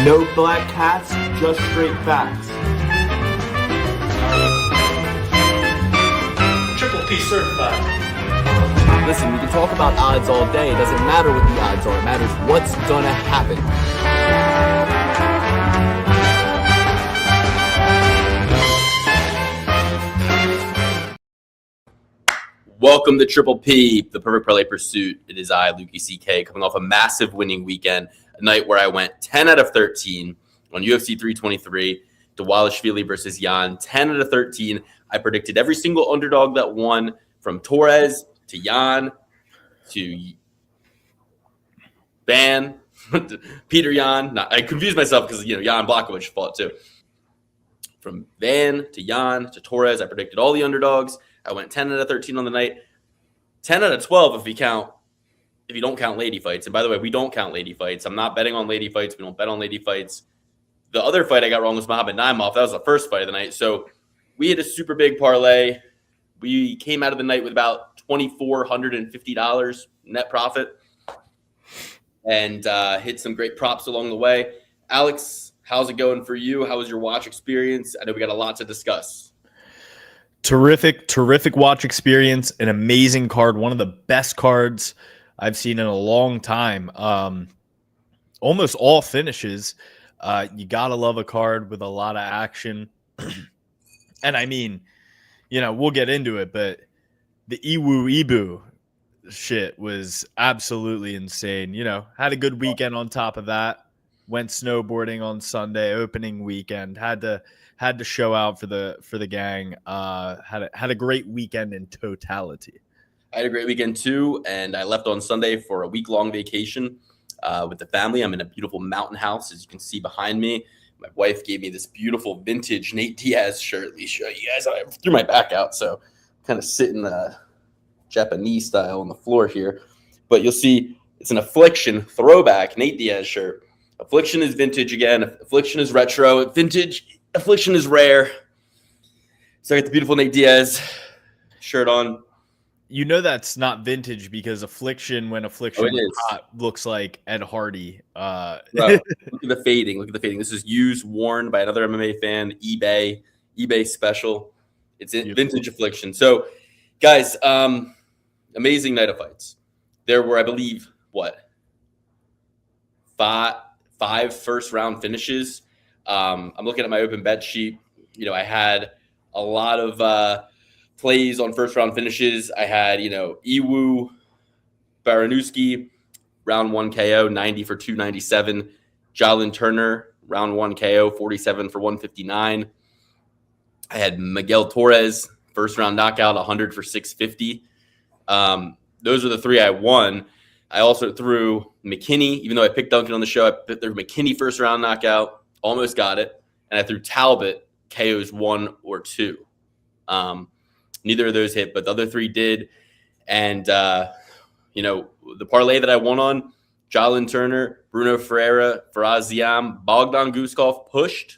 No black cats, just straight facts. Triple P certified. Listen, we can talk about odds all day. It doesn't matter what the odds are. It matters what's gonna happen. Welcome to Triple P, the perfect parlay pursuit. It is I, Lukey CK, coming off a massive winning weekend, a night where I went 10 out of 13 on UFC 323, Dvalishvili versus Yan. 10 out of 13. I predicted every single underdog that won, from Torres to Yan to Van, Peter Yan. I confused myself because, Jan Blachowicz fought too. From Van to Yan to Torres, I predicted all the underdogs. I went 10 out of 13 on the night. 10 out of 12 if you don't count lady fights. And by the way, we don't count lady fights. I'm not betting on lady fights. We don't bet on lady fights. The other fight I got wrong was Muhammad Naimov. That was the first fight of the night. So we had a super big parlay. We came out of the night with about $2,450 net profit and hit some great props along the way. Alex, how's it going for you? How was your watch experience? I know we got a lot to discuss. Terrific watch experience, an amazing card, one of the best cards I've seen in a long time. Almost all finishes. You gotta love a card with a lot of action. And I mean, we'll get into it, but the Ibu shit was absolutely insane. Had a good weekend on top of that. Went snowboarding on Sunday, opening weekend. Had to show out for the gang. Had a great weekend in totality. I had a great weekend too, and I left on Sunday for a week-long vacation with the family. I'm in a beautiful mountain house, as you can see behind me. My wife gave me this beautiful vintage Nate Diaz shirt. Let me show you guys. I threw my back out, so kind of sitting Japanese style on the floor here. But you'll see it's an Affliction throwback Nate Diaz shirt. Affliction is vintage again. Affliction is retro. Vintage. Affliction is rare. So I got the beautiful Nate Diaz shirt on. That's not vintage because Affliction, when Affliction was hot, looks like Ed Hardy. Bro, look at the fading. This is used, worn by another MMA fan. eBay special. It's in vintage Affliction. So, guys, amazing night of fights. There were, I believe, five first round finishes. I'm looking at my open bet sheet. I had a lot of plays on first round finishes. I had, Iwu Baranowski, round 1 KO, 90 for 297. Jalen Turner, round 1 KO, 47 for 159. I had Miguel Torres, first round knockout, 100 for 650. Those are the three I won. I also threw McKinney, even though I picked Duncan on the show, I threw McKinney first round knockout, almost got it. And I threw Talbot KOs 1 or 2. Neither of those hit, but the other three did. And, the parlay that I won on, Jalen Turner, Bruno Ferreira, Faraz Ziam, Bogdan Guskov pushed,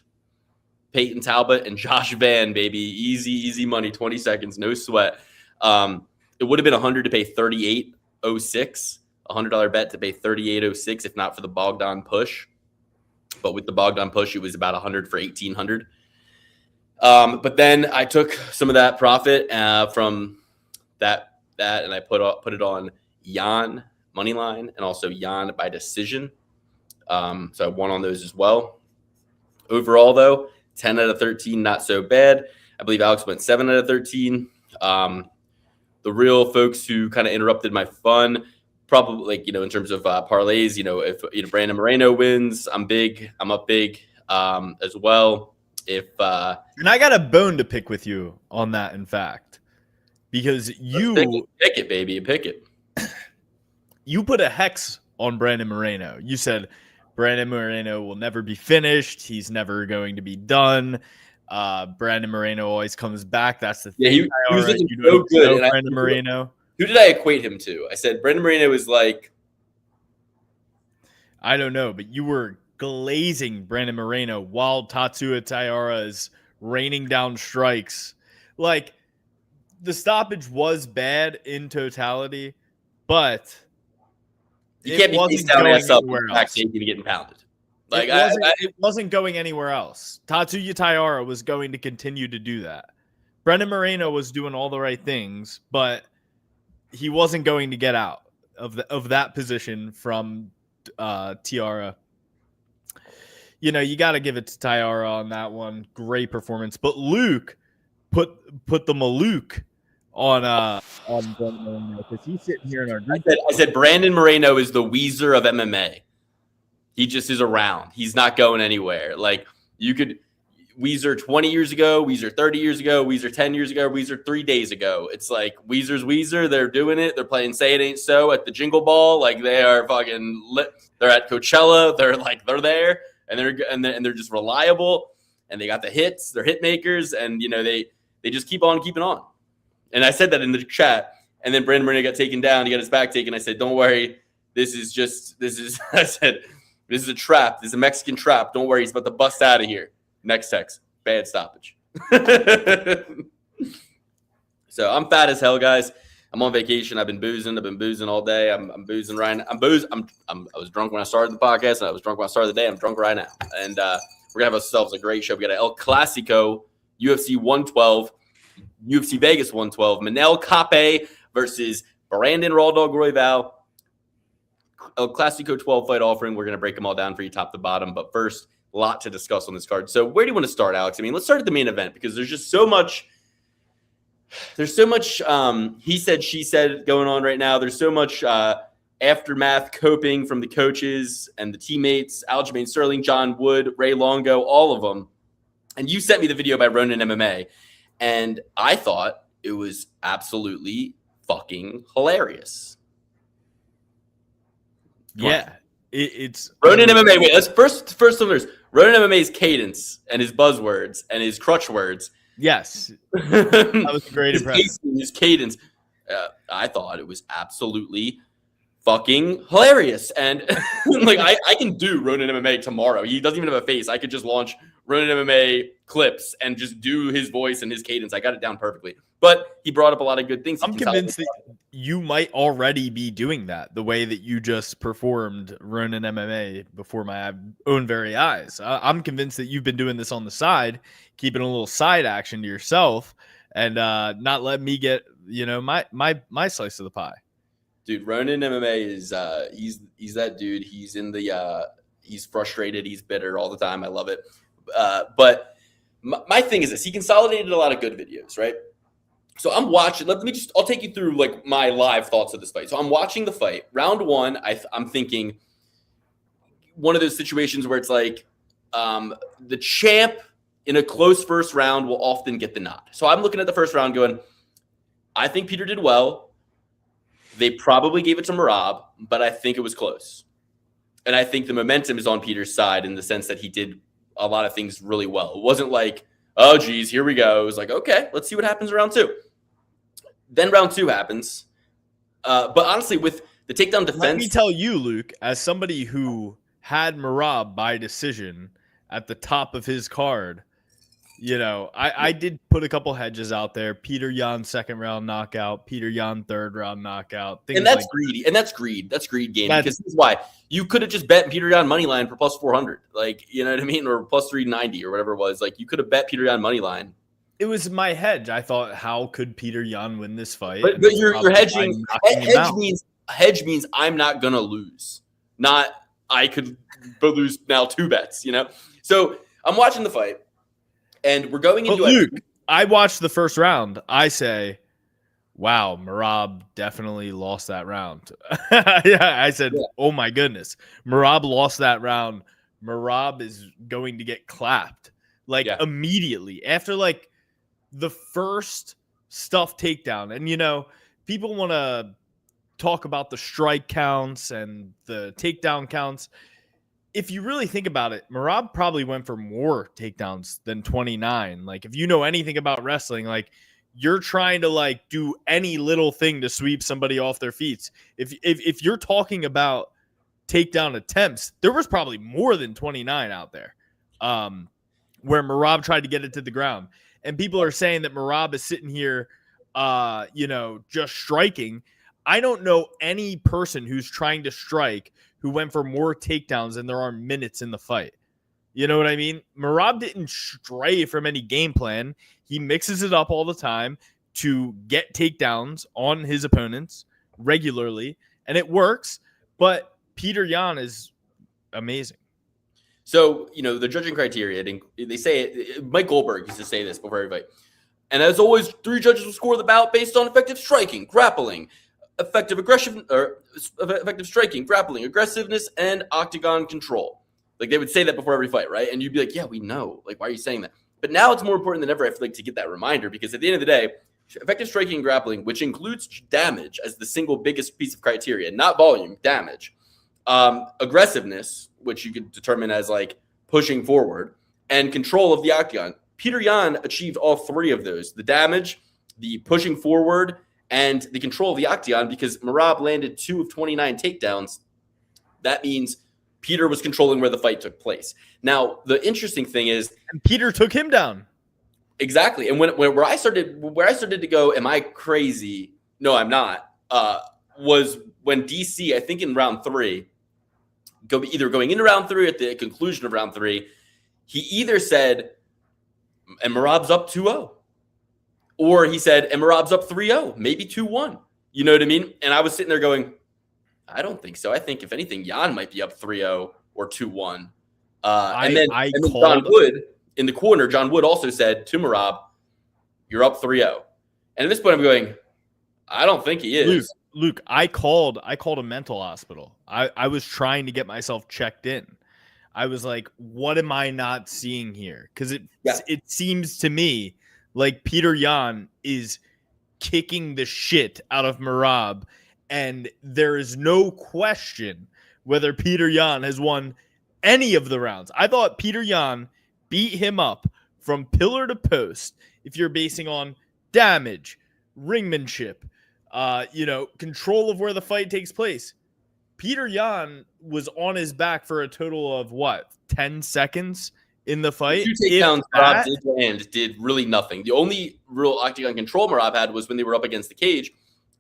Peyton Talbot, and Josh Van, baby. Easy money, 20 seconds, no sweat. It would have been 100 to pay 38.06. $100 bet to pay 38.06 if not for the Bogdan push. But with the Bogdan push, it was about 100 for 1,800. But then I took some of that profit from that, and I put it on Yan money line and also Yan by decision. So I won on those as well. Overall, though, 10 out of 13, not so bad. I believe Alex went 7 out of 13. The real folks who kind of interrupted my fun, probably in terms of parlays, if Brandon Moreno wins, I'm up big as well. And I got a bone to pick with you on that, in fact, because you pick it, baby, pick it. You put a hex on Brandon Moreno. You said Brandon Moreno will never be finished. He's never going to be done. Brandon Moreno always comes back. That's the thing. Yeah, he was looking so good. Brandon Moreno. Who did I equate him to? I said Brandon Moreno was like, I don't know, but you were glazing Brandon Moreno while Tatsuya Taira is raining down strikes. Like, the stoppage was bad in totality, but you can't be face down ass up backstage and getting pounded. Like it wasn't going anywhere else. Tatsuya Taira was going to continue to do that. Brendan Moreno was doing all the right things, but he wasn't going to get out of that position from Tiara. You know, you got to give it to Taira on that one. Great performance. But Luke put the Malouk on Brendan Moreno because he's sitting here in our group. I said Brandon Moreno is the Weezer of MMA. He just is around. He's not going anywhere. Like, you could Weezer 20 years ago, Weezer 30 years ago, Weezer 10 years ago, Weezer 3 days ago. It's like Weezer's Weezer. They're doing it. They're playing Say It Ain't So at the Jingle Ball. Like, they are fucking lit. They're at Coachella. They're there, and they're just reliable, and they got the hits. They're hit makers, and you know they just keep on keeping on. And I said that in the chat, and then Brandon Moreno got taken down. He got his back taken. I said, "Don't worry. This is I said, this is a trap. This is a Mexican trap. Don't worry. He's about to bust out of here." Next text. Bad stoppage. So I'm fat as hell, guys. I'm on vacation. I've been boozing all day. I'm boozing right now. I was drunk when I started the podcast, and I was drunk when I started the day. I'm drunk right now. And we're going to have ourselves a great show. We got an El Clasico, UFC 112, UFC Vegas 112, Manel Kape versus Brandon Raw Dog Royval. El Clasico 12 fight offering. We're going to break them all down for you top to bottom. But first, a lot to discuss on this card. So where do you want to start, Alex? I mean, let's start at the main event because there's just so much. There's so much he said, she said going on right now. There's so much aftermath coping from the coaches and the teammates, Aljamain Sterling, John Wood, Ray Longo, all of them. And you sent me the video by Ronin MMA, and I thought it was absolutely fucking hilarious. Yeah, it's Ronin MMA. Wait, let's first numbers. Ronin MMA's cadence and his buzzwords and his crutch words. Yes, that was a great impression. His cadence, I thought it was absolutely fucking hilarious. And like, I can do Ronin MMA tomorrow. He doesn't even have a face. I could just launch Ronin MMA clips and just do his voice and his cadence. I got it down perfectly. But he brought up a lot of good things. I'm convinced that you might already be doing that the way that you just performed Ronin MMA before my own very eyes. I'm convinced that you've been doing this on the side, keeping a little side action to yourself, and not letting me get my slice of the pie. Dude, Ronin MMA is he's that dude. He's in the he's frustrated. He's bitter all the time. I love it. But my thing is this: he consolidated a lot of good videos, right? So I'm watching. I'll take you through like my live thoughts of this fight. So I'm watching the fight. Round one, I'm thinking one of those situations where it's like the champ in a close first round will often get the nod. So I'm looking at the first round going, I think Peter did well. They probably gave it to Merab, but I think it was close. And I think the momentum is on Peter's side in the sense that he did a lot of things really well. It wasn't like, oh, geez, here we go. It was like, okay, let's see what happens in round two. Then round two happens. But honestly, with the takedown defense. Let me tell you, Luke, as somebody who had Merab by decision at the top of his card, I did put a couple hedges out there. Peter Yan second round knockout, Peter Yan third round knockout. And that's greedy. And that's greed. That's greed game. Because this is why you could have just bet Peter Yan money line for plus 400. Like, you know what I mean? Or plus 390 or whatever it was. Like, you could have bet Peter Yan money line. It was my hedge. I thought, how could Peter Yan win this fight? But you're hedging. Hedge means I'm not gonna lose. Not I could lose now 2 bets. So I'm watching the fight, and we're going into. Luke, I watched the first round. I say, wow, Merab definitely lost that round. I said, oh my goodness, Merab lost that round. Merab is going to get clapped immediately after the first stuffed takedown. And, people want to talk about the strike counts and the takedown counts. If you really think about it, Merab probably went for more takedowns than 29. Like, if you know anything about wrestling, you're trying to do any little thing to sweep somebody off their feet. If you're talking about takedown attempts, there was probably more than 29 out there where Merab tried to get it to the ground. And people are saying that Merab is sitting here, just striking. I don't know any person who's trying to strike who went for more takedowns than there are minutes in the fight. You know what I mean? Merab didn't stray from any game plan. He mixes it up all the time to get takedowns on his opponents regularly, and it works. But Peter Yan is amazing. So, the judging criteria, they say Mike Goldberg used to say this before every fight. And as always, 3 judges will score the bout based on effective striking, grappling, effective striking, grappling, aggressiveness, and octagon control. Like, they would say that before every fight, right? And you'd be like, yeah, we know. Like, why are you saying that? But now it's more important than ever, I feel like, to get that reminder, because at the end of the day, effective striking and grappling, which includes damage as the single biggest piece of criteria, not volume, damage, aggressiveness, which you could determine as like pushing forward, and control of the octagon. Peter Yan achieved all 3 of those: the damage, the pushing forward, and the control of the octagon, because Merab landed 2 of 29 takedowns. That means Peter was controlling where the fight took place. Now, the interesting thing is, and Peter took him down. Exactly. And where I started to go, am I crazy? No, I'm not. Was when DC, I think in round 3, either going into round 3 or at the conclusion of round 3, he either said, and Merab's up 2-0, or he said, and Merab's up 3-0, maybe 2-1. You know what I mean? And I was sitting there going, I don't think so. I think if anything, Yan might be up 3-0 or 2-1. And then John Wood in the corner, John Wood also said to Merab, you're up 3-0. And at this point, I'm going, I don't think he is. Luke, I called a mental hospital. I was trying to get myself checked in. I was like, what am I not seeing here? Because it seems to me like Peter Yan is kicking the shit out of Merab, and there is no question whether Peter Yan has won any of the rounds. I thought Peter Yan beat him up from pillar to post if you're basing on damage, ringmanship, control of where the fight takes place. Peter Yan was on his back for a total of 10 seconds in the fight. 2 takedowns Merab did land did really nothing. The only real octagon control Merab had was when they were up against the cage,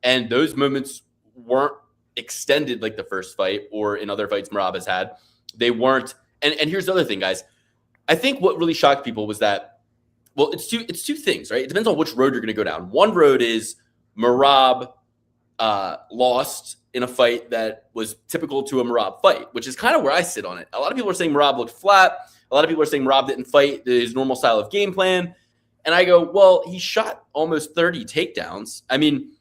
and those moments weren't extended like the first fight or in other fights Merab has had. They weren't. And here's the other thing, guys. I think what really shocked people was that, well, it's two things, right? It depends on which road you're going to go down. One road is Merab lost in a fight that was typical to a Merab fight, which is kind of where I sit on it. A lot of people are saying Merab looked flat. A lot of people are saying Merab didn't fight his normal style of game plan. And I go, well, he shot almost 30 takedowns. I mean,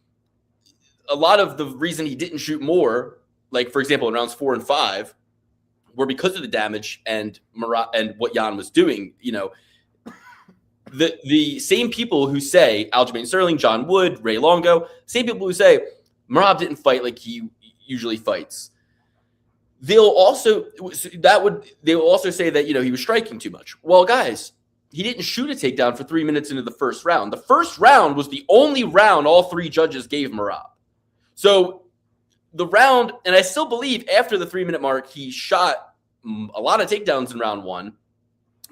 a lot of the reason he didn't shoot more, like, for example, in rounds 4 and 5, were because of the damage and Merab and what Yan was doing. The same people who say Aljamain Sterling, John Wood, Ray Longo, same people who say Merab didn't fight like he usually fights. They'll also say that he was striking too much. Well, guys, he didn't shoot a takedown for 3 minutes into the first round. The first round was the only round all 3 judges gave Merab. So the round, and I still believe after the 3-minute mark, he shot a lot of takedowns in round 1.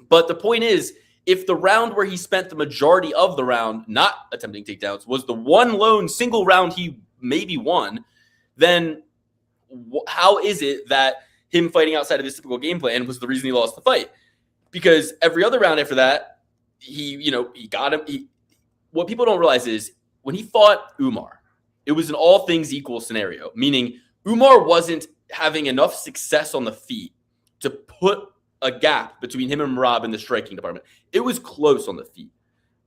But the point is, if the round where he spent the majority of the round not attempting takedowns was the one lone single round he maybe won, then how is it that him fighting outside of his typical game plan was the reason he lost the fight? Because every other round after that, he got him. What people don't realize is when he fought Umar, it was an all things equal scenario, meaning Umar wasn't having enough success on the feet to put a gap between him and Merab in the striking department. It was close on the feet.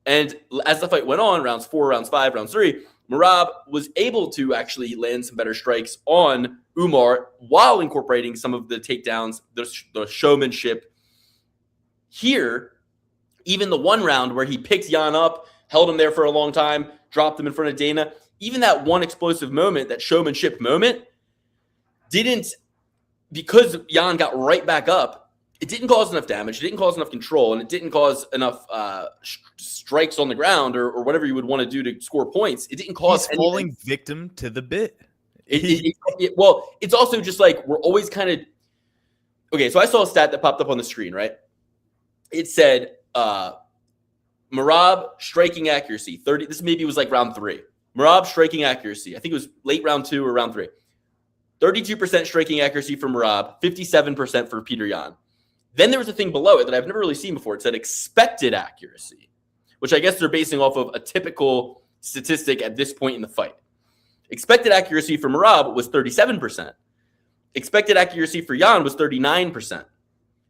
And as the fight went on, rounds 4, rounds 5, rounds 3, Merab was able to actually land some better strikes on Umar while incorporating some of the takedowns, the showmanship. Here, even the one round where he picked Yan up, held him there for a long time, dropped him in front of Dana, even that one explosive moment, that showmanship moment, because Yan got right back up, it didn't cause enough damage, it didn't cause enough control, and it didn't cause enough strikes on the ground or whatever you would want to do to score points. It didn't cause He's falling victim to the bit. Well, it's also just like we're always kind of – okay, so I saw a stat that popped up on the screen, right? It said Merab striking accuracy, 30 – this maybe was like round 3. Merab striking accuracy. I think it was late round 2 or round 3. 32% striking accuracy for Merab, 57% for Peter Yan. Then there was a thing below it that I've never really seen before. It said expected accuracy, which I guess they're basing off of a typical statistic at this point in the fight. Expected accuracy for Merab was 37%. Expected accuracy for Yan was 39%.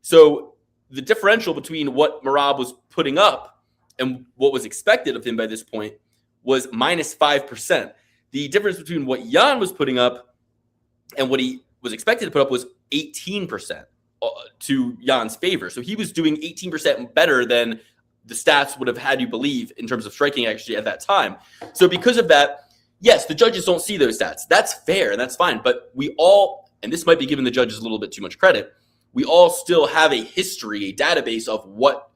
So the differential between what Merab was putting up and what was expected of him by this point was minus 5%. The difference between what Yan was putting up and what he was expected to put up was 18% to Jan's favor. So he was doing 18% better than the stats would have had you believe in terms of striking actually at that time. So because of that, yes, the judges don't see those stats. That's fair and that's fine. But we all, and this might be giving the judges a little bit too much credit, we all still have a history, a database of what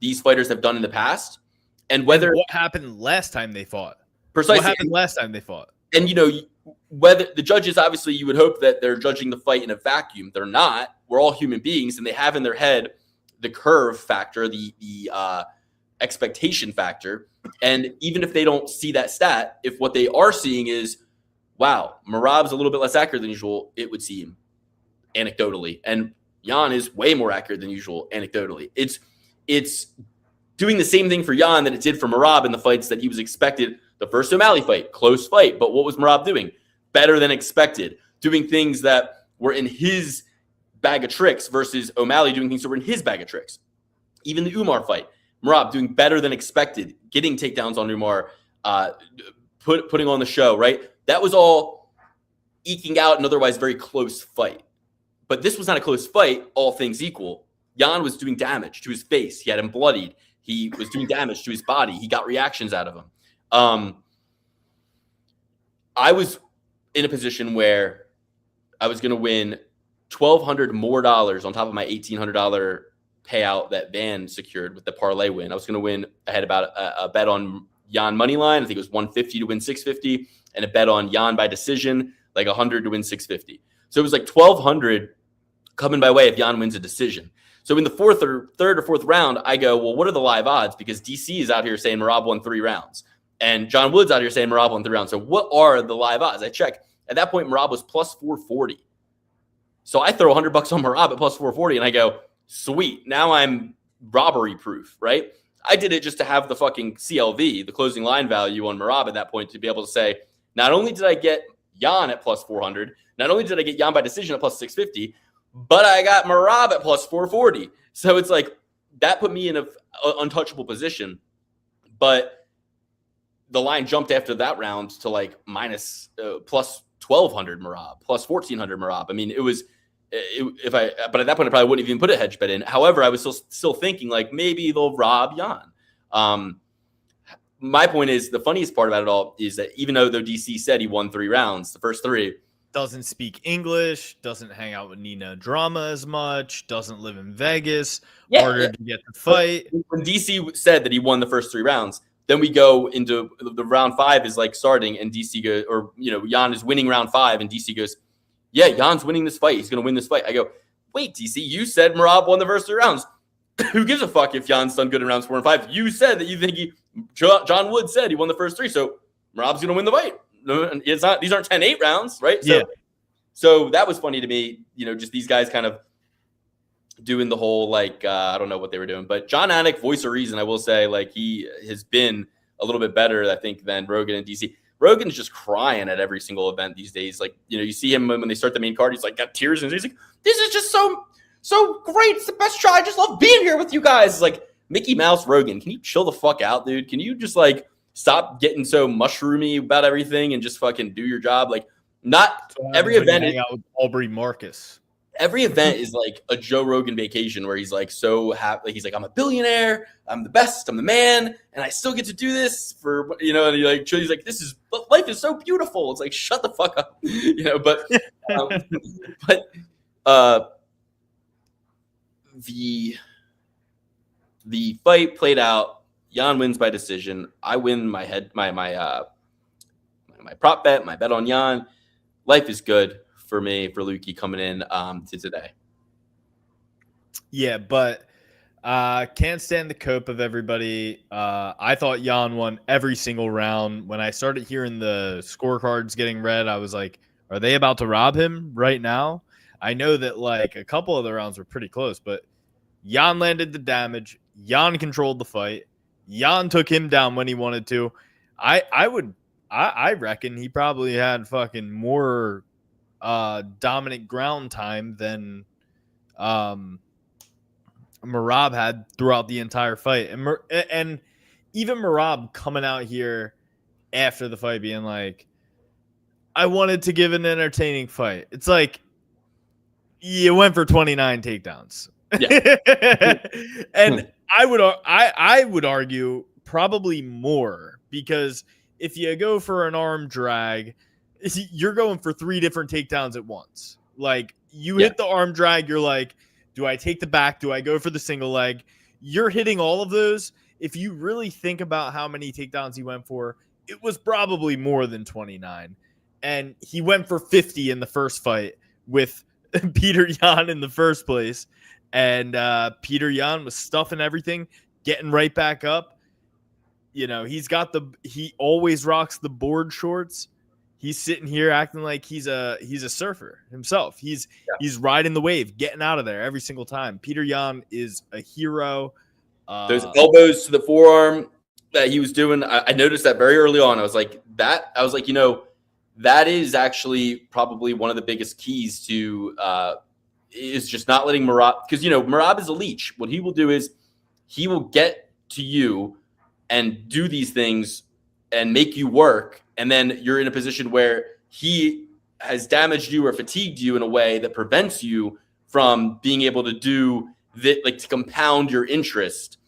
these fighters have done in the past and whether what happened last time they fought. Precisely. What happened last time they fought? And, you know, whether the judges, obviously, you would hope that they're judging the fight in a vacuum. They're not. We're all human beings, and they have in their head the curve factor, the expectation factor. And even if they don't see that stat, if what they are seeing is, wow, Merab's a little bit less accurate than usual, it would seem anecdotally. And Yan is way more accurate than usual anecdotally. It's doing the same thing for Yan that it did for Merab in the fights that he was expected. The first O'Malley fight, close fight. But what was Merab doing? Better than expected. Doing things that were in his bag of tricks versus O'Malley doing things that were in his bag of tricks. Even the Umar fight, Merab doing better than expected, getting takedowns on Umar, putting on the show, right? That was all eking out an otherwise very close fight. But this was not a close fight, all things equal. Yan was doing damage to his face. He had him bloodied. He was doing damage to his body. He got reactions out of him. I was in a position where I was going to win $1,200 more on top of my $1,800 payout that Van secured with the parlay win. I was going to win. I had about a bet on Yan money line. I think it was 150 to win 650, and a bet on Yan by decision, like 100 to win 650. So it was like 1,200 coming by way if Yan wins a decision. So in the third or fourth round, I go, well, what are the live odds? Because DC is out here saying Merab won 3 rounds. And John Wood's out here saying Merab won 3 rounds. So what are the live odds? I check. At that point, Merab was plus 440. So I throw $100 on Merab at plus 440, and I go, sweet. Now I'm robbery proof, right? I did it just to have the fucking CLV, the closing line value on Merab at that point, to be able to say, not only did I get Yan at plus 400, not only did I get Yan by decision at plus 650, but I got Merab at plus 440. So it's like that put me in an untouchable position. But the line jumped after that round to like minus plus 1,200 Merab, plus 1,400 Merab. I mean, but at that point, I probably wouldn't even put a hedge bet in. However, I was still thinking like maybe they'll rob Yan. My point is the funniest part about it all is that even though DC said he won 3 rounds, the first 3, doesn't speak English, doesn't hang out with Nina Drama as much, doesn't live in Vegas, harder to get the fight. When DC said that he won the first 3 rounds, then we go into the round 5 is like starting, and DC goes, or Yan is winning round 5, and DC goes, yeah, Jan's winning this fight. He's going to win this fight. I go, wait, DC, you said Merab won the first 3 rounds. Who gives a fuck if Jan's done good in rounds 4 and 5? You said that you think John Wood said he won the first 3, so Merab's going to win the fight. It's not. These aren't 10-8 rounds, right? So that was funny to me. Just these guys kind of doing the whole like I don't know what they were doing, but John Anik, voice of reason, I will say, like he has been a little bit better, I think, than Rogan and DC. Rogan's just crying at every single event these days. Like you see him when they start the main card, he's like got tears and he's like, "This is just so great. It's the best show. I just love being here with you guys." It's like Mickey Mouse Rogan. Can you chill the fuck out, dude? Can you just like stop getting so mushroomy about everything and just fucking do your job? Like, not every event. Hang out with Aubrey Marcus. Every event is like a Joe Rogan vacation where he's like so happy. Like, he's like, I'm a billionaire. I'm the best. I'm the man. And I still get to do this for, and he like, he's like, life is so beautiful. It's like, shut the fuck up, the fight played out. Yan wins by decision. I win my prop bet, my bet on Yan. Life is good for me, for Lukey coming in to today. Yeah, but Can't stand the cope of everybody. I thought Jan won every single round. When I started hearing the scorecards getting read, I was like, are they about to rob him right now? I know that like a couple of the rounds were pretty close, but Jan landed the damage. Jan controlled the fight. Jan took him down when he wanted to. I reckon he probably had fucking more dominant ground time than Merab had throughout the entire fight. And even Merab coming out here after the fight being like, I wanted to give an entertaining fight. It's like, you went for 29 takedowns. Yeah. And I would argue probably more, because if you go for an arm drag, you're going for 3 different takedowns at once. Like, you hit the arm drag, you're like, do I take the back? Do I go for the single leg? You're hitting all of those. If you really think about how many takedowns he went for, it was probably more than 29. And he went for 50 in the first fight with Peter Yan in the first place. And Peter Yan was stuffing everything, getting right back up. You know, he always rocks the board shorts. He's sitting here acting like he's a surfer himself. He's riding the wave, getting out of there every single time. Peter Yan is a hero. Those elbows to the forearm that he was doing, I noticed that very early on. I was like, you know, that is actually probably one of the biggest keys to is just not letting Merab, because, you know, Merab is a leech. What he will do is he will get to you and do these things and make you work. And then you're in a position where he has damaged you or fatigued you in a way that prevents you from being able to do that, like to compound your interest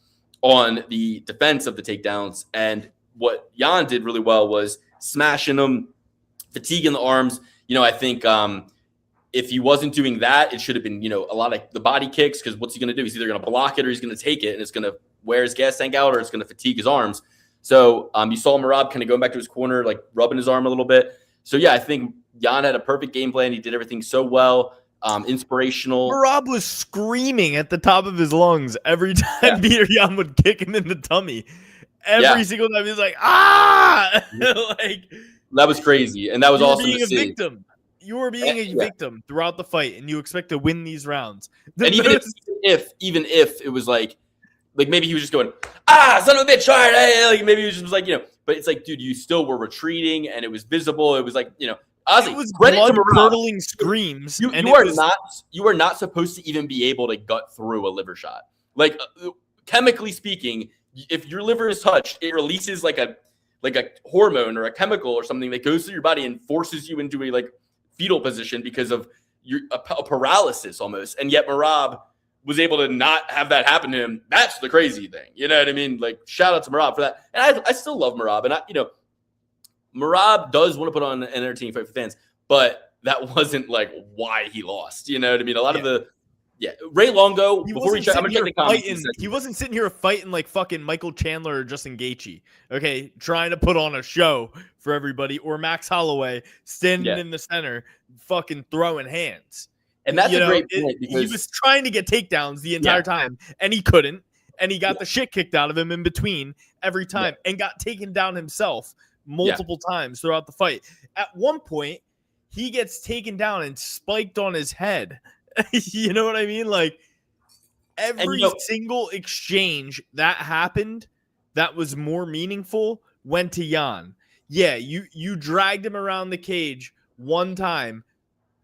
on the defense of the takedowns. And what Jan did really well was smashing them, fatiguing the arms. You know, I think if he wasn't doing that, it should have been, you know, a lot of the body kicks, because what's he going to do? He's either going to block it or he's going to take it, and it's going to wear his gas tank out, or it's going to fatigue his arms. So you saw Merab kind of going back to his corner, like rubbing his arm a little bit. So, yeah, I think Jan had a perfect game plan. He did everything so well. Inspirational. Merab was screaming at the top of his lungs every time Peter Yan would kick him in the tummy. Every single time he was like, ah! Like, that was crazy. And that was awesome to see. Victim. You were being a victim throughout the fight, and you expect to win these rounds. And even if it was like maybe he was just going, son of a bitch, all right, like maybe he was just like, you know, but it's like, dude, you still were retreating, and it was visible. It was like, you know, honestly, it was blood-curdling screams. You are not supposed to even be able to gut through a liver shot. Like, chemically speaking, if your liver is touched, it releases like a hormone or a chemical or something that goes through your body and forces you into a like fetal position because of a paralysis almost. And yet Merab was able to not have that happen to him. That's the crazy thing. You know what I mean? Like, shout out to Merab for that. And I still love Merab. And Merab does want to put on an entertaining fight for fans, but that wasn't like why he lost. You know what I mean? A lot of the Ray Longo, before we check, I'm gonna check the comments. He wasn't sitting here fighting like fucking Michael Chandler or Justin Gaethje, okay, trying to put on a show for everybody, or Max Holloway standing in the center, fucking throwing hands. And that's a great point, because he was trying to get takedowns the entire time, and he couldn't, and he got the shit kicked out of him in between every time, and got taken down himself multiple times throughout the fight. At one point, he gets taken down and spiked on his head. You know what I mean? Like, every single exchange that happened that was more meaningful went to Jan. Yeah, you dragged him around the cage one time.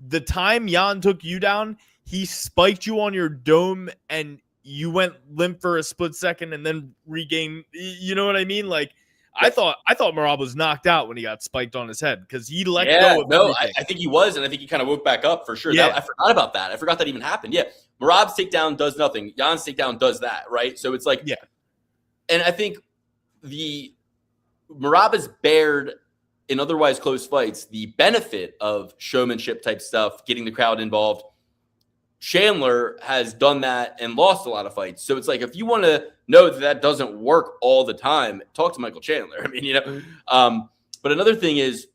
The time Jan took you down, he spiked you on your dome and you went limp for a split second and then regained. You know what I mean? Like, I thought Merab was knocked out when he got spiked on his head, because he let go of everything. I think he was, and I think he kind of woke back up for sure. I forgot about that. I forgot that even happened. Yeah, Merab's takedown does nothing. Jan's takedown does that, right? So it's like, and I think Merab has bared in otherwise close fights the benefit of showmanship type stuff, getting the crowd involved. Chandler has done that and lost a lot of fights. So it's like, if you want to know that doesn't work all the time, talk to Michael Chandler. I mean, but another thing is,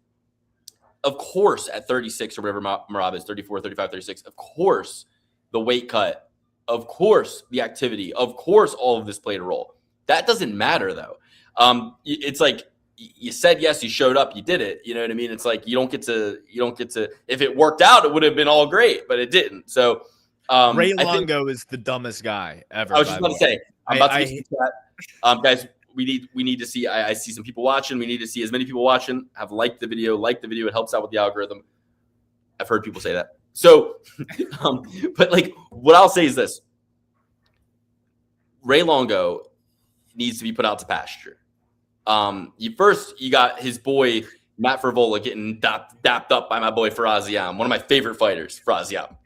of course, at 36 or whatever Merab is, 34, 35, 36, of course, the weight cut Of course, the activity. Of course, all of this played a role. That doesn't matter, though. It's like you said yes, you showed up, you did it. You know what I mean? It's like you don't get to. If it worked out, it would have been all great, but it didn't. So Ray Longo is the dumbest guy ever. I was just about to say. I'm about to get to that. Guys, we need to see. I see some people watching. We need to see as many people watching. Have liked the video. Like the video. It helps out with the algorithm. I've heard people say that. So, but like what I'll say is this: Ray Longo needs to be put out to pasture. You got his boy Matt Favola getting dapped up by my boy Faraz Yam, one of my favorite fighters, Faraz Yam.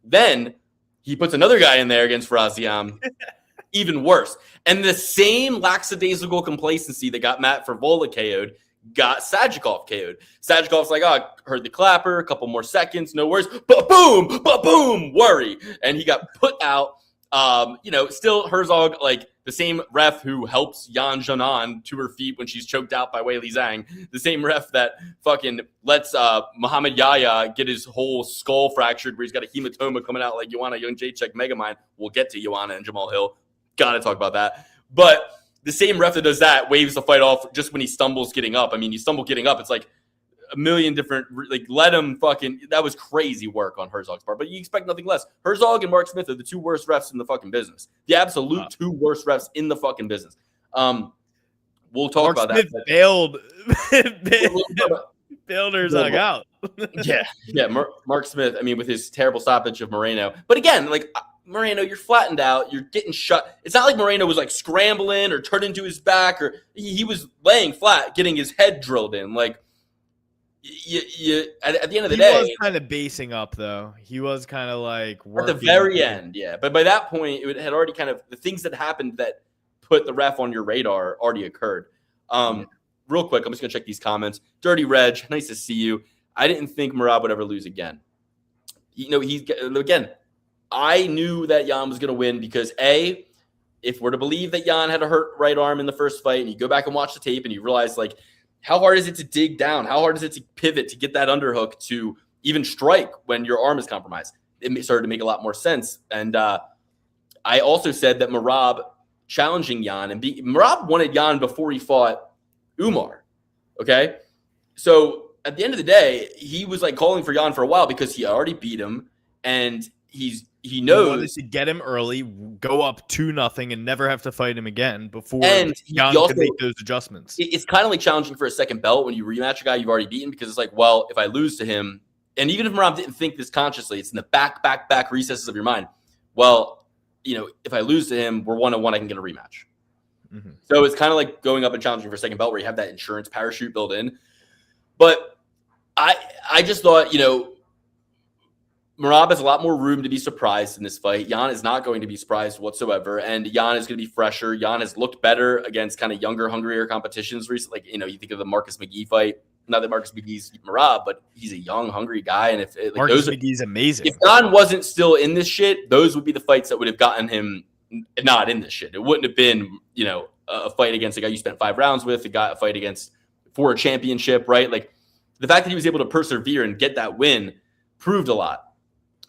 Then he puts another guy in there against Faraz Yam, even worse. And the same lackadaisical complacency that got Matt Favola KO'd got Sajikov KO'd. Sajikov's like, oh, heard the clapper, a couple more seconds, no worries, boom, worry. And he got put out. Still Herzog, like the same ref who helps Yan Janan to her feet when she's choked out by Wei Li Zhang, the same ref that fucking lets Muhammad Yahya get his whole skull fractured where he's got a hematoma coming out like Joanna Jędrzejczyk Megamind. We'll get to Joanna and Jamal Hill. Gotta talk about that. But the same ref that does that waves the fight off just when he stumbles getting up. I mean, you stumble getting up, it's like a million different, like, let him fucking, that was crazy work on Herzog's part, but you expect nothing less. Herzog and Mark Smith are the two worst refs in the fucking business. The absolute two worst refs in the fucking business. We'll talk about Smith that. Bailed Herzog out. Yeah. Mark Smith, I mean, with his terrible stoppage of Moreno. But again, like, Moreno, you're flattened out. You're getting shut. It's not like Moreno was like scrambling or turning to his back, or he was laying flat, getting his head drilled in. Like, at the end of the day, he was kind of basing up, though. He was kind of like at the very end, yeah. But by that point, it had already kind of, the things that happened that put the ref on your radar already occurred. Real quick, I'm just gonna check these comments. Dirty Reg, nice to see you. I didn't think Merab would ever lose again. I knew that Jan was gonna win because if we're to believe that Jan had a hurt right arm in the first fight, and you go back and watch the tape and you realize, like, how hard is it to dig down? How hard is it to pivot, to get that underhook, to even strike when your arm is compromised? It started to make a lot more sense. And I also said that Merab challenging Jan, and Merab wanted Jan before he fought Umar. Okay? So at the end of the day, he was like calling for Jan for a while because he already beat him, and he knows to get him early, go up 2-0, and never have to fight him again before Jan can make those adjustments. It's kind of like challenging for a second belt when you rematch a guy you've already beaten, because it's like, well, if I lose to him, and even if Merab didn't think this consciously, it's in the back recesses of your mind. Well, if I lose to him, we're 1-1, I can get a rematch. Mm-hmm. So it's kind of like going up and challenging for a second belt where you have that insurance parachute built in. But I just thought, Merab has a lot more room to be surprised in this fight. Jan is not going to be surprised whatsoever, and Jan is going to be fresher. Jan has looked better against kind of younger, hungrier competitions recently. Like, you think of the Marcus McGee fight. Not that Marcus McGee's Merab, but he's a young, hungry guy. And Marcus McGee's amazing. If Jan wasn't still in this shit, those would be the fights that would have gotten him not in this shit. It wouldn't have been, a fight against a guy you spent 5 rounds with, a fight against for a championship, right? Like, the fact that he was able to persevere and get that win proved a lot.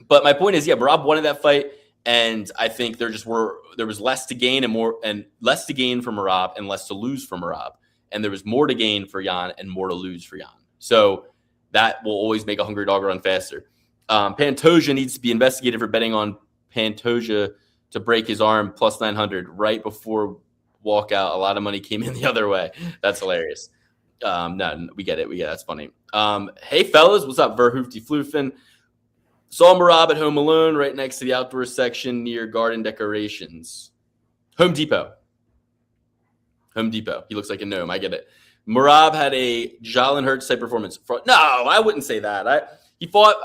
But my point is, Merab wanted that fight, and I think there was less to gain and less to gain for Merab and less to lose for Merab. And there was more to gain for Jan and more to lose for Jan. So that will always make a hungry dog run faster. Pantoja needs to be investigated for betting on Pantoja to break his arm plus 900 right before walkout. A lot of money came in the other way. That's hilarious. No, we get it. That's funny. Hey, fellas, what's up? Verhoofty Floofin. Saw Merab at Home Alone right next to the outdoor section near garden decorations. Home Depot. He looks like a gnome. I get it. Merab had a Jalen Hurts type performance. No, I wouldn't say that. I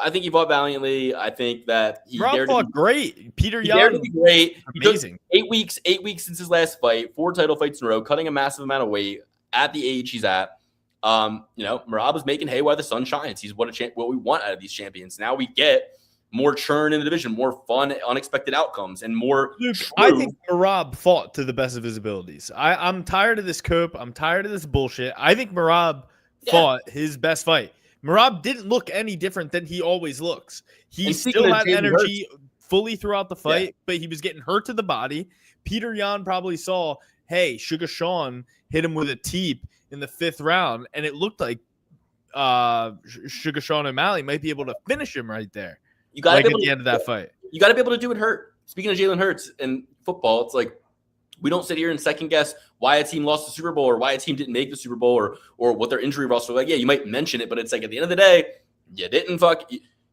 think he fought valiantly. I think that he fought great. Peter Young dared to be great. Amazing. 8 weeks since his last fight, 4 title fights in a row, cutting a massive amount of weight at the age he's at. Merab is making hay while the sun shines. He's what we want out of these champions. Now we get more churn in the division, more fun, unexpected outcomes, and more. Luke, I think Merab fought to the best of his abilities. I'm tired of this Kape. I'm tired of this bullshit. I think Merab fought his best fight. Merab didn't look any different than he always looks. He still had energy fully throughout the fight, but he was getting hurt to the body. Peter Yan probably saw, hey, Sugar Sean hit him with a teep in the 5th round, and it looked like Sugar Sean O'Malley might be able to finish him right there. You got to at the end of that fight. You got to be able to do it hurt. Speaking of Jalen Hurts in football, it's like we don't sit here and second guess why a team lost the Super Bowl or why a team didn't make the Super Bowl or what their injury roster was like. Yeah, you might mention it, but it's like at the end of the day, you didn't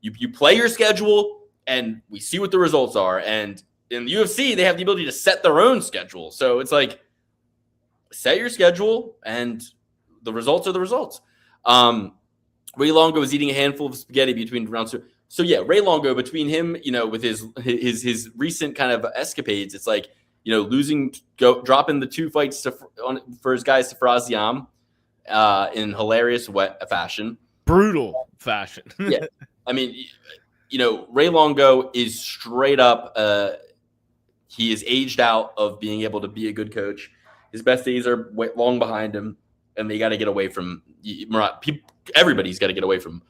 you play your schedule and we see what the results are. And in the UFC, they have the ability to set their own schedule. So it's like set your schedule and the results are the results. Ray Longo was eating a handful of spaghetti between rounds 2. So yeah, Ray Longo, between him, with his recent kind of escapades, it's like, dropping the 2 fights for his guys to Faraziam in hilarious fashion. Brutal fashion. Yeah. I mean, Ray Longo is straight up, he is aged out of being able to be a good coach. His best days are long behind him, and they got to get away from everybody's got to get away from him.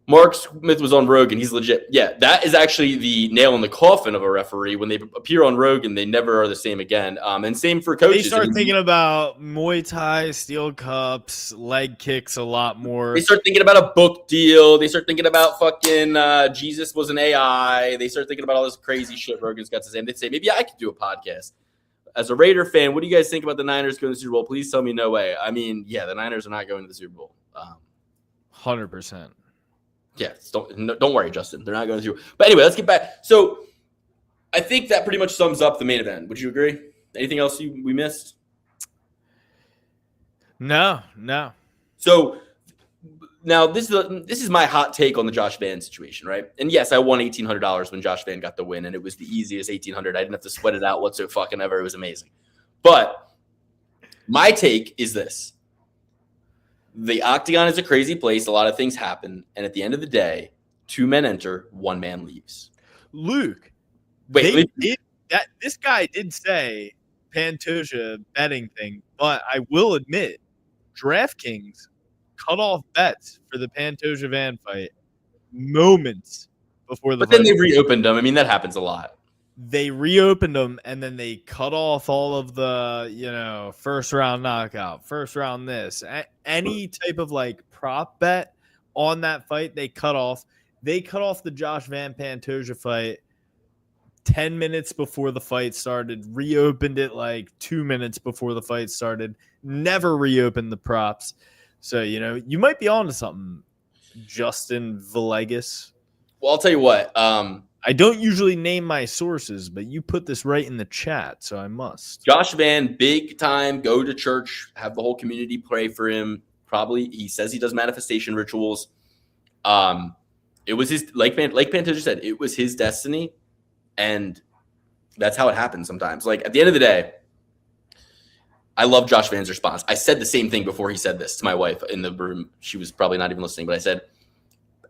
Mark Smith was on Rogan. He's legit. Yeah, that is actually the nail in the coffin of a referee. When they appear on Rogan, they never are the same again. And same for coaches. They start thinking about Muay Thai, steel cups, leg kicks a lot more. They start thinking about a book deal. They start thinking about fucking Jesus was an AI. They start thinking about all this crazy shit Rogan's got to say. And they say, maybe I could do a podcast. As a Raider fan, what do you guys think about the Niners going to the Super Bowl? Please tell me no way. I mean, yeah, the Niners are not going to the Super Bowl. 100%. Yeah, don't worry, Justin. They're not going to. But anyway, let's get back. So I think that pretty much sums up the main event. Would you agree? Anything else we missed? No. So now this is my hot take on the Josh Van situation, right? And yes, I won $1,800 when Josh Van got the win, and it was the easiest $1,800. I didn't have to sweat it out whatsoever. Fucking ever. It was amazing. But my take is this. The octagon is a crazy place. A lot of things happen. And at the end of the day, 2 men enter, 1 man leaves. Luke, this guy did say Pantoja betting thing, but I will admit, DraftKings cut off bets for the Pantoja Van fight moments before the fight. But then they reopened them. I mean, that happens a lot. They reopened them, and then they cut off all of the, first round knockout, first round this. Any type of prop bet on that fight, they cut off. They cut off the Josh Van Pantoja fight 10 minutes before the fight started, reopened it 2 minutes before the fight started, never reopened the props. So, you might be on to something, Justin Villegas. Well, I'll tell you what. I don't usually name my sources, but you put this right in the chat, so I must. Josh Van, big time, go to church, have the whole community pray for him. Probably, he says he does manifestation rituals. It was his, like Pantoja said, it was his destiny, and that's how it happens sometimes. At the end of the day, I love Josh Van's response. I said the same thing before he said this to my wife in the room. She was probably not even listening, but I said,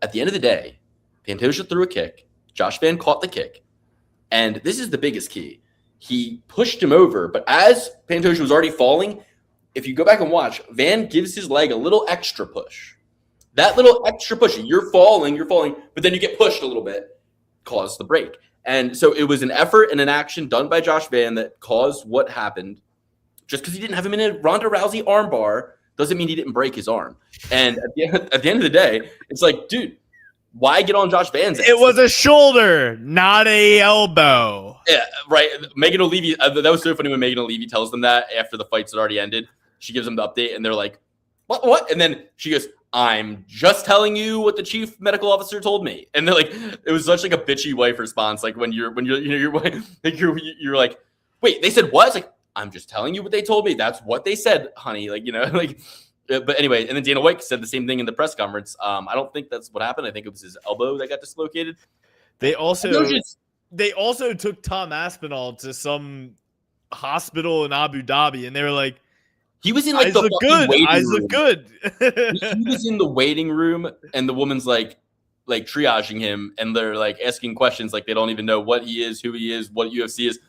at the end of the day, Pantoja threw a kick. Josh Van caught the kick. And this is the biggest key. He pushed him over, but as Pantoja was already falling, if you go back and watch, Van gives his leg a little extra push. That little extra push, you're falling, but then you get pushed a little bit, caused the break. And so it was an effort and an action done by Josh Van that caused what happened. Just because he didn't have him in a Ronda Rousey armbar doesn't mean he didn't break his arm. And at the end of the day, it's like, dude, why get on Josh Van's ass? It was a shoulder, not a elbow. Yeah, right. Megan O'Leary, that was so funny when Megan O'Leary tells them that after the fights had already ended. She gives them the update, and they're like, what? And then she goes, I'm just telling you what the chief medical officer told me. And they're like, it was such a bitchy wife response. When you're like, wait, they said what? It's like, I'm just telling you what they told me. That's what they said, honey. But anyway, and then Dana White said the same thing in the press conference. I don't think that's what happened. I think it was his elbow that got dislocated. They also took Tom Aspinall to some hospital in Abu Dhabi, and they were like, he was in eyes the look good. waiting Eyes room. look good. He was in the waiting room, and the woman's like triaging him, and they're asking questions they don't even know what he is, who he is, what UFC is.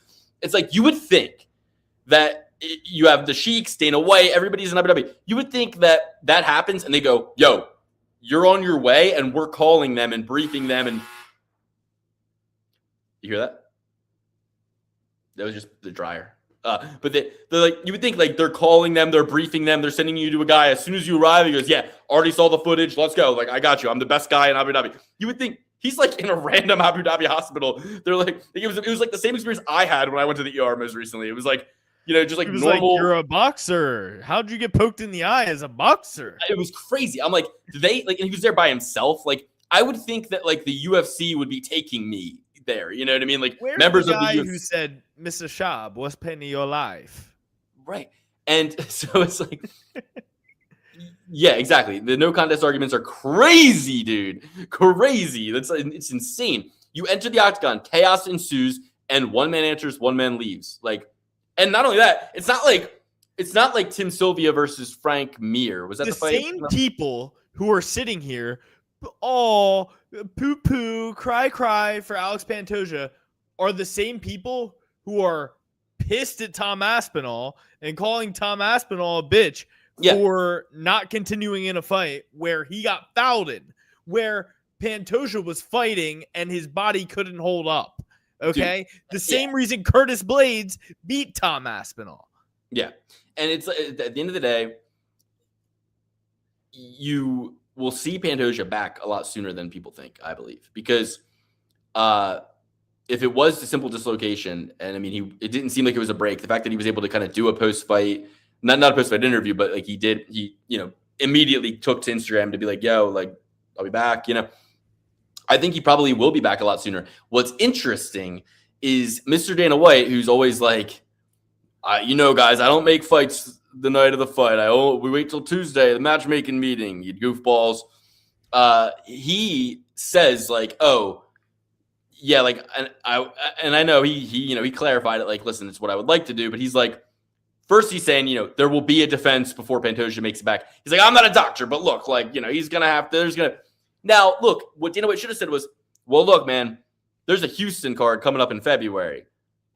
It's you would think that you have the Sheiks, Dana White, everybody's in Abu Dhabi. You would think that happens, and they go, yo, you're on your way, and we're calling them and briefing them. And You hear that? That was just the dryer. But they're like, you would think like they're calling them, they're briefing them, they're sending you to a guy. As soon as you arrive, he goes, yeah, already saw the footage. Let's go. Like, I got you. I'm the best guy in Abu Dhabi. You would think he's like in a random Abu Dhabi hospital. They're like, it was like the same experience I had when I went to the ER most recently. It was like, just like it was normal. Like, you're a boxer. How'd you get poked in the eye as a boxer? It was crazy. I'm like, and he was there by himself. Like, I would think that like the UFC would be taking me there. You know what I mean? Like, where's members the guy of the UFC who said, Mr. Shab, what's penny your life? Right. And so it's like, yeah, exactly. The no contest arguments are crazy, dude. Crazy. It's insane. You enter the octagon, chaos ensues, and one man enters, one man leaves. Like, and not only that, it's not like Tim Sylvia versus Frank Mir. Was that the fight? Same people who are sitting here, oh, poo poo, cry for Alex Pantoja, are the same people who are pissed at Tom Aspinall and calling Tom Aspinall a bitch for not continuing in a fight where he got fouled in, where Pantoja was fighting and his body couldn't hold up. Okay? Dude, the same reason Curtis Blades beat Tom Aspinall. Yeah. And it's at the end of the day, you will see Pantoja back a lot sooner than people think, I believe. Because if it was a simple dislocation, and I mean, it didn't seem like it was a break. The fact that he was able to kind of do a post-fight, not a post-fight interview, but like he immediately took to Instagram to be like, yo, like, I'll be back, I think he probably will be back a lot sooner. What's interesting is Mr. Dana White, who's always like, guys, I don't make fights the night of the fight. We wait till Tuesday, the matchmaking meeting, you goofballs. He says like, oh, yeah, like, and I know he clarified it, like, listen, it's what I would like to do, but he's like, first he's saying, there will be a defense before Pantoja makes it back. He's like, I'm not a doctor, but look, like, he's gonna have to. Now look, what Dana White should have said was, well, look, man, there's a Houston card coming up in February.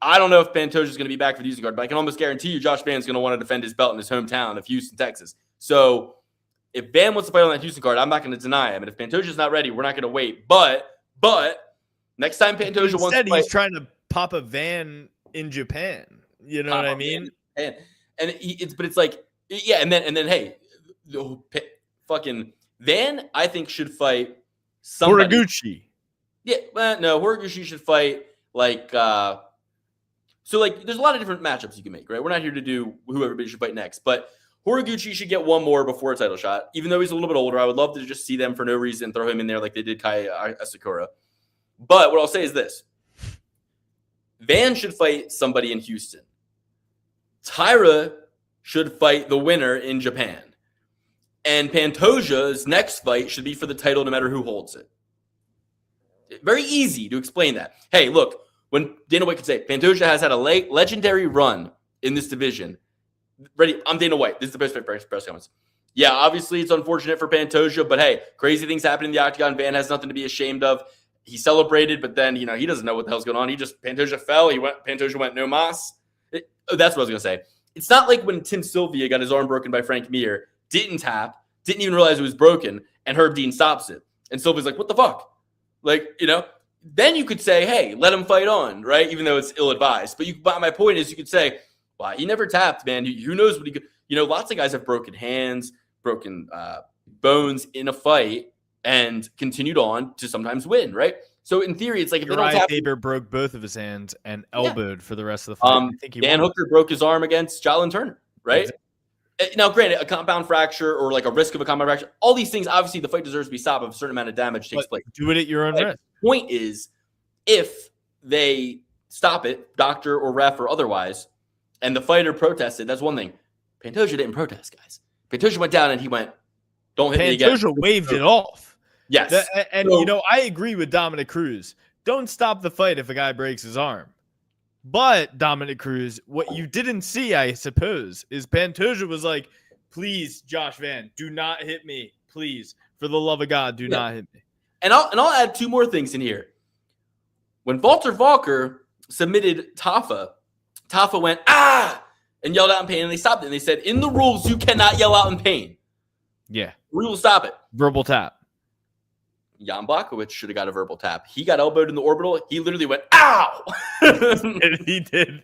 I don't know if Pantoja's going to be back for the Houston card, but I can almost guarantee you Josh Van's going to want to defend his belt in his hometown of Houston, Texas. So if Van wants to fight on that Houston card, I'm not going to deny him. And if Pantoja's not ready, we're not going to wait. But next time Pantoja wants to fight, he's trying to pop a Van in Japan. You know what I mean? And it's like, yeah. And then, hey, fucking Van, I think should fight somebody. Horiguchi. Yeah. No, Horiguchi should fight like, so, like, there's a lot of different matchups you can make, right? We're not here to do who everybody should fight next. But Horiguchi should get one more before a title shot. Even though he's a little bit older, I would love to just see them for no reason throw him in there like they did Kai Asakura. But what I'll say is this. Van should fight somebody in Houston. Taira should fight the winner in Japan. And Pantoja's next fight should be for the title no matter who holds it. Very easy to explain that. Hey, look. When Dana White could say, Pantoja has had a legendary run in this division. Ready? I'm Dana White. This is the best press comments. Yeah, obviously it's unfortunate for Pantoja, but hey, crazy things happen in the octagon. Van has nothing to be ashamed of. He celebrated, but then, he doesn't know what the hell's going on. Pantoja fell. Pantoja went no mas. That's what I was going to say. It's not like when Tim Sylvia got his arm broken by Frank Mir, didn't tap, didn't even realize it was broken, and Herb Dean stops it. And Sylvia's like, what the fuck? Like, then you could say, hey, let him fight on, right? Even though it's ill-advised. But my point is you could say, well, he never tapped, man. Who knows what he could. Lots of guys have broken hands, broken bones in a fight and continued on to sometimes win, right? So in theory, it's like if they don't tap. Faber broke both of his hands and elbowed for the rest of the fight. I think Dan Hooker broke his arm against Jalen Turner, right? Exactly. Now, granted, a compound fracture or like a risk of a compound fracture, all these things, obviously the fight deserves to be stopped if a certain amount of damage takes place. Do it at your own risk. Point is, if they stop it, doctor or ref or otherwise, and the fighter protested, that's one thing. Pantoja didn't protest, guys. Pantoja went down and he went, don't hit me again. Pantoja waved it off. Yes. I agree with Dominic Cruz. Don't stop the fight if a guy breaks his arm. But, Dominic Cruz, what you didn't see, I suppose, is Pantoja was like, please, Josh Van, do not hit me. Please. For the love of God, do not hit me. And I'll add two more things in here. When Walter Walker submitted Tafa went, and yelled out in pain, and they stopped it. And they said, in the rules, you cannot yell out in pain. Yeah. We will stop it. Verbal tap. Jan Blachowicz should have got a verbal tap. He got elbowed in the orbital. He literally went, ow! He did.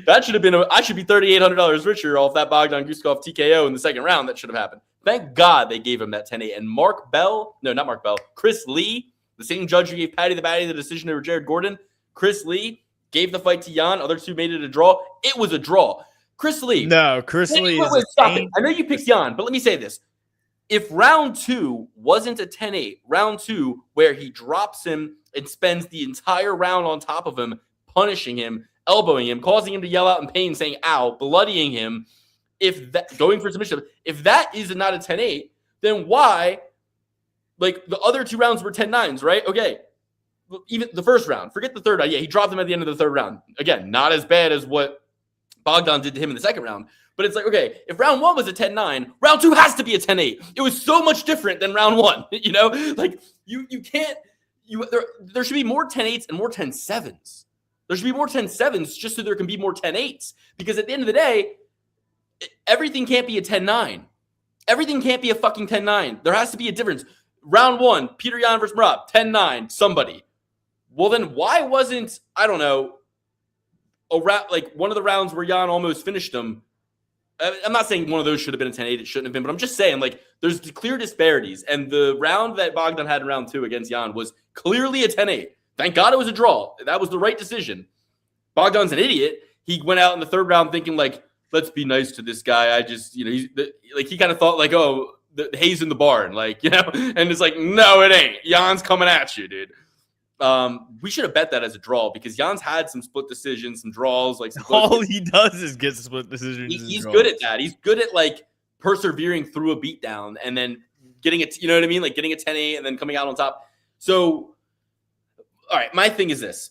That should have been, I should be $3,800 richer off that Bogdan Guskov TKO in the second round. That should have happened. Thank God they gave him that 10-8. And Chris Lee, the same judge who gave Paddy the decision over Jared Gordon, Chris Lee gave the fight to Jan. Other two made it a draw. It was a draw. Chris Lee. No, Chris Lee is stop it. I know you picked Jan, but let me say this. If round 2 wasn't a 10-8, round 2 where he drops him and spends the entire round on top of him, punishing him, elbowing him, causing him to yell out in pain, saying ow, bloodying him, going for submission, if that is not a 10-8, then why, like the other 2 rounds were 10-9s, right? Okay. Even the first round, forget the third round. Yeah, he dropped him at the end of the third round. Again, not as bad as what Bogdan did to him in the second round. But it's like, okay, if round 1 was a 10-9, round 2 has to be a 10-8. It was so much different than round 1. You know, like you can't. There should be more 10-8s and more 10-7s. There should be more 10-7s just so there can be more 10-8s. Because at the end of the day, everything can't be a 10-9. Everything can't be a fucking 10-9. There has to be a difference. Round 1, Peter Yan versus Merab, 10-9, somebody. Well, then why wasn't, I don't know, like one of the rounds where Yan almost finished him? I'm not saying one of those should have been a 10-8. It shouldn't have been. But I'm just saying, like, there's clear disparities. And the round that Bogdan had in round 2 against Yan was clearly a 10-8. Thank God it was a draw. That was the right decision. Bogdan's an idiot. He went out in the third round thinking, like, let's be nice to this guy. I just, you know, he kind of thought, like, oh, the hay's in the barn. Like, you know, and it's like, no, it ain't. Jan's coming at you, dude. We should have bet that as a draw because Jan's had some split decisions, some draws. Like all he does is get split decisions. He's good at that. He's good at like persevering through a beatdown and then getting it. You know what I mean? Like getting a 10-8 and then coming out on top. So, all right, my thing is this: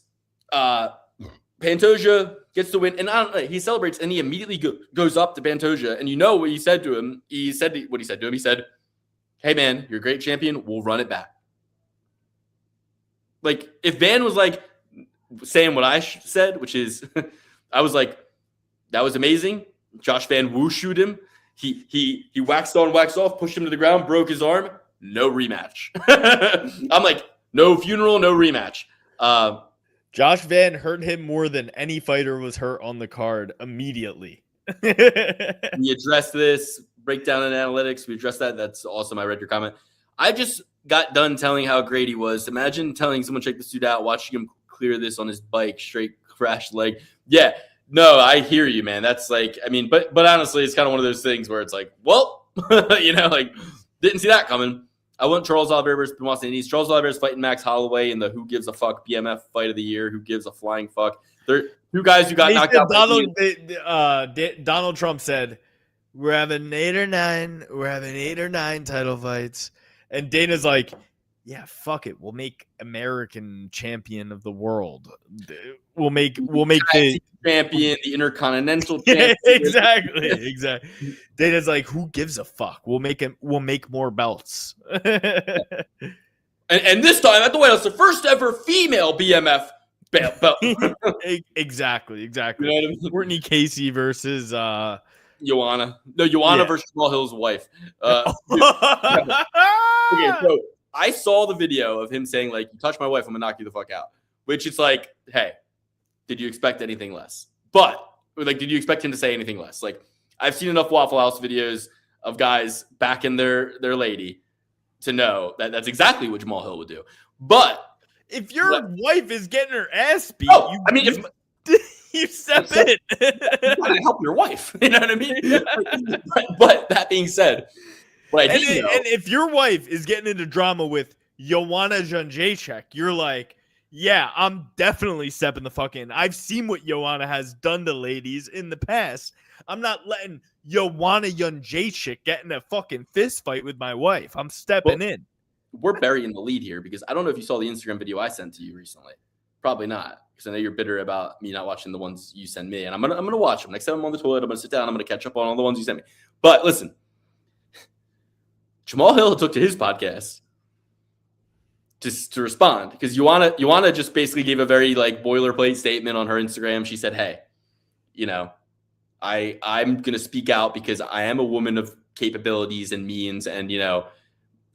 Pantoja gets the win, and he celebrates, and he immediately goes up to Pantoja, and you know what he said to him? He said, "Hey man, you're a great champion. We'll run it back." Like, if Van was like saying what I said, which is, I was like, that was amazing. Josh Van Woo-shoot him. He waxed on, waxed off, pushed him to the ground, broke his arm. No rematch. I'm like, no funeral, no rematch. Josh Van hurt him more than any fighter was hurt on the card immediately. We addressed this, breakdown and analytics. We addressed that. That's awesome. I read your comment. I just got done telling how great he was. Imagine telling someone, check this dude out, watching him clear this on his bike, straight crash leg. Yeah, no, I hear you, man. That's like, I mean, but honestly, it's kind of one of those things where it's like, well, you know, like, didn't see that coming. I went Charles Oliveira versus Benoit Saint-Denis. Charles Oliveira's fighting Max Holloway in the Who Gives a Fuck BMF fight of the year. Who gives a flying fuck? They're two guys who got knocked out. Donald Trump said, we're having 8 or 9 title fights. And Dana's like, yeah, fuck it. We'll make American champion of the world. We'll make the champion, the intercontinental champion. Exactly. Dana's like, who gives a fuck? We'll make more belts. and this time at the White House, the first ever female BMF belt. Exactly. You know what I mean? Courtney Casey versus Joanna. No, Joanna versus Jamal Hill's wife. Okay, so I saw the video of him saying, like, you touch my wife, I'm going to knock you the fuck out. Which it's like, hey, did you expect anything less? But, like, did you expect him to say anything less? Like, I've seen enough Waffle House videos of guys backing their lady to know that that's exactly what Jamal Hill would do. But if your wife is getting her ass beat, you step in. You gotta help your wife. You know what I mean? But that being said, and if your wife is getting into drama with Joanna Jędrzejczyk, you're like, yeah, I'm definitely stepping the fuck in. I've seen what Joanna has done to ladies in the past. I'm not letting Joanna Jędrzejczyk get in a fucking fist fight with my wife. I'm stepping in. We're burying the lead here because I don't know if you saw the Instagram video I sent to you recently. Probably not, because I know you're bitter about me not watching the ones you send me, and I'm gonna watch them. Next time I'm on the toilet, I'm gonna sit down. I'm gonna catch up on all the ones you sent me. But listen, Jamal Hill took to his podcast just to respond because Joanna just basically gave a very like boilerplate statement on her Instagram. She said, "Hey, you know, I'm gonna speak out because I am a woman of capabilities and means, and you know,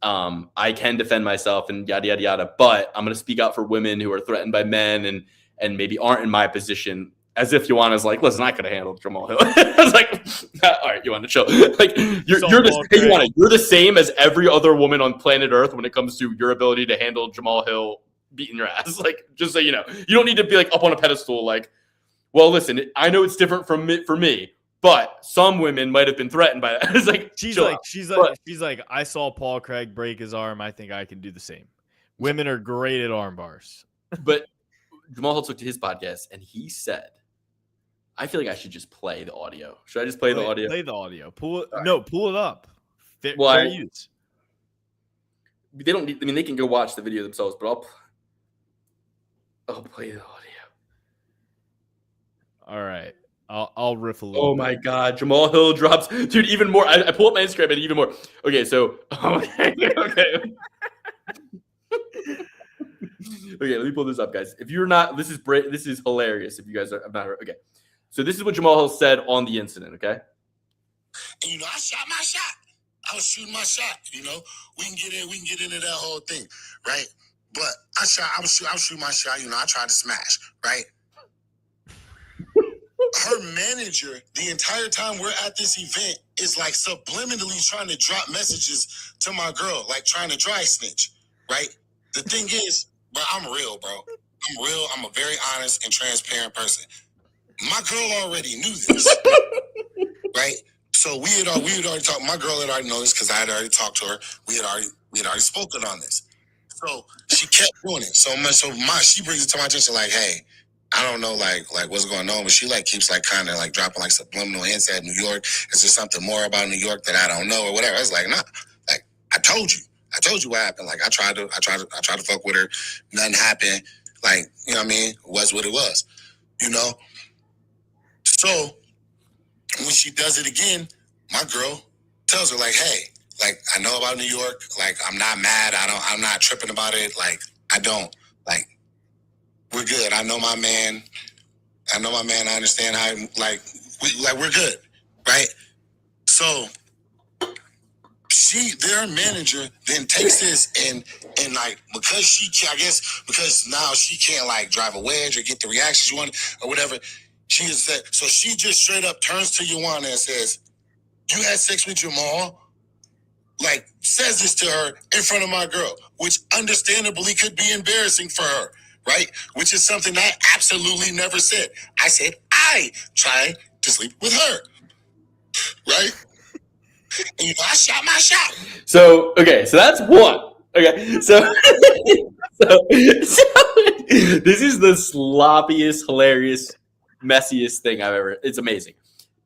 I can defend myself and yada, yada, yada. But I'm going to speak out for women who are threatened by men and maybe aren't in my position. As if Joanna's like, listen, I could have handled Jamal Hill. I was like, all right, Joanna, chill. Like, you're the same as every other woman on planet Earth when it comes to your ability to handle Jamal Hill beating your ass. Like, just so you know, you don't need to be like up on a pedestal. Like, well, listen, I know it's different for me, but some women might have been threatened by that. It's like she's like, I saw Paul Craig break his arm. I think I can do the same. Women are great at arm bars. But Jamal Hill took to his podcast and he said, I feel like I should just play the audio. Should I just play the audio? Play the audio. Pull it up. They don't need. I mean, they can go watch the video themselves. But I'll play the audio. All right, I'll riff a little. Oh my God, Jamal Hill drops, dude. Even more. I pull up my Instagram and even more. Okay, so okay. Okay, let me pull this up, guys. If you're not, this is hilarious. If you guys have not heard, okay. So this is what Jamal Hill said on the incident, okay? And, I shot my shot. I was shooting my shot, We can get into that whole thing, right? But I was shooting my shot, I tried to smash, right? Her manager, the entire time we're at this event, is like subliminally trying to drop messages to my girl, like trying to dry snitch, right? The thing is, bro, I'm real, bro. I'm real. I'm a very honest and transparent person. My girl already knew this, right? So we had already talked. My girl had already known this because I had already talked to her. We had already spoken on this. So she kept doing it so much. She brings it to my attention, like, hey, I don't know, like what's going on, but she keeps kind of dropping subliminal hints at New York. Is there something more about New York that I don't know or whatever? I was like, nah, I told you what happened. I tried to fuck with her. Nothing happened. You know what I mean? It was what it was, So when she does it again, my girl tells her hey, I know about New York. I'm not mad. I'm not tripping about it. I don't we're good. I know my man. I understand how we're good. Right. So their manager then takes this and because now she can't drive a wedge or get the reaction she wanted or whatever. She just straight up turns to Joanna and says, "You had sex with Jamal?" Says this to her in front of my girl, which understandably could be embarrassing for her, right? Which is something I absolutely never said. I said I tried to sleep with her, right? And I shot my shot. So that's one. Okay, so this is the sloppiest, hilarious, messiest thing I've ever. It's amazing.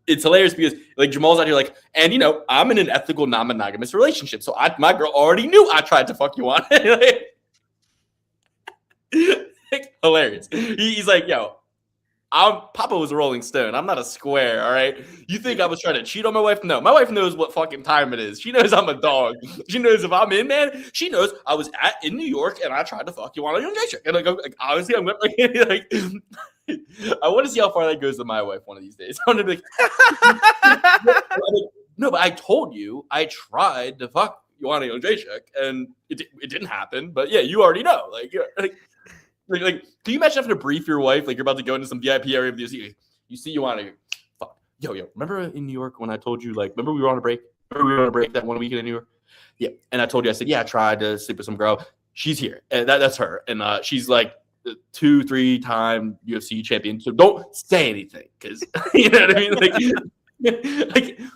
It's hilarious because Jamal's out here and I'm in an ethical non-monogamous relationship, so my girl already knew I tried to fuck you on. Hilarious. He's like, yo, Papa was a Rolling Stone. I'm not a square, all right? You think I was trying to cheat on my wife? No, my wife knows what fucking time it is. She knows I'm a dog. She knows if I'm in, man. She knows I was in New York and I tried to fuck you on a young day. And obviously, I'm I want to see how far that goes to my wife one of these days. I want to be no, but I told you I tried to fuck you on a young J check, and it didn't happen. But yeah, you already know. Can you imagine having to brief your wife you're about to go into some VIP area of the UFC? You see, you want to fuck. Yo, remember in New York when I told you remember we were on a break? Remember we were on a break that one weekend in New York? Yeah, and I told you, I said, yeah, I tried to sleep with some girl. She's here, and that's her, and she's 2-3 time UFC champion. So don't say anything because you know what I mean.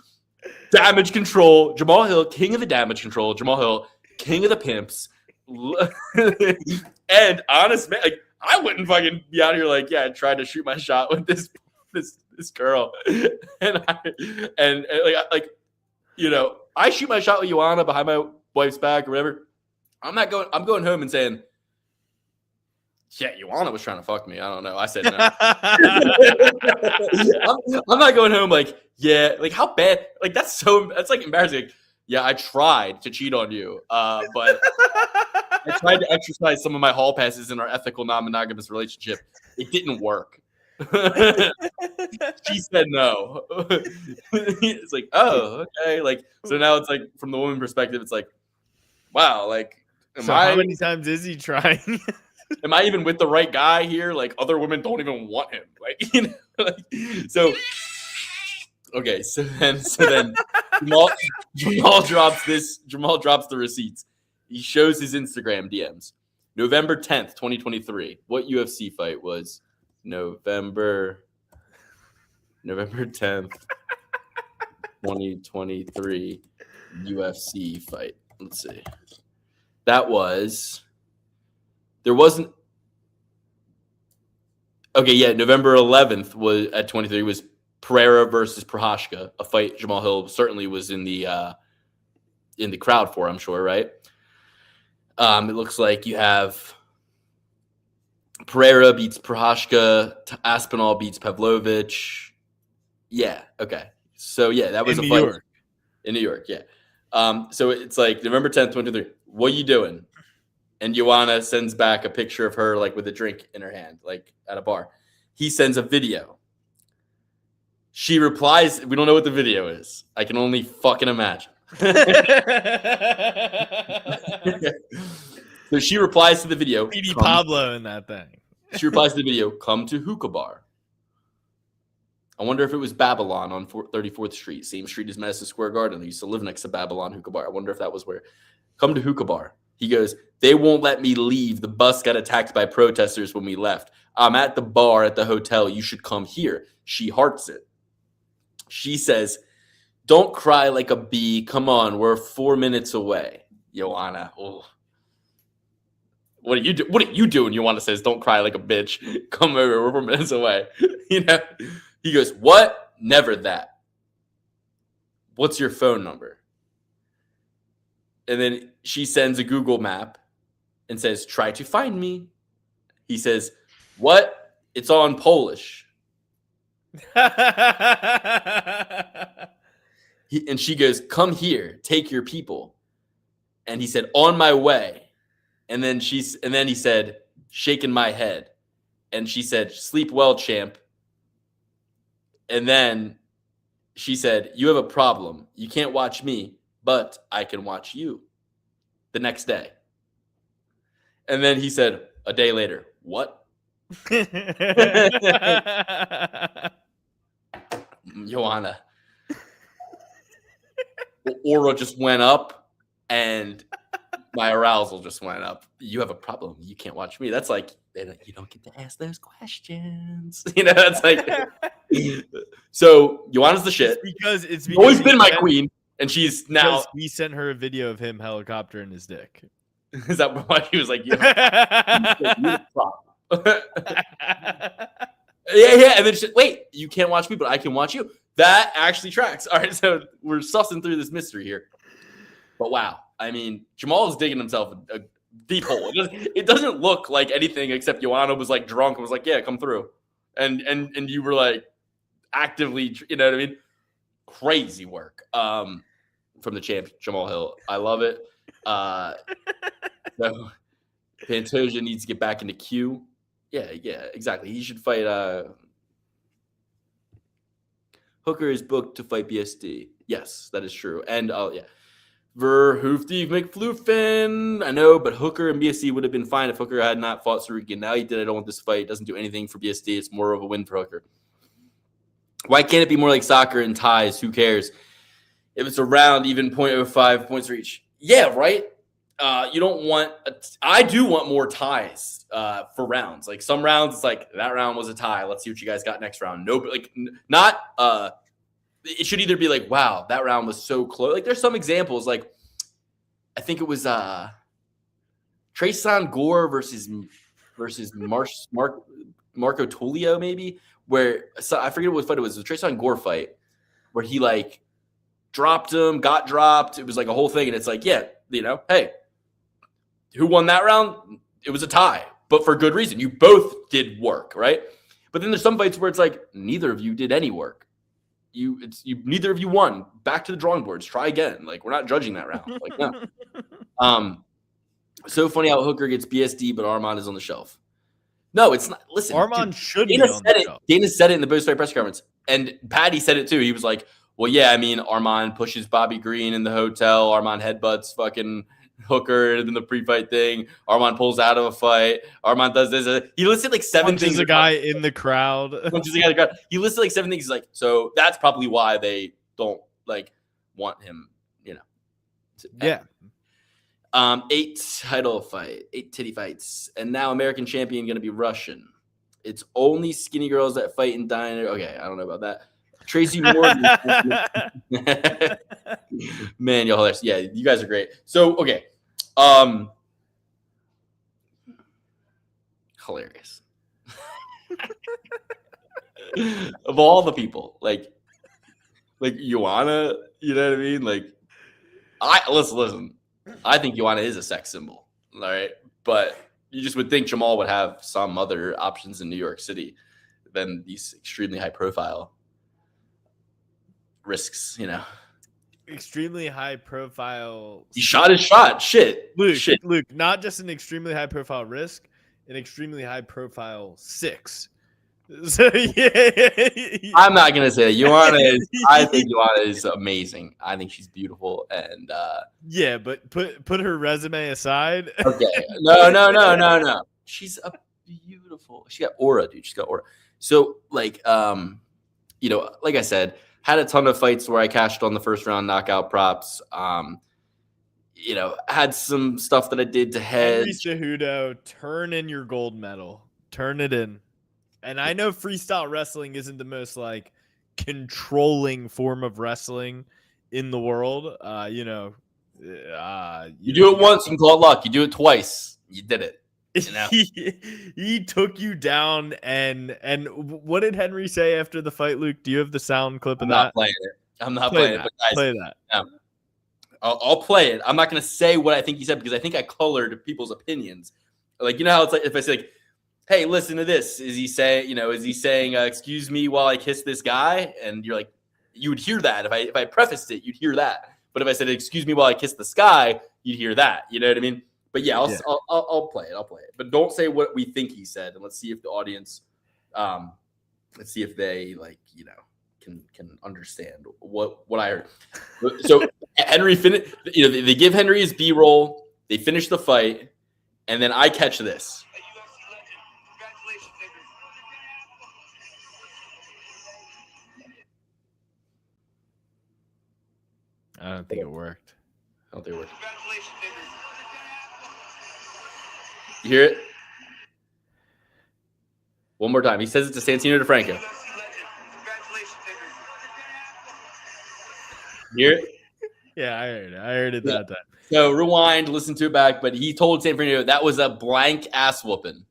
Damage control. Jamal Hill, king of the damage control. Jamal Hill, king of the pimps. And honest man, I wouldn't fucking be out here I tried to shoot my shot with this girl, and I shoot my shot with Joanna behind my wife's back or whatever. I'm going home and saying, yeah, Joanna was trying to fuck me. I don't know. I said no. I'm not going home yeah, how bad? That's embarrassing. Yeah, I tried to cheat on you, but I tried to exercise some of my hall passes in our ethical non-monogamous relationship. It didn't work. She said no. It's oh, okay. So now it's from the woman perspective, it's wow, like, So how many times is he trying? am I even with the right guy here? Like, other women don't even want him. Like, you know, like, so. Okay, so then Jamal drops this. Jamal drops the receipts. He shows his Instagram DMs. November 10th, 2023. What UFC fight was November 10th, 2023 UFC fight? Let's see. That was. There wasn't. Okay, yeah, November 11th was at 23 was Pereira versus Prochazka, a fight Jamal Hill certainly was in the crowd for, I'm sure, right? It looks like you have Pereira beats Prochazka, Aspinall beats Pavlovich. Yeah, okay. So yeah, that was a fight in New York. Yeah. So it's like November 10th, 2023. What are you doing? And Joanna sends back a picture of her like with a drink in her hand, like at a bar. He sends a video. She replies, we don't know what the video is. I can only fucking imagine. So she replies to the video. Speedy Pablo in that thing. She replies to the video, come to Hookah Bar. I wonder if it was Babylon on 34th Street, same street as Madison Square Garden. I used to live next to Babylon Hookah Bar. I wonder if that was where. Come to Hookah Bar. He goes, they won't let me leave. The bus got attacked by protesters when we left. I'm at the bar at the hotel. You should come here. She hearts it. She says, don't cry like a bee. Come on, we're 4 minutes away. Joanna, oh. What are you doing? Joanna says, don't cry like a bitch. Come over, we're 4 minutes away. You know? He goes, what? Never that. What's your phone number? And then she sends a Google map and says, try to find me. He says, what? It's all in Polish. And she goes, come here, take your people. And he said, on my way. And then he said, shaking my head. And she said, sleep well, champ. And then she said, you have a problem. You can't watch me, but I can watch you the next day. And then he said, a day later, what? Joanna. Aura just went up and my arousal just went up. You have a problem. You can't watch me. That's like, you don't get to ask those questions. You know, that's like, so Joanna's the shit. It's because always been my queen. And she's now. We sent her a video of him helicoptering his dick. Is that why he was like, you yeah. And then she, wait, you can't watch me, but I can watch you. That actually tracks. All right, so we're sussing through this mystery here. But wow, I mean, Jamal is digging himself a deep hole. It doesn't look like anything except Joanna was like drunk and was like, yeah, come through. And you were like actively, you know what I mean? Crazy work from the champ, Jamal Hill. I love it. So Pantoja needs to get back into Q. Yeah, exactly. He should fight Hooker is booked to fight BSD. Yes, that is true. And yeah. Verhoofdijk McFloofin. I know, but Hooker and BSD would have been fine if Hooker had not fought Sarukian. Now he did it on this fight. It doesn't do anything for BSD. It's more of a win for Hooker. Why can't it be more like soccer and ties? Who cares? If it's a round, even 0.05 points for each. Yeah, right? You don't want I do want more ties for rounds. Like some rounds, it's like that round was a tie. Let's see what you guys got next round. No, like not it should either be like, wow, that round was so close. Like there's some examples, like I think it was Treson Gore versus Marco Tulio, maybe, where I forget what fight it was. The Treson Gore fight where he like dropped him, got dropped. It was like a whole thing, and it's like, yeah, you know, hey, who won that round? It was a tie, but for good reason. You both did work, right? But then there's some fights where it's like neither of you did any work. Neither of you won. Back to the drawing boards. Try again. Like we're not judging that round. Like no. So funny how Hooker gets BSD, but Arman is on the shelf. No, it's not. Listen, Arman should be on the shelf. Dana said it in the post-fight press conference, and Patty said it too. He was like, "Well, yeah, I mean, Arman pushes Bobby Green in the hotel. Arman headbutts fucking Hooker in the pre-fight thing. Arman pulls out of a fight. Arman does this. He listed like 7 Punches things. a guy in the crowd. Punches a guy in the crowd. He listed like 7 things. He's like, so that's probably why they don't like want him, you know. Yeah. 8 title fight, 8 titty fights, and now American champion going to be Russian. It's only skinny girls that fight in diner. Okay, I don't know about that. Tracy Morgan. Man, y'all hilarious. Yeah, you guys are great. So, okay. Hilarious. Of all the people, like Joanna, you know what I mean? Like, listen. I think Joanna is a sex symbol, all right? But you just would think Jamal would have some other options in New York City than these extremely high profile risks, you know. Extremely high profile. He shot his shot. Shit. Luke, not just an extremely high profile risk, an extremely high profile 6. So yeah. I'm not gonna say that. Joanna is. I think Joanna is amazing. I think she's beautiful, and yeah, but put her resume aside. Okay, no. She's a beautiful. She got aura, dude. She's got aura. So like, you know, like I said, had a ton of fights where I cashed on the first round knockout props. You know, had some stuff that I did to hedge. Henry Cejudo, turn in your gold medal. Turn it in. And I know freestyle wrestling isn't the most like controlling form of wrestling in the world. You know, you do it once, you can call it luck. You do it twice, you did it. You know? he took you down, and what did Henry say after the fight, Luke? Do you have the sound clip of that? I'm not playing it. But guys, play that. I'll play it. I'm not going to say what I think he said because I think I colored people's opinions. Like, you know how it's like if I say like, hey, listen to this. Is he saying, excuse me while I kiss this guy? And you're like, you would hear that. If I prefaced it, you'd hear that. But if I said, excuse me while I kiss the sky, you'd hear that. You know what I mean? But yeah, I'll play it. I'll play it. But don't say what we think he said. And let's see if the audience, let's see if they can understand what I heard. So Henry finished, they give Henry his B-roll. They finish the fight. And then I catch this. I don't think it worked. You hear it? One more time. He says it to Santino DeFranco. You hear it? Yeah, I heard it. I heard it that time. So rewind, listen to it back. But he told Santino that was a blank ass whooping.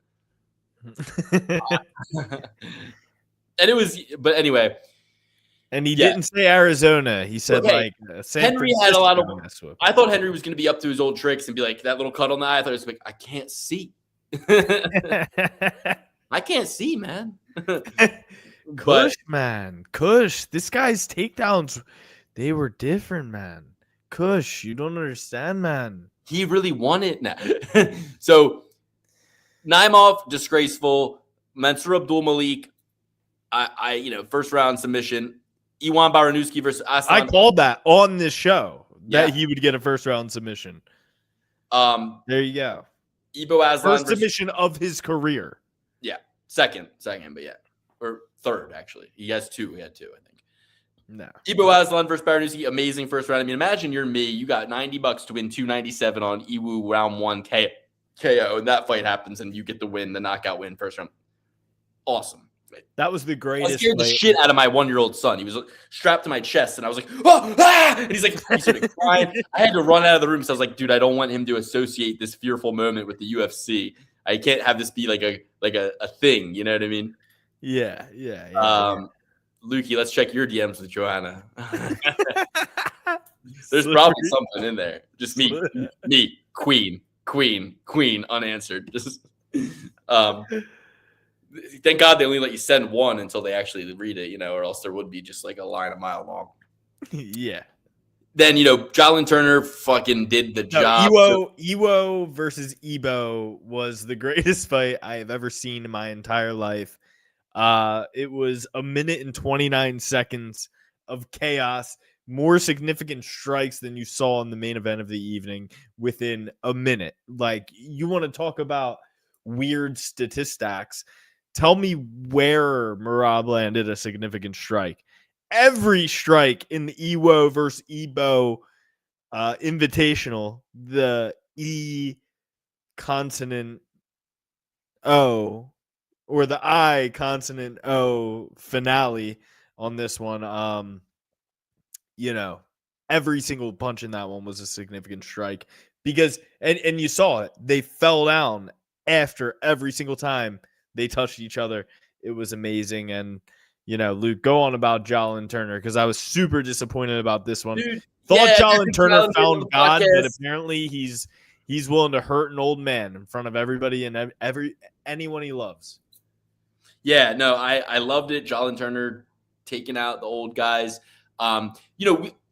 And it was, but anyway. And he didn't say Arizona. He said San Henry Francisco had a lot of. I thought Henry was going to be up to his old tricks and be like that little cut on the eye. I thought it was like I can't see. I can't see, man. Kush, man, Kush. This guy's takedowns, they were different, man. Kush, you don't understand, man. He really won it now. So Naimov, disgraceful. Mansour Abdul Malik, I first round submission. Iwan Baranowski versus Aslan. I called that on this show that he would get a first round submission. There you go. Ibo Aslan first submission of his career. Yeah, second, but yeah, or third actually. He had 2, I think. No. Ibo Aslan versus Baranowski, amazing first round. I mean, imagine you're me. You got $90 to win $297 on Iwu round 1 KO, and that fight happens, and you get the win, the knockout win, first round. Awesome. That was the greatest. I scared the shit out of my 1-year-old son. He was strapped to my chest, and I was like, "Oh, ah!" And he started crying. I had to run out of the room. So I was like, "Dude, I don't want him to associate this fearful moment with the UFC. I can't have this be like a thing." You know what I mean? Yeah. Lukey, let's check your DMs with Joanna. There's probably something in there. Just me, queen, unanswered. Just thank God they only let you send one until they actually read it, or else there would be just like a line a mile long. Yeah. Then, Jalen Turner fucking did the job. Iwo versus Ebo was the greatest fight I have ever seen in my entire life. It was 1 minute and 29 seconds of chaos. more significant strikes than you saw in the main event of the evening within a minute. Like, you want to talk about weird statistics. Tell me where Merab landed a significant strike. Every strike in the Ewo versus Ebo invitational, the E consonant O or the I consonant O finale on this one. Every single punch in that one was a significant strike because, and you saw it, they fell down after every single time they touched each other. It was amazing. And, Luke, go on about Jalen Turner because I was super disappointed about this one. Dude, Thought yeah, Jalen Turner Jalen found on the God, but podcast. apparently he's willing to hurt an old man in front of everybody and anyone he loves. Yeah, no, I loved it. Jalen Turner taking out the old guys.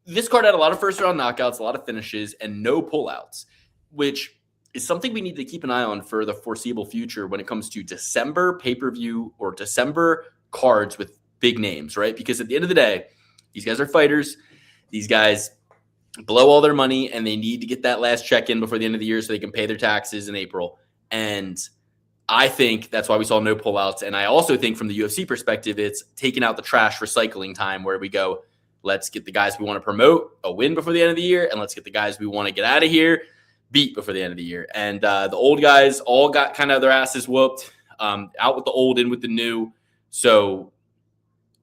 This card had a lot of first round knockouts, a lot of finishes, and no pullouts, which is something we need to keep an eye on for the foreseeable future when it comes to December pay-per-view or December cards with big names, right? Because at the end of the day, these guys are fighters. These guys blow all their money, and they need to get that last check in before the end of the year so they can pay their taxes in April. And I think that's why we saw no pullouts. And I also think from the UFC perspective, it's taking out the trash recycling time where we go, let's get the guys we want to promote a win before the end of the year, and let's get the guys we want to get out of here beat before the end of the year. And the old guys all got kind of their asses whooped, out with the old, in with the new. So,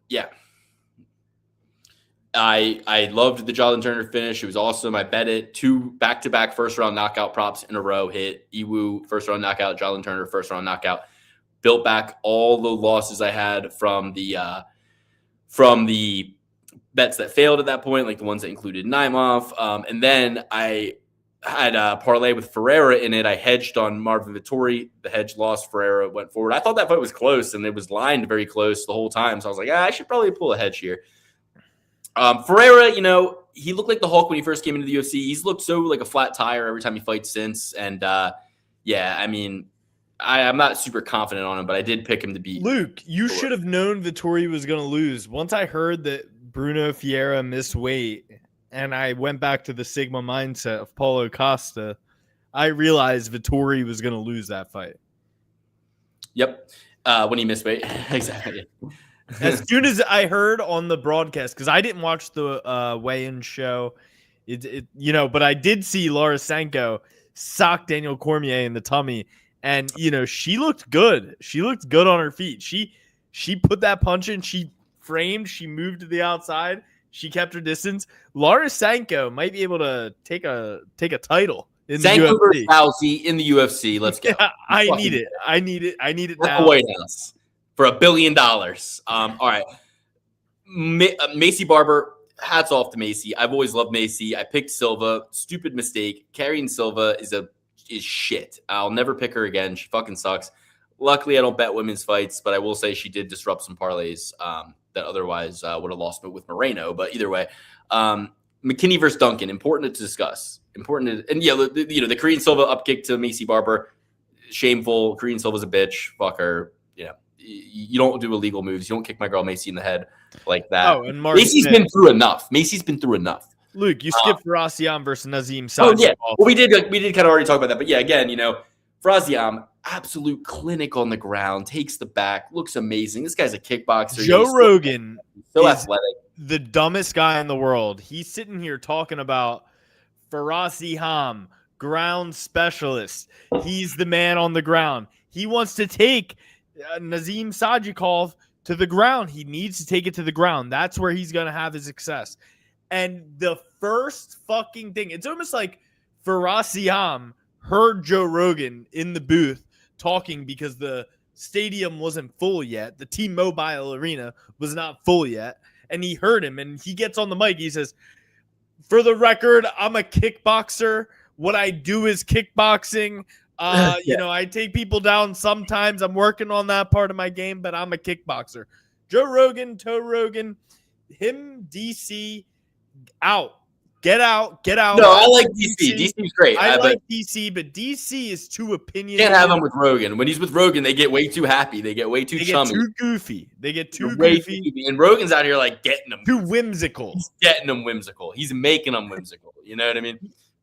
yeah. I loved the Jalen Turner finish. It was awesome. I bet it 2 back-to-back first-round knockout props in a row hit. Iwu, first-round knockout. Jalen Turner, first-round knockout. Built back all the losses I had from the bets that failed at that point, like the ones that included Naimov. And then I had a parlay with Ferreira in it. I hedged on Marvin Vettori. The hedge lost. Ferreira went forward. I thought that fight was close, and it was lined very close the whole time. So I was like, I should probably pull a hedge here. Ferreira, he looked like the Hulk when he first came into the UFC. He's looked so like a flat tire every time he fights since. And I'm not super confident on him, but I did pick him to beat. Luke, you should have known Vettori was going to lose. Once I heard that Bruno Vieira missed weight, and I went back to the Sigma mindset of Paulo Costa, I realized Vettori was going to lose that fight. Yep. When he missed weight. Exactly. As soon as I heard on the broadcast, because I didn't watch the weigh-in show, but I did see Laura Sanko sock Daniel Cormier in the tummy, and she looked good. She looked good on her feet. She put that punch in. She framed. She moved to the outside. She kept her distance. Laura Sanko might be able to take a title in Sanko the versus UFC. Rousey in the UFC. Let's go. Yeah, I need it At now. the White House for $1 billion. All right. Macy Barber, hats off to Macy. I've always loved Macy. I picked Silva. Stupid mistake. Carrying Silva is shit. I'll never pick her again. She fucking sucks. Luckily, I don't bet women's fights, but I will say she did disrupt some parlays that otherwise would have lost with Moreno. But either way, McKinney versus Duncan, important to discuss. The Korean Silva upkick to Macy Barber, shameful. Korean Silva's a bitch. Fuck her. You don't do illegal moves. You don't kick my girl Macy in the head like that. Oh, and Mark Macy's Smith. been through enough. Luke, you skipped Rassiam versus Nazim Sadykhov. Oh yeah, well we did kind of already talk about that, but yeah, again, Raziam, absolute clinic on the ground, takes the back, looks amazing. This guy's a kickboxer. Joe Rogan so is athletic. The dumbest guy in the world. He's sitting here talking about Farasi Ham, ground specialist. He's the man on the ground. He wants to take Nazim Sadykhov to the ground. He needs to take it to the ground. That's where he's going to have his success. And the first fucking thing, it's almost like Farasiam heard Joe Rogan in the booth talking because the stadium wasn't full yet. The T-Mobile Arena was not full yet. And he heard him, and he gets on the mic. He says, for the record, I'm a kickboxer. What I do is kickboxing. I take people down sometimes. I'm working on that part of my game, but I'm a kickboxer. Joe Rogan, Toe Rogan, him, DC, out. Get out. No, I like DC. DC's great. I but like DC, but DC is too opinionated. Can't have him with Rogan. When he's with Rogan, they get way too happy. They get way too chummy. Too goofy. They get too Way goofy. too goofy. And Rogan's out here like getting them. Too whimsical. He's getting them whimsical. He's making them whimsical. You know what I mean?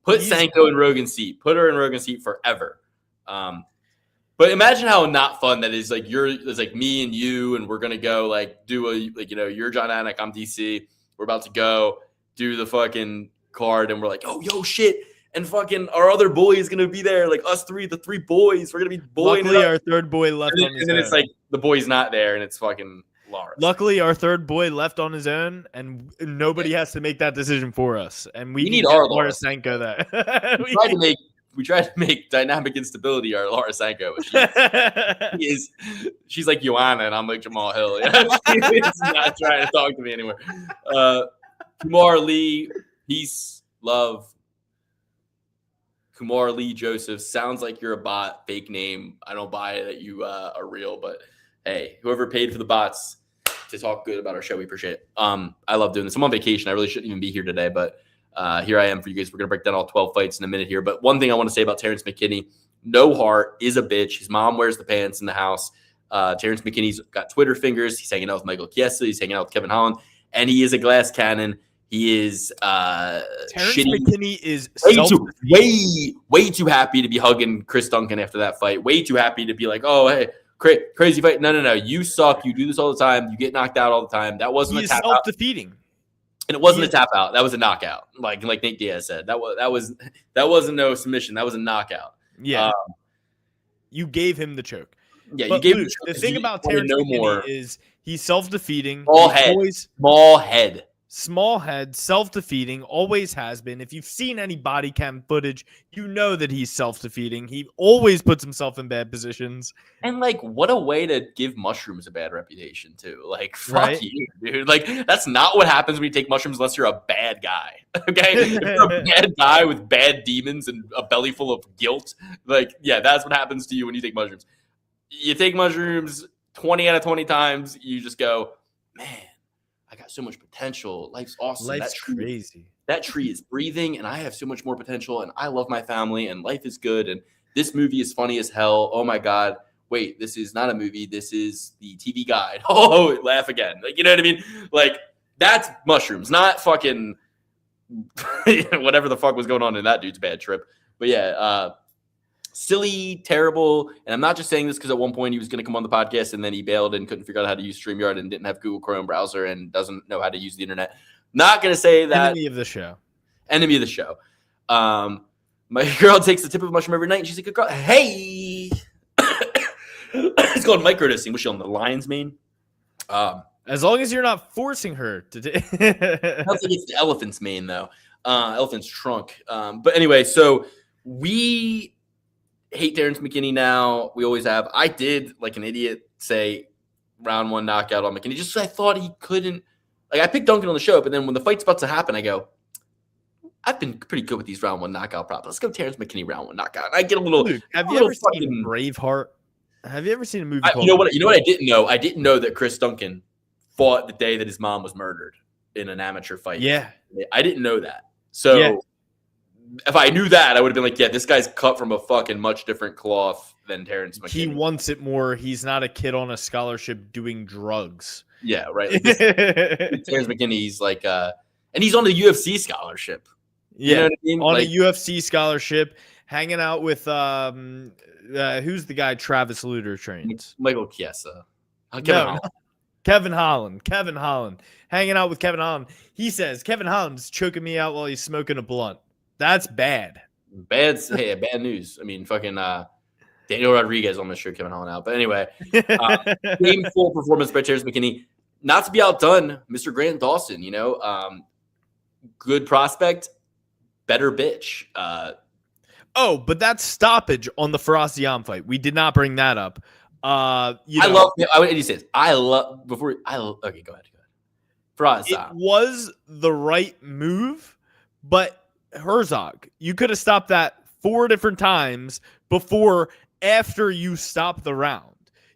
Put Sanko in Rogan's seat. Put her in Rogan's seat forever. But imagine how not fun that is. Like it's like me and you, and we're gonna go like do you're John Anik, I'm DC. We're about to go do the fucking card, and we're like, oh, yo, shit, and fucking our other boy is gonna be there, like us three, the three boys. We're gonna be boying. Luckily, our third boy left on his own. And then it's like the boy's not there, and it's fucking Lars. Luckily, our third boy left on his own, and nobody has to make that decision for us. And we need our Lars Sanko there. We tried to make dynamic instability our Laura Sanko. She's like Joanna, and I'm like Jamal Hill. She's not trying to talk to me anymore. Kumar Lee, peace, love. Kumar Lee Joseph, sounds like you're a bot, fake name. I don't buy it that you are real, but hey, whoever paid for the bots to talk good about our show, we appreciate it. I love doing this. I'm on vacation. I really shouldn't even be here today, but here I am for you guys. We're going to break down all 12 fights in a minute here. But one thing I want to say about Terrence McKinney, no heart, is a bitch. His mom wears the pants in the house. Terrence McKinney's got Twitter fingers. He's hanging out with Michael Chiesa. He's hanging out with Kevin Holland. And he is a glass cannon. He is Terrence McKinney is way too happy to be hugging Chris Duncan after that fight. Way too happy to be like, oh, hey, crazy fight. No. You suck. You do this all the time. You get knocked out all the time. That wasn't a tap out. Self-defeating. And it wasn't a tap out. That was a knockout. Like Nate Diaz said. That wasn't no submission. That was a knockout. Yeah. You gave him the choke. Yeah, but you gave Luke, him the choke. The thing about Terrence McKinney is he's self-defeating. Small head, self-defeating, always has been. If you've seen any body cam footage, you know that he's self-defeating. He always puts himself in bad positions. And, like, what a way to give mushrooms a bad reputation, too. Like, fuck you, dude. Like, that's not what happens when you take mushrooms unless you're a bad guy, okay? If you're a bad guy with bad demons and a belly full of guilt, like, yeah, that's what happens to you when you take mushrooms. You take mushrooms 20 out of 20 times, you just go, man, I got so much potential. Life's awesome. Life's crazy. That tree is breathing, and I have so much more potential, and I love my family, and life is good, and this movie is funny as hell. Oh, my God. Wait, this is not a movie. This is the TV guide. Oh, laugh again. Like, you know what I mean? Like, that's mushrooms, not fucking whatever the fuck was going on in that dude's bad trip. But, yeah, silly, terrible, and I'm not just saying this because at one point he was going to come on the podcast and then he bailed and couldn't figure out how to use StreamYard and didn't have Google Chrome browser and doesn't know how to use the internet. Not going to say that. Enemy of the show. My girl takes the tip of a mushroom every night and she's a good girl. Hey! It's called microdosing. Was she on the lion's mane? As long as you're not forcing her to do I don't think it's the elephant's mane, though. Elephant's trunk. But anyway, so we hate Terrence McKinney now. We always have. I did, like an idiot, say round one knockout on McKinney. Just I thought he couldn't. Like, I picked Duncan on the show, but then when the fight's about to happen, I go, I've been pretty good with these round one knockout props. Let's go Terrence McKinney round one knockout. And I get a little. Luke, have you ever seen Braveheart? Have you ever seen a movie called? You know what I didn't know? I didn't know that Chris Duncan fought the day that his mom was murdered in an amateur fight. Yeah. I didn't know that. So if I knew that, I would have been like, yeah, this guy's cut from a fucking much different cloth than Terrence McKinney. He wants it more. He's not a kid on a scholarship doing drugs. Yeah, right. Like Terrence McKinney's like, and he's on the UFC scholarship. You know what I mean? On a UFC scholarship, hanging out with who's the guy Travis Lutter trains? Michael Chiesa. Kevin Holland. Hanging out with Kevin Holland. He says Kevin Holland's choking me out while he's smoking a blunt. That's bad. Bad news. I mean, fucking Daniel Rodriguez almost shook Kevin Holland out. But anyway, game full performance by Terrence McKinney. Not to be outdone, Mr. Grant Dawson, good prospect, better bitch. But that's stoppage on the Farazian fight. We did not bring that up. Okay, go ahead. Farazian. It was the right move, but Herzog, you could have stopped that 4 different times after you stopped the round.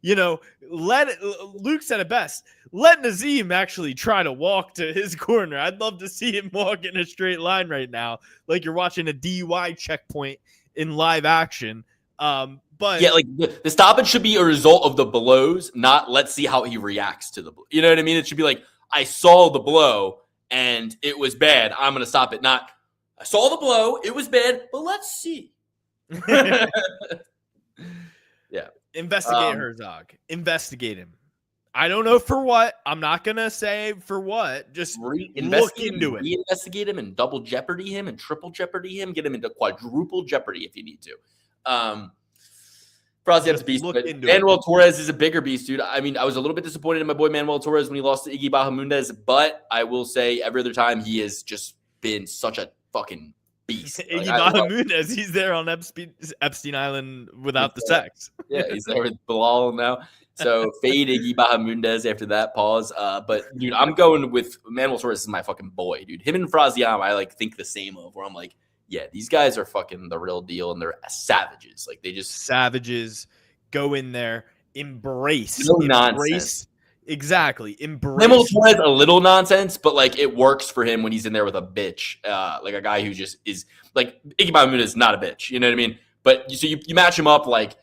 Luke said it best. Let Nazim actually try to walk to his corner. I'd love to see him walk in a straight line right now, like you're watching a DUI checkpoint in live action. But yeah, like the stoppage should be a result of the blows, not let's see how he reacts to the blow. You know what I mean? It should be like, I saw the blow and it was bad. I'm going to stop it. Not, I saw the blow, it was bad, but let's see. Yeah. Investigate Herzog. Investigate him. I don't know for what. I'm not going to say for what. Just look into it. Reinvestigate him and double jeopardy him and triple jeopardy him. Get him into quadruple jeopardy if you need to. Fraziev's a beast, but Manuel Torres is a bigger beast, dude. I mean, I was a little bit disappointed in my boy Manuel Torres when he lost to Iggy Bahamundes, but I will say every other time he has just been such a fucking beast. Iggy Bahamundes, he's there on Epstein Island without the sex. Yeah, he's there with Bilal now. So fade Iggy Bahamundes after that pause. But dude, I'm going with Manuel Torres is my fucking boy, dude. Him and Fraziam, I like think the same of. Where I'm like, yeah, these guys are fucking the real deal, and they're savages. Like they just savages. Go in there, embrace, nonsense. Exactly, embrace. Manuel Torres a little nonsense, but like it works for him when he's in there with a bitch, like a guy who just is like Iggy Bahamundes is not a bitch. You know what I mean? But you match him up like.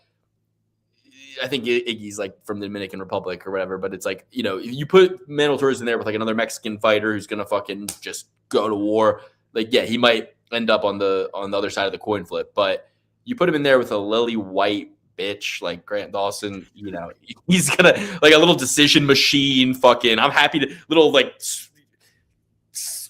I think Iggy's like from the Dominican Republic or whatever, but it's like, if you put Manuel Torres in there with like another Mexican fighter who's going to fucking just go to war, like, yeah, he might end up on the other side of the coin flip, but you put him in there with a lily white bitch like Grant Dawson, he's going to like a little decision machine fucking, I'm happy to little like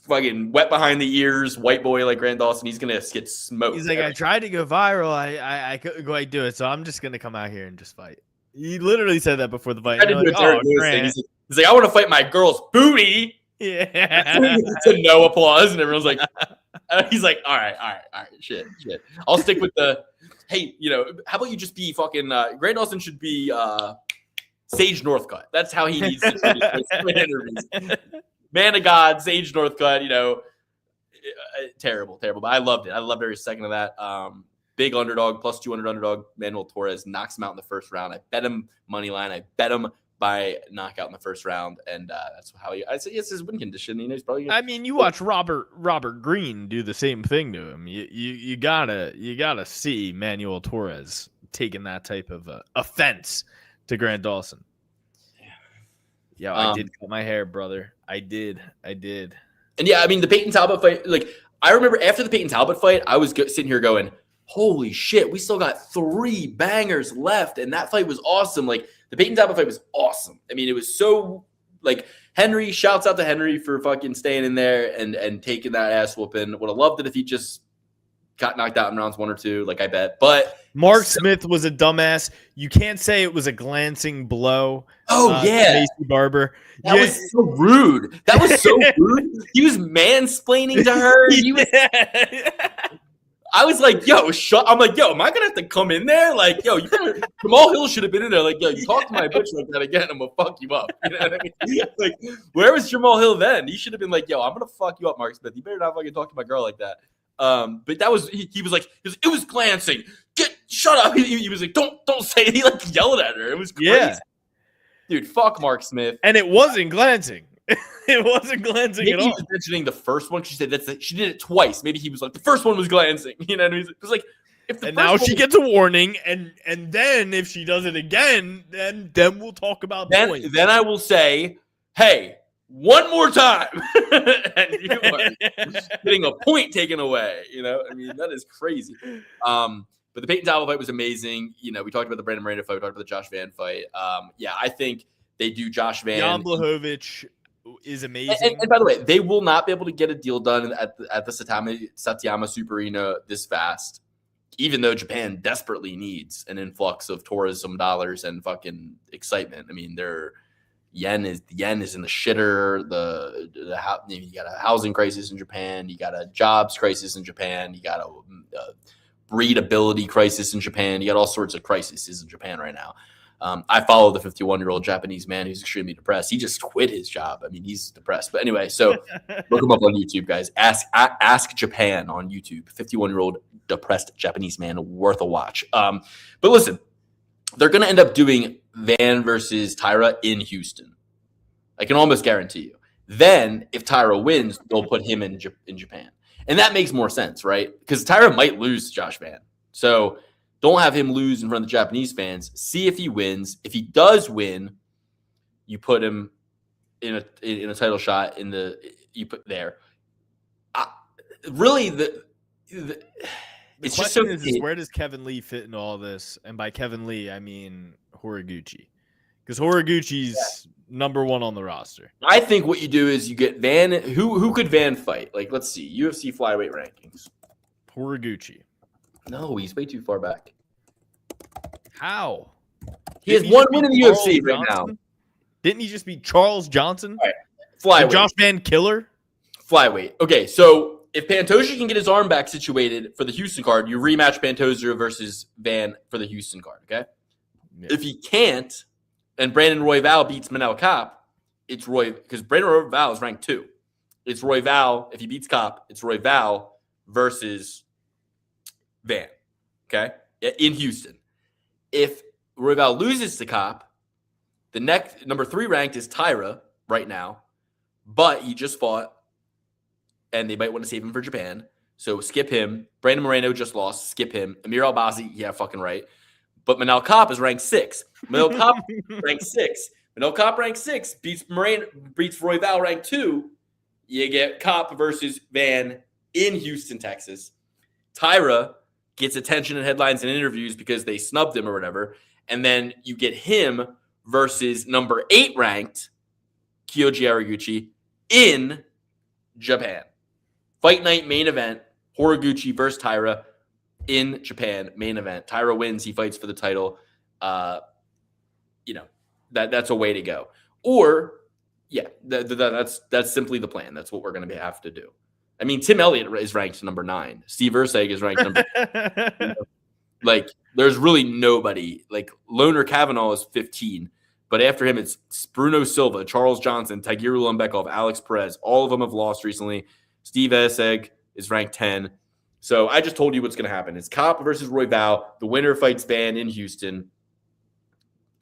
fucking wet behind the ears white boy like Grant Dawson. He's gonna get smoked. He's like, I tried to go viral. I couldn't quite do it, so I'm just gonna come out here and just fight. He literally said that before the fight. He's like, I want to fight my girl's booty. Yeah. To no applause, and everyone's like, he's like, all right, shit. I'll stick with the. Hey, how about you just be fucking? Grant Dawson should be Sage Northcutt. That's how he needs to be interviews. Man of God, Sage Northcutt, terrible. But I loved it. I loved every second of that. Big underdog, plus 200 underdog. Manuel Torres knocks him out in the first round. I bet him money line. I bet him by knockout in the first round, and that's how I say it's his win condition. He's probably. I mean, you watch Robert Green do the same thing to him. You gotta see Manuel Torres taking that type of offense to Grant Dawson. Yeah, I did cut my hair, brother. I did. And yeah, I mean, the Peyton Talbot fight, like, I remember after the Peyton Talbot fight, I was sitting here going, holy shit, we still got 3 bangers left. And that fight was awesome. Like, the Peyton Talbot fight was awesome. I mean, it was so, like, Henry, shouts out to Henry for fucking staying in there and taking that ass whooping. Would have loved it if he just got knocked out in rounds 1 or 2, like I bet. But Mark Smith was a dumbass. You can't say it was a glancing blow. Oh, yeah. Macy Barber. That was so rude. That was so rude. He was mansplaining to her. I was like, yo, shut. I'm like, yo, am I going to have to come in there? Like, yo, Jamal Hill should have been in there. Like, yo, you talk to my bitch like that again, I'm going to fuck you up. You know what I mean? Like, where was Jamal Hill then? He should have been like, yo, I'm going to fuck you up, Mark Smith. You better not fucking talk to my girl like that. But that was he was like it was glancing. Shut up. He was like, don't say it. He like yelled at her. It was crazy. Yeah. Dude, fuck Mark Smith. And it wasn't glancing. It wasn't glancing Maybe at all. He was mentioning the first one. She said she did it twice. Maybe he was like, the first one was glancing. You know what I mean? It was like, if the and now she gets a warning, and then if she does it again, then we'll talk about points. Then I will say, hey, one more time, and you are getting a point taken away. I mean, that is crazy. But the Peyton Talbot fight was amazing. We talked about the Brandon Miranda fight. We talked about the Josh Van fight. Yeah, I think they do Josh Van. Jan Blachowicz is amazing. And by the way, they will not be able to get a deal done at the Saitama Super Arena this fast, even though Japan desperately needs an influx of tourism dollars and fucking excitement. I mean, their yen is in the shitter. You got a housing crisis in Japan. You got a jobs crisis in Japan. You got a breedability crisis in Japan. You got all sorts of crises in Japan right now. I follow the 51-year-old Japanese man who's extremely depressed. He just quit his job. I mean, he's depressed. But anyway, so look him up on YouTube, guys. Ask Japan on YouTube. 51-year-old depressed Japanese man, worth a watch. But listen, they're going to end up doing Van versus Tyra in Houston. I can almost guarantee you. Then, if Tyra wins, they'll put him in Japan. And that makes more sense, right? Because Tyra might lose to Josh Van. So don't have him lose in front of the Japanese fans. See if he wins. If he does win, you put him in a title shot you put there. Really, the it's just so is where does Kevin Lee fit in all this? And by Kevin Lee, I mean Horiguchi. Because Horiguchi's number one on the roster. I think what you do is you get Van. Who could Van fight? Like, let's see. UFC flyweight rankings. Horiguchi. No, he's way too far back. How? He has one win in the UFC right now. Didn't he just beat Charles Johnson? All right. Flyweight. The Josh Van killer? Flyweight. Okay, so if Pantoja can get his arm back situated for the Houston card, you rematch Pantoja versus Van for the Houston card, okay? Yeah. If he can't, and Brandon Royval beats Manel Kape, it's because Brandon Royval is ranked 2. It's Royval. If he beats Kape, it's Royval versus Van, okay, in Houston. If Royval loses to Kape, the next number 3 ranked is Tyra right now, but he just fought, and they might want to save him for Japan. So skip him. Brandon Moreno just lost. Skip him. Amir Albazi, yeah, fucking right. But Manel Kape is ranked 6. Manel Kape ranked 6. Manel Kape ranked 6 beats Royval ranked 2. You get Kape versus Van in Houston, Texas. Tyra gets attention in headlines and interviews because they snubbed him or whatever. And then you get him versus number 8 ranked Kyoji Horiguchi in Japan. Fight night main event, Horiguchi versus Tyra in Japan, main event. Tyra wins, he fights for the title. That's a way to go. Or, yeah, that's simply the plan. That's what we're going to have to do. I mean, Tim Elliott is ranked number 9. Steve Erceg is ranked number like, there's really nobody. Like, Loner Kavanaugh is 15. But after him, it's Bruno Silva, Charles Johnson, Tagiru Lembekov, Alex Perez. All of them have lost recently. Steve Erceg is ranked 10. So I just told you what's going to happen. It's Kape versus Royval. The winner fights Van in Houston.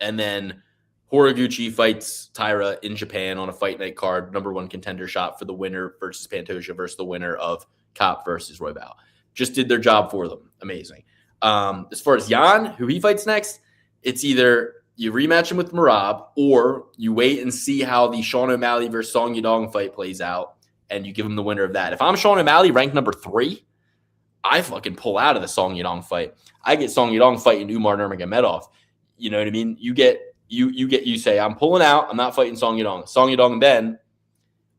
And then Horiguchi fights Tyra in Japan on a fight night card. Number 1 contender shot for the winner versus Pantoja versus the winner of Kape versus Royval. Just did their job for them. Amazing. As far as Jan, who he fights next, it's either you rematch him with Merab or you wait and see how the Sean O'Malley versus Song Yadong fight plays out and you give him the winner of that. If I'm Sean O'Malley, ranked number 3, I fucking pull out of the Song Yadong fight. I get Song Yadong fighting Umar Nurmagomedov. You know what I mean? You say, I'm pulling out. I'm not fighting Song Yadong. Song Yadong then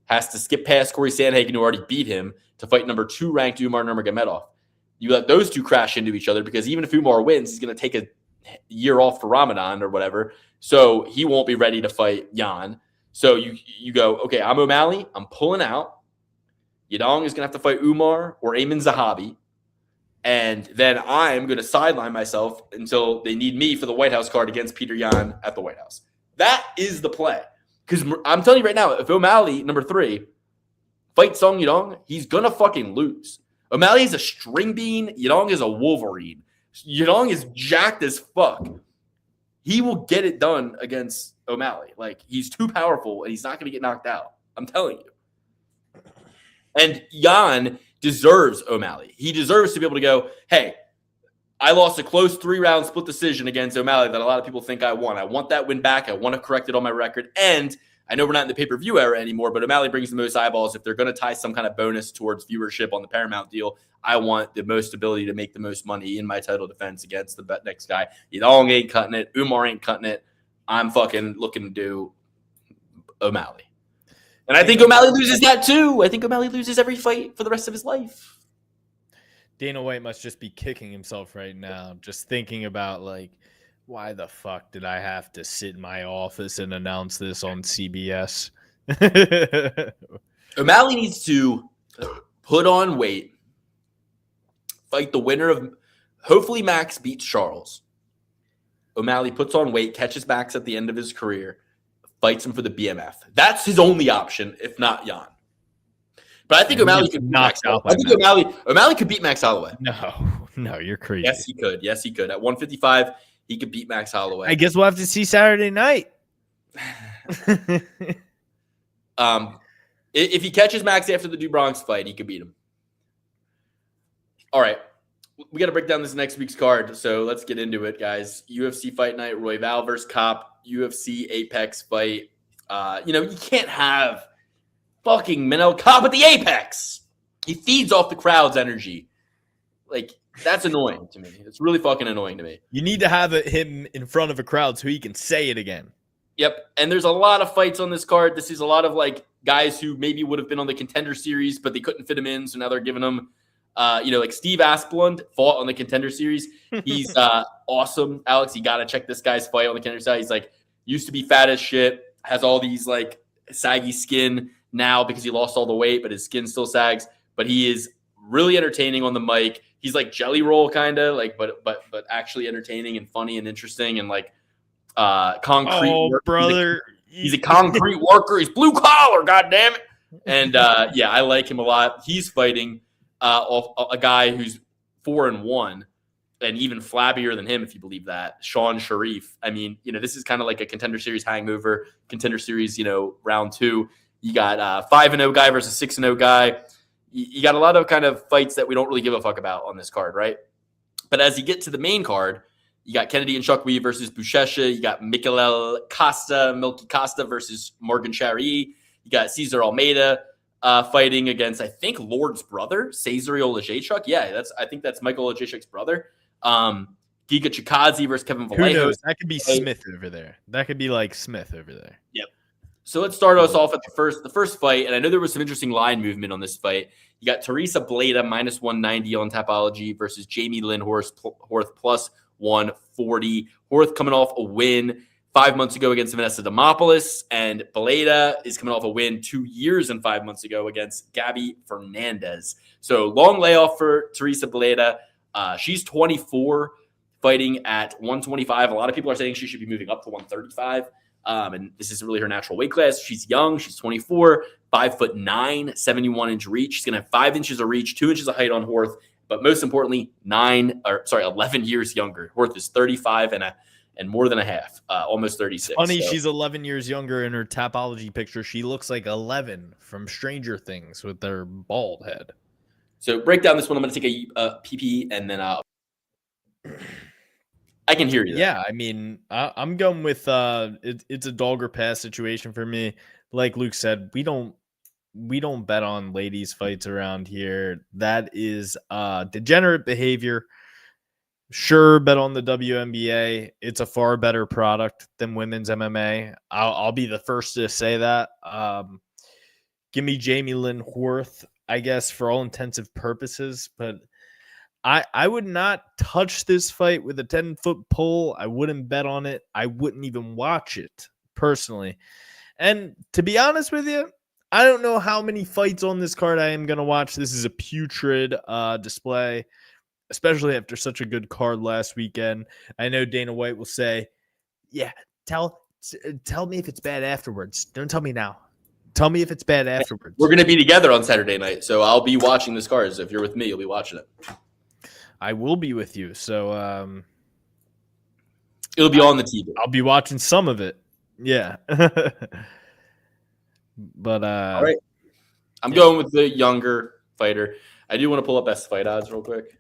has to skip past Corey Sandhagen, who already beat him, to fight number 2 ranked Umar Nurmagomedov. You let those two crash into each other because even if Umar wins, he's going to take a year off for Ramadan or whatever. So he won't be ready to fight Jan. So you go, okay, I'm O'Malley. I'm pulling out. Yadong is going to have to fight Umar or Ayman Zahabi. And then I'm going to sideline myself until they need me for the White House card against Peter Yan at the White House. That is the play. Because I'm telling you right now, if O'Malley, number 3, fights Song Yadong, he's going to fucking lose. O'Malley is a string bean. Yadong is a Wolverine. Yadong is jacked as fuck. He will get it done against O'Malley. Like, he's too powerful, and he's not going to get knocked out. I'm telling you. And Yan deserves O'Malley. He deserves to be able to go, hey, I lost a close 3-round split decision against O'Malley that a lot of people think I won. I want that win back. I want to correct it on my record. And I know we're not in the pay-per-view era anymore, but O'Malley brings the most eyeballs. If they're going to tie some kind of bonus towards viewership on the Paramount deal, I want the most ability to make the most money in my title defense against the next guy. Yadong ain't cutting it. Umar ain't cutting it. I'm fucking looking to do O'Malley. And I think O'Malley loses that too. I think O'Malley loses every fight for the rest of his life. Dana White must just be kicking himself right now, just thinking about, like, why the fuck did I have to sit in my office and announce this on CBS? O'Malley needs to put on weight, fight the winner of, hopefully Max beats Charles. O'Malley puts on weight, catches Max at the end of his career, fights him for the BMF. That's his only option, if not Jan. But I think O'Malley could beat Max Holloway. I think O'Malley could beat Max Holloway. No, you're crazy. Yes, he could. At 155, he could beat Max Holloway. I guess we'll have to see Saturday night. If he catches Max after the Bronx fight, he could beat him. All right. We got to break down this next week's card, so let's get into it, guys. UFC Fight Night, Royval versus Kape, UFC Apex fight. You can't have fucking Manel Kape at the Apex. He feeds off the crowd's energy. Like, that's annoying to me. It's really fucking annoying to me. You need to have him in front of a crowd so he can say it again. Yep, and there's a lot of fights on this card. This is a lot of, like, guys who maybe would have been on the Contender Series, but they couldn't fit him in, so now they're giving him like Steve Asplund fought on the Contender Series. He's awesome. Alex, you got to check this guy's fight on the Contender side. He's like, used to be fat as shit, has all these like saggy skin now because he lost all the weight, but his skin still sags. But he is really entertaining on the mic. He's like Jelly Roll kind of like, but actually entertaining and funny and interesting and like concrete. Oh, work. brother. He's a concrete worker. He's blue collar, goddammit. And yeah, I like him a lot. He's fighting a guy who's 4-1 and even flabbier than him, if you believe that, Sean Sharif. I mean, this is kind of like a Contender Series hangover, Contender Series, round 2. You got 5-0 guy versus 6-0 guy. You got a lot of kind of fights that we don't really give a fuck about on this card, right? But as you get to the main card, you got Kennedy and Chuck Wee versus Buchecha. You got Milky Costa versus Morgan Charrier. You got Cesar Almeida fighting against, I think, Lord's brother, Cesar Olejechuk. Yeah, I think that's Michael Olejechuk's brother. Giga Chikadze versus Kevin Vallejo. Who knows? That could be Smith over there. That could be like Smith over there. Yep. So let's start us off at the first fight, and I know there was some interesting line movement on this fight. You got Teresa Bleda minus 190 on Tapology versus Jamie Lynn Horth plus 140. Horth coming off a win 5 months ago against Vanessa Demopoulos, and Bleda is coming off a win 2 years and 5 months ago against Gabby Fernandez. So long layoff for Teresa Bleda. She's 24, fighting at 125. A lot of people are saying she should be moving up to 135. And this isn't really her natural weight class. She's young. She's 24, 5'9", 71-inch reach. She's going to have 5 inches of reach, 2 inches of height on Horth. But most importantly, 11 years younger. Horth is 35 and more than a half, almost 36. Funny, so. She's 11 years younger in her Tapology picture. She looks like 11 from Stranger Things with their bald head. So break down this one. I'm going to take a PP and then I can hear you. Yeah, I mean, I'm going with it's a dog or pass situation for me. Like Luke said, we don't bet on ladies fights around here. That is degenerate behavior. Sure, bet on the WNBA. It's a far better product than women's MMA. I'll be the first to say that. Give me Jamie Lynn Horth, I guess, for all intensive purposes, but I would not touch this fight with a 10-foot pole. I wouldn't bet on it. I wouldn't even watch it personally. And to be honest with you, I don't know how many fights on this card I am going to watch. This is a putrid display, especially after such a good card last weekend. I know Dana White will say, yeah, tell me if it's bad afterwards. Don't tell me now. Tell me if it's bad afterwards. We're going to be together on Saturday night, so I'll be watching this card. So if you're with me, you'll be watching it. I will be with you, so it'll be on the TV. I'll be watching some of it. Yeah. But all right. I'm going with the younger fighter. I do want to pull up best fight odds real quick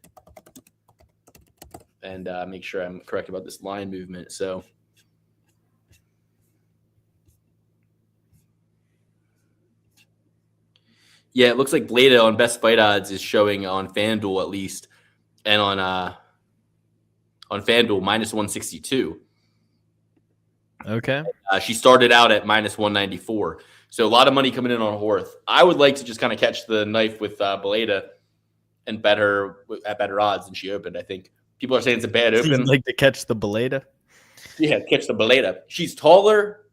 and make sure I'm correct about this line movement. So yeah, it looks like Bleda on best fight odds is showing on FanDuel at least, and on FanDuel minus 162. Okay. She started out at minus 194. So a lot of money coming in on Horth. I would like to just kind of catch the knife with Bleda and bet her at better odds than she opened. I think people are saying it's a bad open. You'd like to catch the Bleda? Yeah, catch the Bleda. She's taller,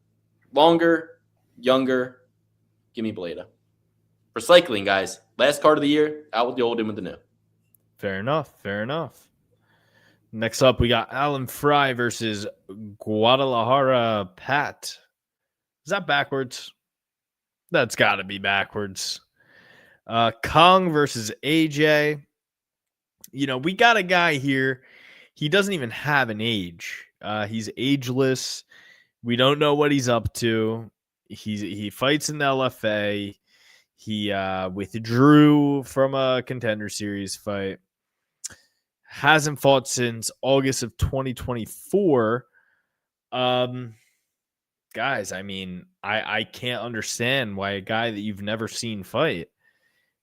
longer, younger. Give me Bleda. For cycling, guys, last card of the year, out with the old, in with the new. Fair enough. Next up, we got Alan Fry versus Guadalajara Pat. Is that backwards? That's got to be backwards. Kong versus AJ. We got a guy here. he doesn't even have an age. He's ageless. We don't know what he's up to. He fights in the LFA. He withdrew from a Contender Series fight. Hasn't fought since August of 2024. Guys, I mean, I can't understand why a guy that you've never seen fight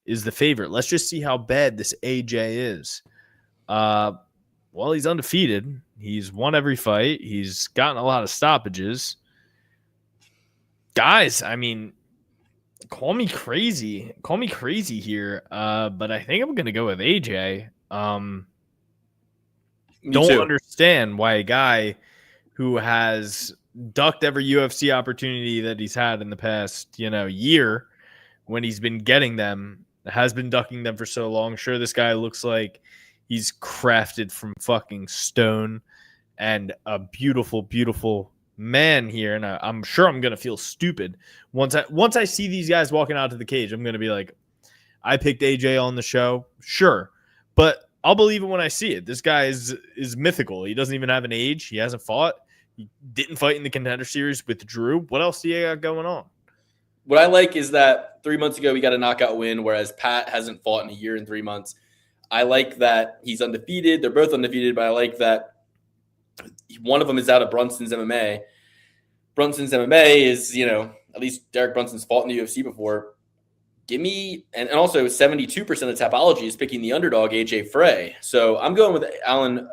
is the favorite. Let's just see how bad this AJ is. Well, he's undefeated. He's won every fight. He's gotten a lot of stoppages. Guys, I mean, call me crazy. Call me crazy here. But I think I'm gonna go with AJ. Don't understand why a guy who has ducked every UFC opportunity that he's had in the past, year when he's been getting them, has been ducking them for so long. Sure, this guy looks like he's crafted from fucking stone and a beautiful, beautiful man here. And I'm sure I'm going to feel stupid once I see these guys walking out to the cage. I'm going to be like, I picked AJ on the show. Sure. But I'll believe it when I see it. This guy is mythical. He doesn't even have an age. He hasn't fought. He didn't fight in the Contender Series with Drew. What else do you got going on? What I like is that 3 months ago, we got a knockout win, whereas Pat hasn't fought in a year and 3 months. I like that he's undefeated. They're both undefeated, but I like that one of them is out of Brunson's MMA. Brunson's MMA is, at least Derek Brunson's fought in the UFC before. Give me, and also 72% of Tapology is picking the underdog, AJ Frey. So I'm going with Alan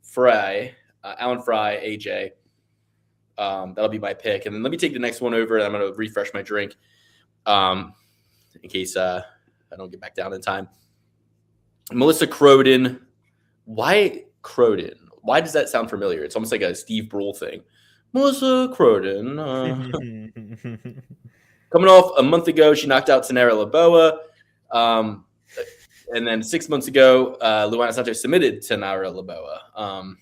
Frey, AJ. That'll be my pick. And then let me take the next one over, and I'm going to refresh my drink in case I don't get back down in time. Melissa Croden. Why Croden? Why does that sound familiar? It's almost like a Steve Brule thing. Melissa Croden. Coming off a month ago, she knocked out Tanera Laboa. And then 6 months ago, Luana Santos submitted Tanera Laboa.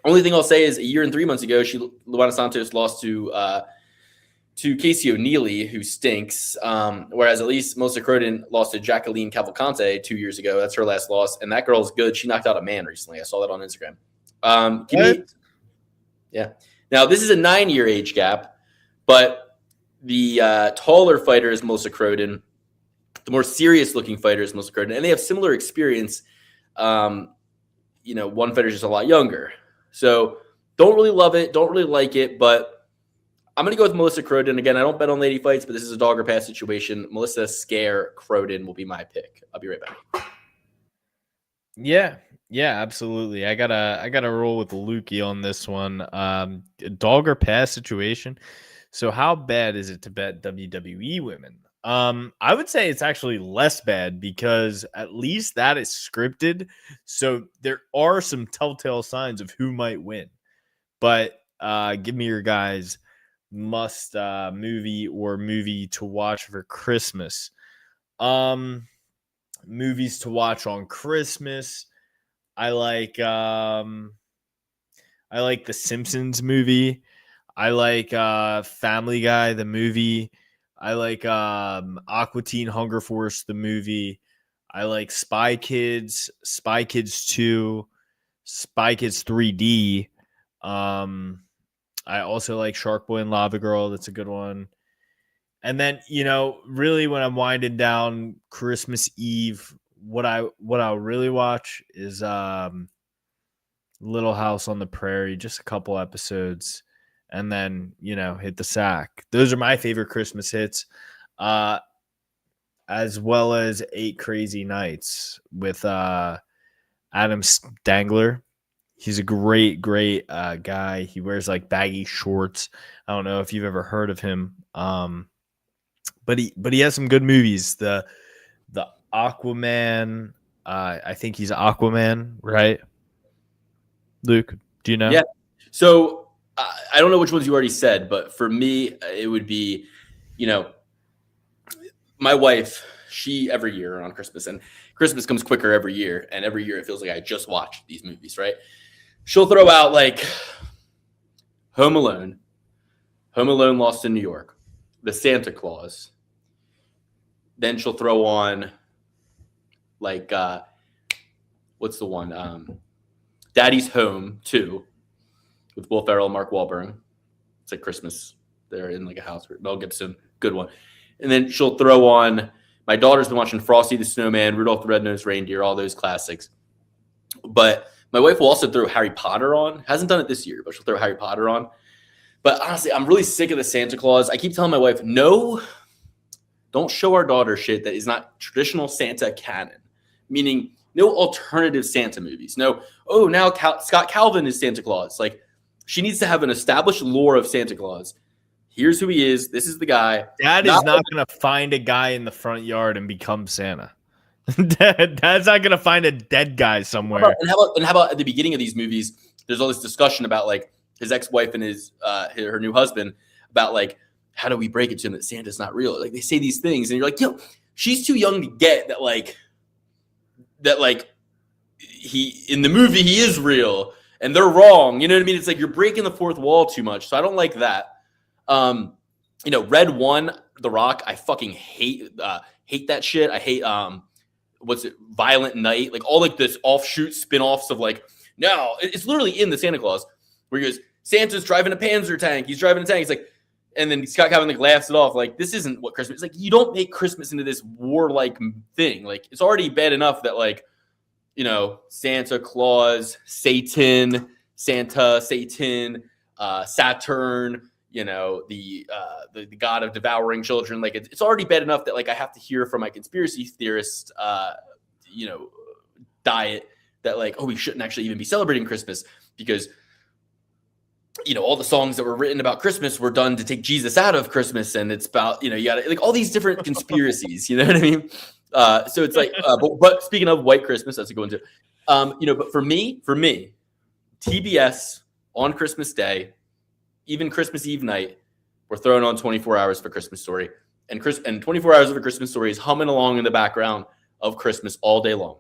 Only thing I'll say is a year and 3 months ago, Luana Santos lost to Casey O'Neely, who stinks. Whereas at least Melissa Croden lost to Jacqueline Cavalcante 2 years ago. That's her last loss. And that girl's good. She knocked out a man recently. I saw that on Instagram. Yeah. Now, this is a 9-year age gap, but the taller fighter is Melissa Croden. The more serious-looking fighter is Melissa Croden. And they have similar experience. One fighter's just a lot younger. So don't really love it. Don't really like it, but I'm going to go with Melissa Croden. Again, I don't bet on lady fights, but this is a dog or pass situation. Melissa Scare Croden will be my pick. I'll be right back. Yeah, absolutely. I gotta roll with Lukey on this one. Dog or pass situation. So how bad is it to bet WWE women? I would say it's actually less bad because at least that is scripted. So there are some telltale signs of who might win. But give me your guys' must movie to watch for Christmas. Movies to watch on Christmas. I like the Simpsons movie. I like Family Guy, the movie. I like Aqua Teen Hunger Force, the movie. I like Spy Kids 2, Spy Kids 3D. I also like Shark Boy and Lava Girl. That's a good one. And then, really when I'm winding down Christmas Eve, what I'll really watch is Little House on the Prairie, just a couple episodes, and then, hit the sack. Those are my favorite Christmas hits, as well as 8 Crazy Nights with Adam Stangler. He's a great guy. He wears like baggy shorts. I don't know if you've ever heard of him. But he has some good movies. The Aquaman. I think he's Aquaman, right? Luke, do you know? Yeah. So I don't know which ones you already said, but for me, it would be, my wife. She every year on Christmas, and Christmas comes quicker every year, and every year it feels like I just watched these movies, right? She'll throw out like Home Alone, Lost in New York, The Santa Claus. Then she'll throw on like what's the one? Daddy's Home 2 with Will Ferrell and Mark Wahlberg. It's like Christmas. They're in like a house. Mel Gibson, good one. And then she'll throw on. My daughter's been watching Frosty the Snowman, Rudolph the Red-Nosed Reindeer, all those classics. But my wife will also throw Harry Potter on. Hasn't done it this year, but she'll throw Harry Potter on. But honestly, I'm really sick of the Santa Claus. I keep telling my wife, no, don't show our daughter shit that is not traditional Santa canon. Meaning no alternative Santa movies. No, oh, now Scott Calvin is Santa Claus. Like, she needs to have an established lore of Santa Claus. Here's who he is. This is the guy. Dad is not going to find a guy in the front yard and become Santa. Dad's not going to find a dead guy somewhere. How about at the beginning of these movies, there's all this discussion about like his ex-wife and her new husband about like, how do we break it to him that Santa's not real? Like, they say these things and you're like, yo, she's too young to get that he in the movie he is real and they're wrong. You know what I mean? It's like you're breaking the fourth wall too much. So I don't like that. Red One, The Rock, I fucking hate that shit. I hate Violent Night, like all like this offshoot spin-offs of like, no, it's literally in the Santa Claus where he goes, Santa's driving a Panzer tank. He's driving a tank. He's like, and then Scott Calvin like laughs it off. Like, this isn't what Christmas is. Like, you don't make Christmas into this warlike thing. Like, it's already bad enough that like, Santa Claus, Satan, Saturn, the god of devouring children. Like, it's already bad enough that like I have to hear from my conspiracy theorist, diet that like, oh, we shouldn't actually even be celebrating Christmas because, all the songs that were written about Christmas were done to take Jesus out of Christmas. And it's about, you got like all these different conspiracies, you know what I mean? So it's like, but speaking of White Christmas, that's a good one too. But for me, TBS on Christmas Day, even Christmas Eve night, we're throwing on 24 Hours of a Christmas Story. And 24 Hours of a Christmas Story is humming along in the background of Christmas all day long.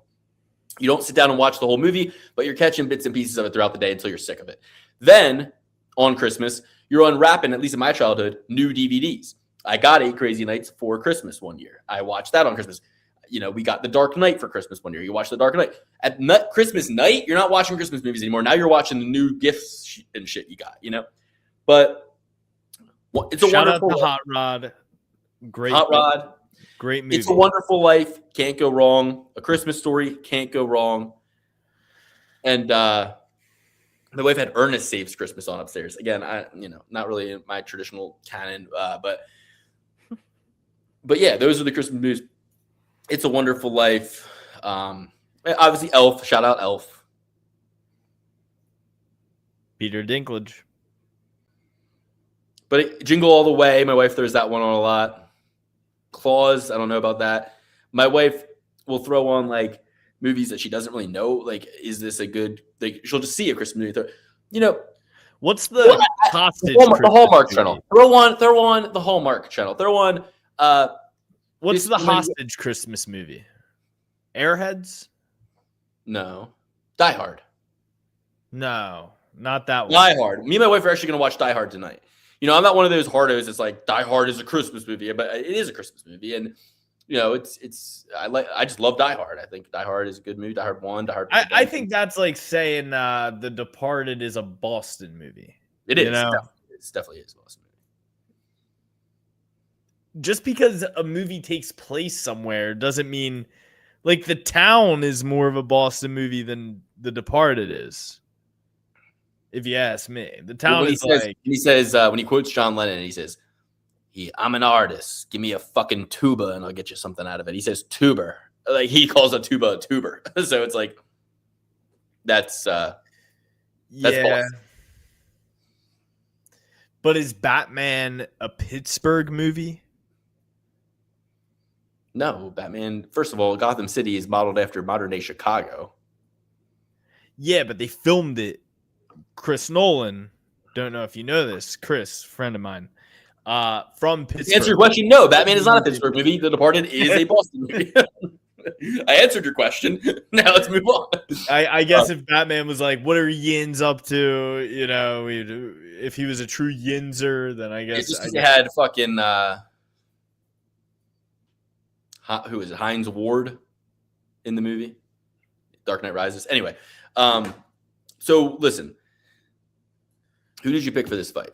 You don't sit down and watch the whole movie, but you're catching bits and pieces of it throughout the day until you're sick of it. Then, on Christmas, you're unwrapping, at least in my childhood, new DVDs. I got 8 Crazy Nights for Christmas one year. I watched that on Christmas. We got The Dark Knight for Christmas one year. You watch The Dark Knight. At Christmas night, you're not watching Christmas movies anymore. Now you're watching the new gifts and shit you got, But it's a Shout wonderful out to Hot Rod. Great movie. It's a Wonderful Life. Can't go wrong. A Christmas Story. Can't go wrong. And my wife had Ernest Saves Christmas on upstairs. Again, not really in my traditional canon, but yeah, those are the Christmas movies. It's a Wonderful Life. Obviously, Elf. Shout out Elf. Peter Dinklage. But Jingle All the Way. My wife throws that one on a lot. Claus. I don't know about that. My wife will throw on like movies that she doesn't really know. Like, is this a good? Like, she'll just see a Christmas movie. What's the hostage? The Hallmark channel. Throw on the Hallmark channel. Throw on. What's the hostage Christmas movie? Airheads? No. Die Hard. No, not that one. Die Hard. Me and my wife are actually going to watch Die Hard tonight. I'm not one of those hardos that's like Die Hard is a Christmas movie, but it is a Christmas movie, and I just love Die Hard. I think Die Hard is a good movie. Die Hard 1, Die Hard 2. I think that's like saying The Departed is a Boston movie. It is. It definitely is a Boston movie. Just because a movie takes place somewhere doesn't mean like The Town is more of a Boston movie than The Departed is. If you ask me, The Town is like he says when he quotes John Lennon, he says, I'm an artist. Give me a fucking tuba and I'll get you something out of it. He says tuber. Like, he calls a tuba a tuber. So it's like, that's yeah. Boston. But is Batman a Pittsburgh movie? No, Batman. First of all, Gotham City is modeled after modern day Chicago. Yeah, but they filmed it. Chris Nolan, don't know if you know this, Chris, friend of mine, from Pittsburgh. To answer your question, no, Batman is not a Pittsburgh movie. The Departed is a Boston movie. I answered your question. Now let's move on. I guess if Batman was like, what are yins up to? If he was a true yinzer, then I guess. He had fucking, who is it? Hines Ward in the movie. Dark Knight Rises. Anyway, so listen, who did you pick for this fight?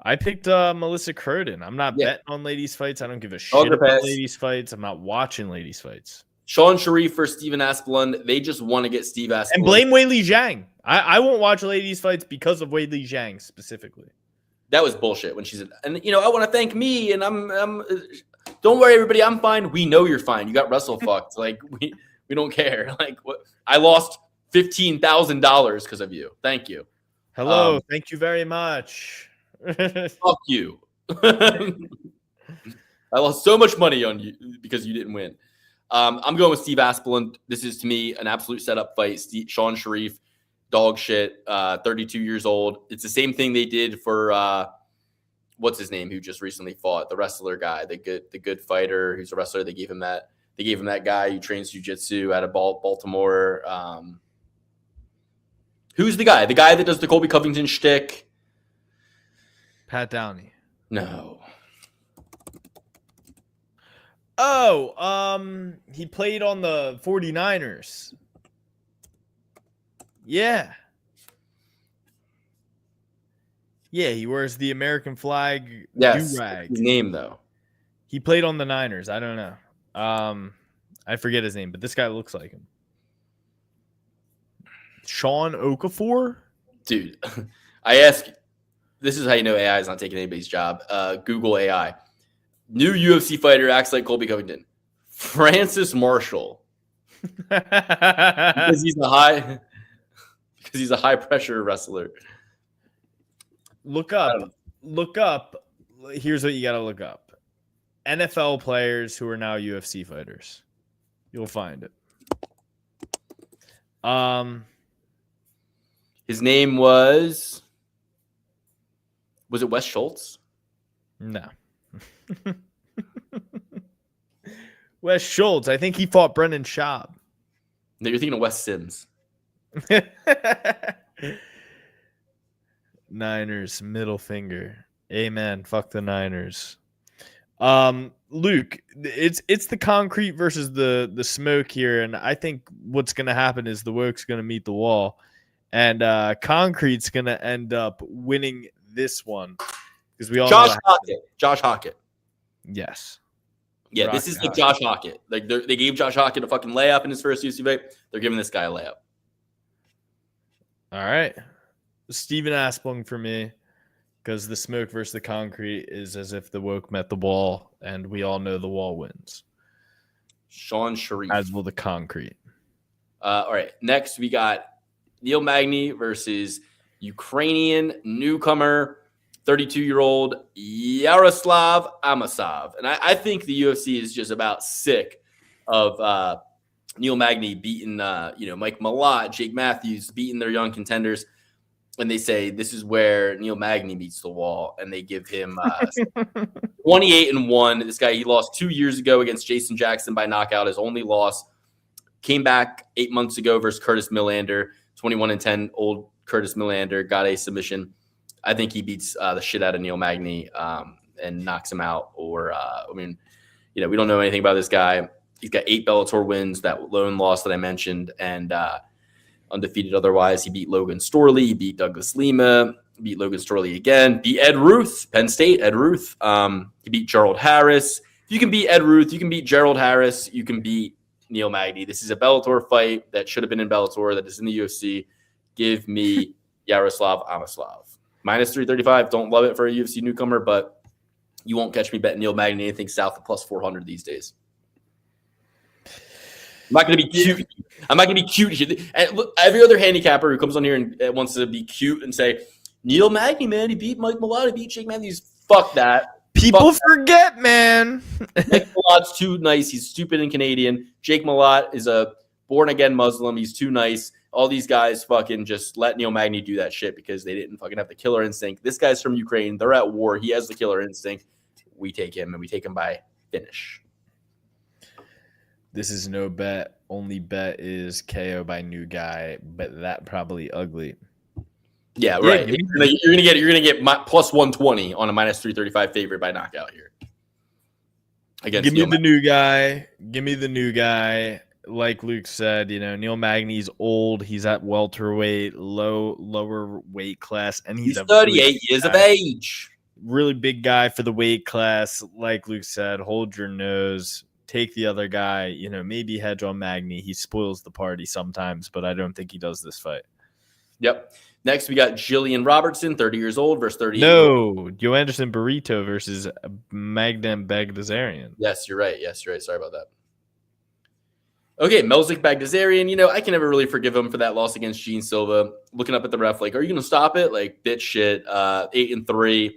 I picked Melissa Cruden. I'm not betting on ladies' fights. I don't give a shit Dogger about pass. ladies' fights. I'm not watching ladies' fights. Sean Sharif for Steven Asplund. They just want to get Steve Asplund. And blame Weili Zhang. I won't watch ladies' fights because of Weili Zhang specifically. That was bullshit when she said, and I want to thank me, and I'm don't worry, everybody, I'm fine. We know you're fine. You got wrestle fucked. Like we don't care. Like what? I lost $15,000 because of you. Thank you. Hello. Thank you very much. Fuck you. I lost so much money on you because you didn't win. I'm going with Steve Asplund. This is, to me, an absolute setup fight. Sean Sharif, dog shit, 32 years old. It's the same thing they did for what's his name, who just recently fought, the wrestler guy, the good fighter who's a wrestler. They gave him that guy who trains jiu-jitsu out of Baltimore. Who's the guy? The guy that does the Colby Covington shtick? Pat Downey. No. Oh, he played on the 49ers. Yeah. Yeah, he wears the American flag do-rag. His name, though. He played on the Niners. I don't know. I forget his name, but this guy looks like him. Sean Okafor? Dude, I ask, this is how you know AI is not taking anybody's job. Google AI. New UFC fighter acts like Colby Covington. Francis Marshall. because he's a high pressure wrestler. Look up. Here's what you got to look up. NFL players who are now UFC fighters. You'll find it. His name was it Wes Schultz? No. Wes Schultz. I think he fought Brendan Schaub. No, you're thinking of Wes Sims. Niners, middle finger. Amen. Fuck the Niners. Luke, it's the concrete versus the smoke here, and I think what's gonna happen is the work's gonna meet the wall, and concrete's gonna end up winning this one because we all Josh Hockett. Yes. Yeah, this is like Josh Hockett. Like they gave Josh Hockett a fucking layup in his first UFC fight. They're giving this guy a layup. All right. Steven Asplund for me, because the smoke versus the concrete is as if the woke met the wall, and we all know the wall wins. Sean Sharif. As will the concrete. All right. Next, we got Neil Magny versus Ukrainian newcomer, 32-year-old Yaroslav Amosov. And I think the UFC is just about sick of Neil Magny beating Mike Malott, Jake Matthews, beating their young contenders. And they say this is where Neil Magny meets the wall, and they give him 28-1. This guy, he lost 2 years ago against Jason Jackson by knockout. His only loss came back 8 months ago versus Curtis Millender. 21-10, old Curtis Millender got a submission. I think he beats the shit out of Neil Magny and knocks him out. Or we don't know anything about this guy. He's got 8 Bellator wins, that lone loss that I mentioned, and undefeated otherwise. He beat Logan Storley. He beat Douglas Lima. Beat Logan Storley again. Beat Ed Ruth, Penn State, Ed Ruth. He beat Gerald Harris. If you can beat Ed Ruth, you can beat Gerald Harris. You can beat Neil Magny. This is a Bellator fight that should have been in Bellator, that is in the UFC. Give me Yaroslav Amosov. Minus 335. Don't love it for a UFC newcomer, but you won't catch me betting Neil Magny anything south of plus 400 these days. I'm not going to be cute. I'm not going to be cute here. And look, every other handicapper who comes on here and wants to be cute and say, Neil Magny, man, he beat Mike Malott, he beat Jake Matthews. Fuck that. People forget, man. Mike Malott's too nice. He's stupid and Canadian. Jake Malott is a born-again Muslim. He's too nice. All these guys fucking just let Neil Magny do that shit because they didn't fucking have the killer instinct. This guy's from Ukraine. They're at war. He has the killer instinct. We take him, and we take him by finish. This is no bet. Only bet is KO by new guy, but that probably ugly. Yeah, right. You're gonna get plus 120 on a minus 335 favorite by knockout here. Give me the new guy. Give me the new guy. like Luke said, Neil Magny's old. He's at welterweight, lower weight class, and he's a 38 years of age. Really big guy for the weight class. Like Luke said, hold your nose. Take the other guy. Maybe hedge on Magny. He spoils the party sometimes, but I don't think he does this fight. Yep. Next, we got Jillian Robertson, 30 years old versus 38. No, Joe Anderson Burrito versus Magdam Bagdasarian. Yes, you're right. Sorry about that. Okay, Melzik Bagdasarian. I can never really forgive him for that loss against Gene Silva. Looking up at the ref, like, are you going to stop it? Like, bitch shit. 8-3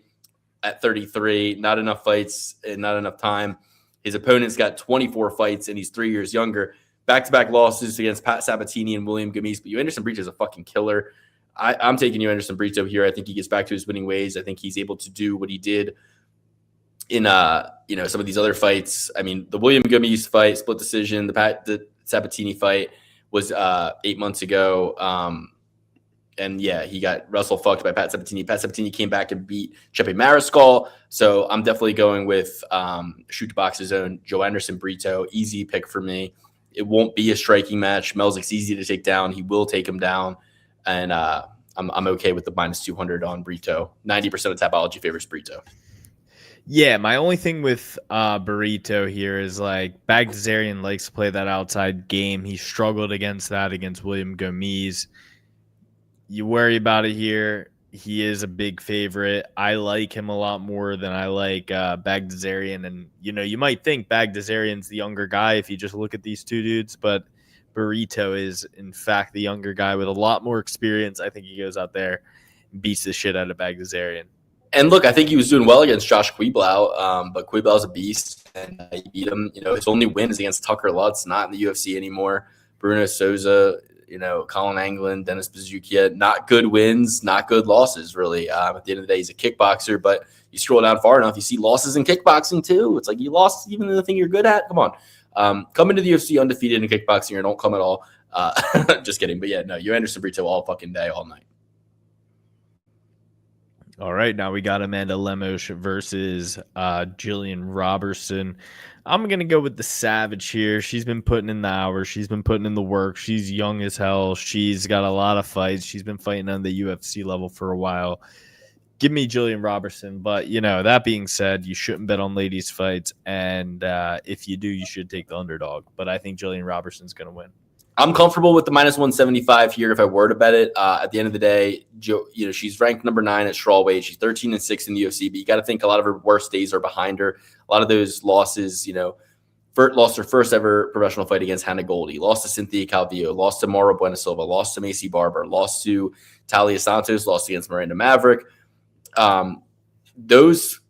at 33. Not enough fights and not enough time. His opponent's got 24 fights, and he's 3 years younger. Back-to-back losses against Pat Sabatini and William Gomis. But Anderson Brito is a fucking killer. I'm taking Anderson Brito here. I think he gets back to his winning ways. I think he's able to do what he did in some of these other fights. I mean, the William Gomis fight, split decision. The Sabatini fight was 8 months ago. And yeah, he got Russell fucked by Pat Sabatini. Pat Sabatini came back and beat Chepe Mariscal. So I'm definitely going with Shoot to Box's own Joe Anderson Brito. Easy pick for me. It won't be a striking match. Melzik's easy to take down. He will take him down. And I'm okay with the -200 on Brito. 90% of Tapology favors Brito. Yeah, my only thing with Burrito here is like Bagdasarian likes to play that outside game. He struggled against that against William Gomis. You worry about it here. He is a big favorite. I like him a lot more than I like Bagdasarian. And, you might think Bagdasarian's the younger guy if you just look at these two dudes, but Burrito is, in fact, the younger guy with a lot more experience. I think he goes out there and beats the shit out of Bagdasarian. And look, I think he was doing well against Josh Quiblau, but Quiblau's a beast, and he beat him. His only win is against Tucker Lutz, not in the UFC anymore. Bruno Souza, Colin Anglin, Dennis Bazukia, not good wins, not good losses, really. At the end of the day, he's a kickboxer, but you scroll down far enough, you see losses in kickboxing too. It's like you lost even in the thing you're good at. Come on. Come into the UFC undefeated in kickboxing or don't come at all. Just kidding. But yeah, no, you Anderson Brito all fucking day, all night. All right, now we got Amanda Lemos versus Jillian Robertson. I'm going to go with the Savage here. She's been putting in the hours. She's been putting in the work. She's young as hell. She's got a lot of fights. She's been fighting on the UFC level for a while. Give me Jillian Robertson. But, that being said, you shouldn't bet on ladies' fights. And if you do, you should take the underdog. But I think Jillian Robertson's going to win. I'm comfortable with the -175 here if I were to bet it. At the end of the day, she's ranked number 9 at strawweight. She's 13-6 in the UFC, but you got to think a lot of her worst days are behind her. A lot of those losses, lost her first ever professional fight against Hannah Goldie, lost to Cynthia Calvillo, lost to Maura Buenasilva, lost to Macy Barber, lost to Talia Santos, lost against Miranda Maverick. And lost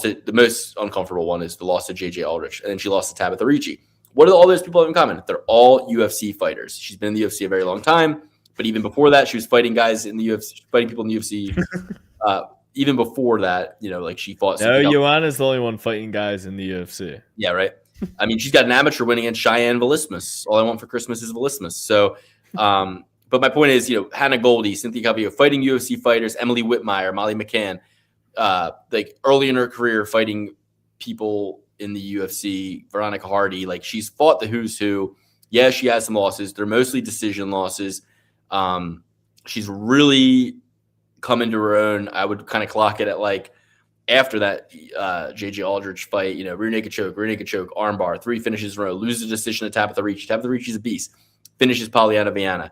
to the most uncomfortable one is the loss to JJ Aldrich, and then she lost to Tabitha Ricci. What do all those people have in common? They're all UFC fighters. She's been in the UFC a very long time, but even before that, she was fighting guys in the UFC, fighting people in the UFC. Even before that, she fought. No, Joanna's the only one fighting guys in the UFC. Yeah, right. I mean, she's got an amateur win against Cheyenne Velismus. All I want for Christmas is Velismus. So, but my point is, Hannah Goldie, Cynthia Calvillo, fighting UFC fighters, Emily Whitmire, Molly McCann, like early in her career, fighting people in the UFC, Veronica Hardy, like she's fought the who's who. Yeah, she has some losses. They're mostly decision losses. She's really come into her own. I would kind of clock it at like after that JJ Aldrich fight, rear naked choke, armbar, 3 finishes in a row, loses a decision to Tabitha Ricci. Tabitha Ricci's a beast. Finishes Polyana Viana.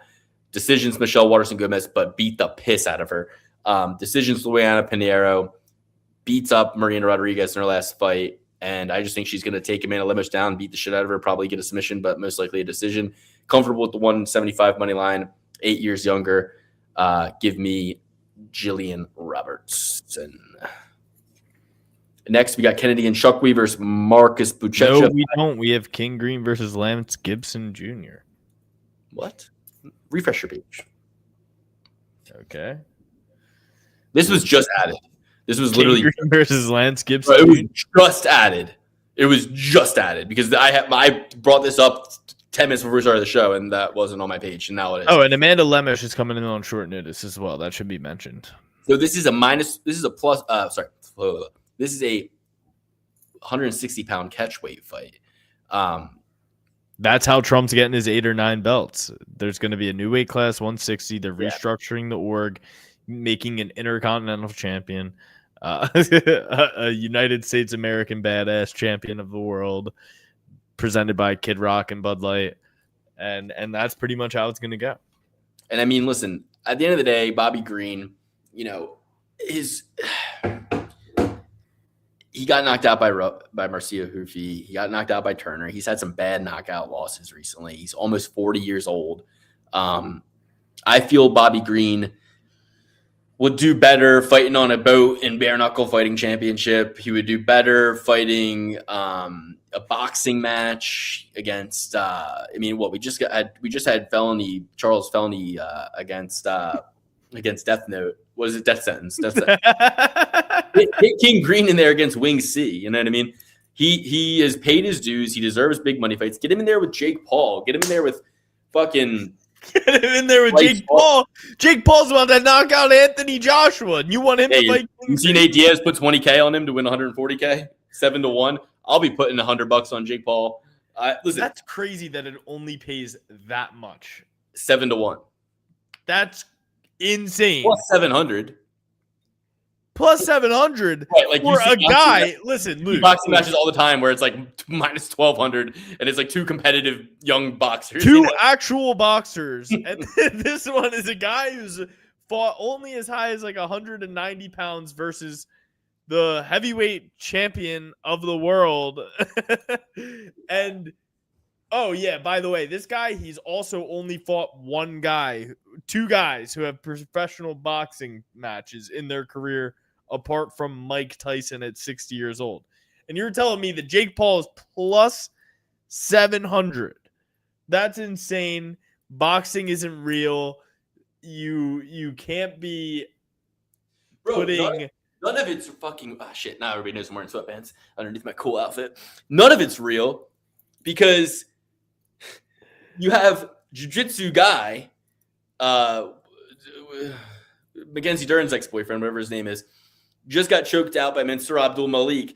Decisions Michelle Waterson Gomez, but beat the piss out of her. Decisions Luana Pinheiro. Beats up Marina Rodriguez in her last fight. And I just think she's going to take Amanda Lemos down, beat the shit out of her, probably get a submission, but most likely a decision. Comfortable with the 175 money line, 8 years younger. Give me Jillian Robertson. Next, we got Kennedy and Shockwave versus Marcus Buchecha. No, we don't. We have King Green versus Lance Gibson Jr. What? Refresh your page. Okay. This was just added. This was King literally Green versus Lance Gibson. It was just added. It was just added because I brought this up 10 minutes before we started the show, and that wasn't on my page, and now it is. Oh, and Amanda Lemos is coming in on short notice as well. That should be mentioned. So this is a plus. This is a 160-pound catch weight fight. That's how Trump's getting his 8 or 9 belts. There's going to be a new weight class, 160. They're restructuring the org, making an intercontinental champion, a United States American badass champion of the world, presented by Kid Rock and Bud Light, and that's pretty much how it's going to go. And I mean, listen, at the end of the day, Bobby Green, he got knocked out by Marcio Hufi. He got knocked out by Turner. He's had some bad knockout losses recently. He's almost 40 years old. I feel Bobby Green would do better fighting on a boat in bare knuckle fighting championship. He would do better fighting a boxing match against. We just had Charles Felony against Death Note. What is it? Death Sentence. Hit King Green in there against Wing C. You know what I mean? He has paid his dues. He deserves big money fights. Get him in there with Jake Paul. Get him in there with fucking. Get him in there with Jake Paul. Jake Paul's about to knock out Anthony Joshua. And you want him to fight? You seen Nate Diaz put $20K on him to win 140K, 7-1. I'll be putting $100 on Jake Paul. Listen, that's crazy that it only pays that much. 7-1. That's insane. Plus 700. Plus 700 right, for a guy. Listen, Luke, boxing matches all the time where it's like minus 1,200, and it's like two competitive young boxers. Two actual boxers, and this one is a guy who's fought only as high as like 190 pounds versus the heavyweight champion of the world. And oh yeah, by the way, this guy, he's also only fought two guys who have professional boxing matches in their career, apart from Mike Tyson at 60 years old. And you're telling me that Jake Paul is plus 700. That's insane. Boxing isn't real. You can't be putting... None of it's fucking... Oh, shit. Now everybody knows I'm wearing sweatpants underneath my cool outfit. None of it's real because you have jiu-jitsu guy, Mackenzie Dern's ex-boyfriend, whatever his name is, just got choked out by Mansour Abdul Malik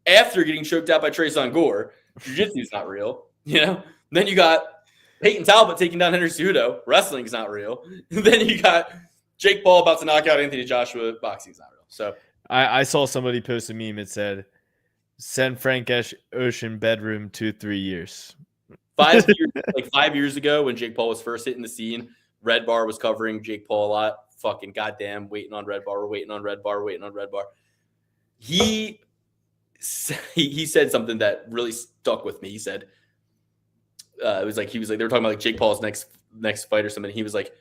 after getting choked out by Trayson Gore. Jiu-jitsu's not real, you know? Then you got Peyton Talbot taking down Henry Cejudo. Wrestling's not real. Then you got Jake Paul about to knock out Anthony Joshua. Boxing's not real. So I saw somebody post a meme. It said, send Frank Ocean bedroom 2-3 years. 5 years, like 5 years ago when Jake Paul was first hitting the scene, Red Bar was covering Jake Paul a lot. Fucking goddamn, waiting on Red Bar. We're waiting on Red Bar. Waiting on Red Bar. He said something that really stuck with me. He said, he was like, they were talking about like Jake Paul's next fight or something. He's like,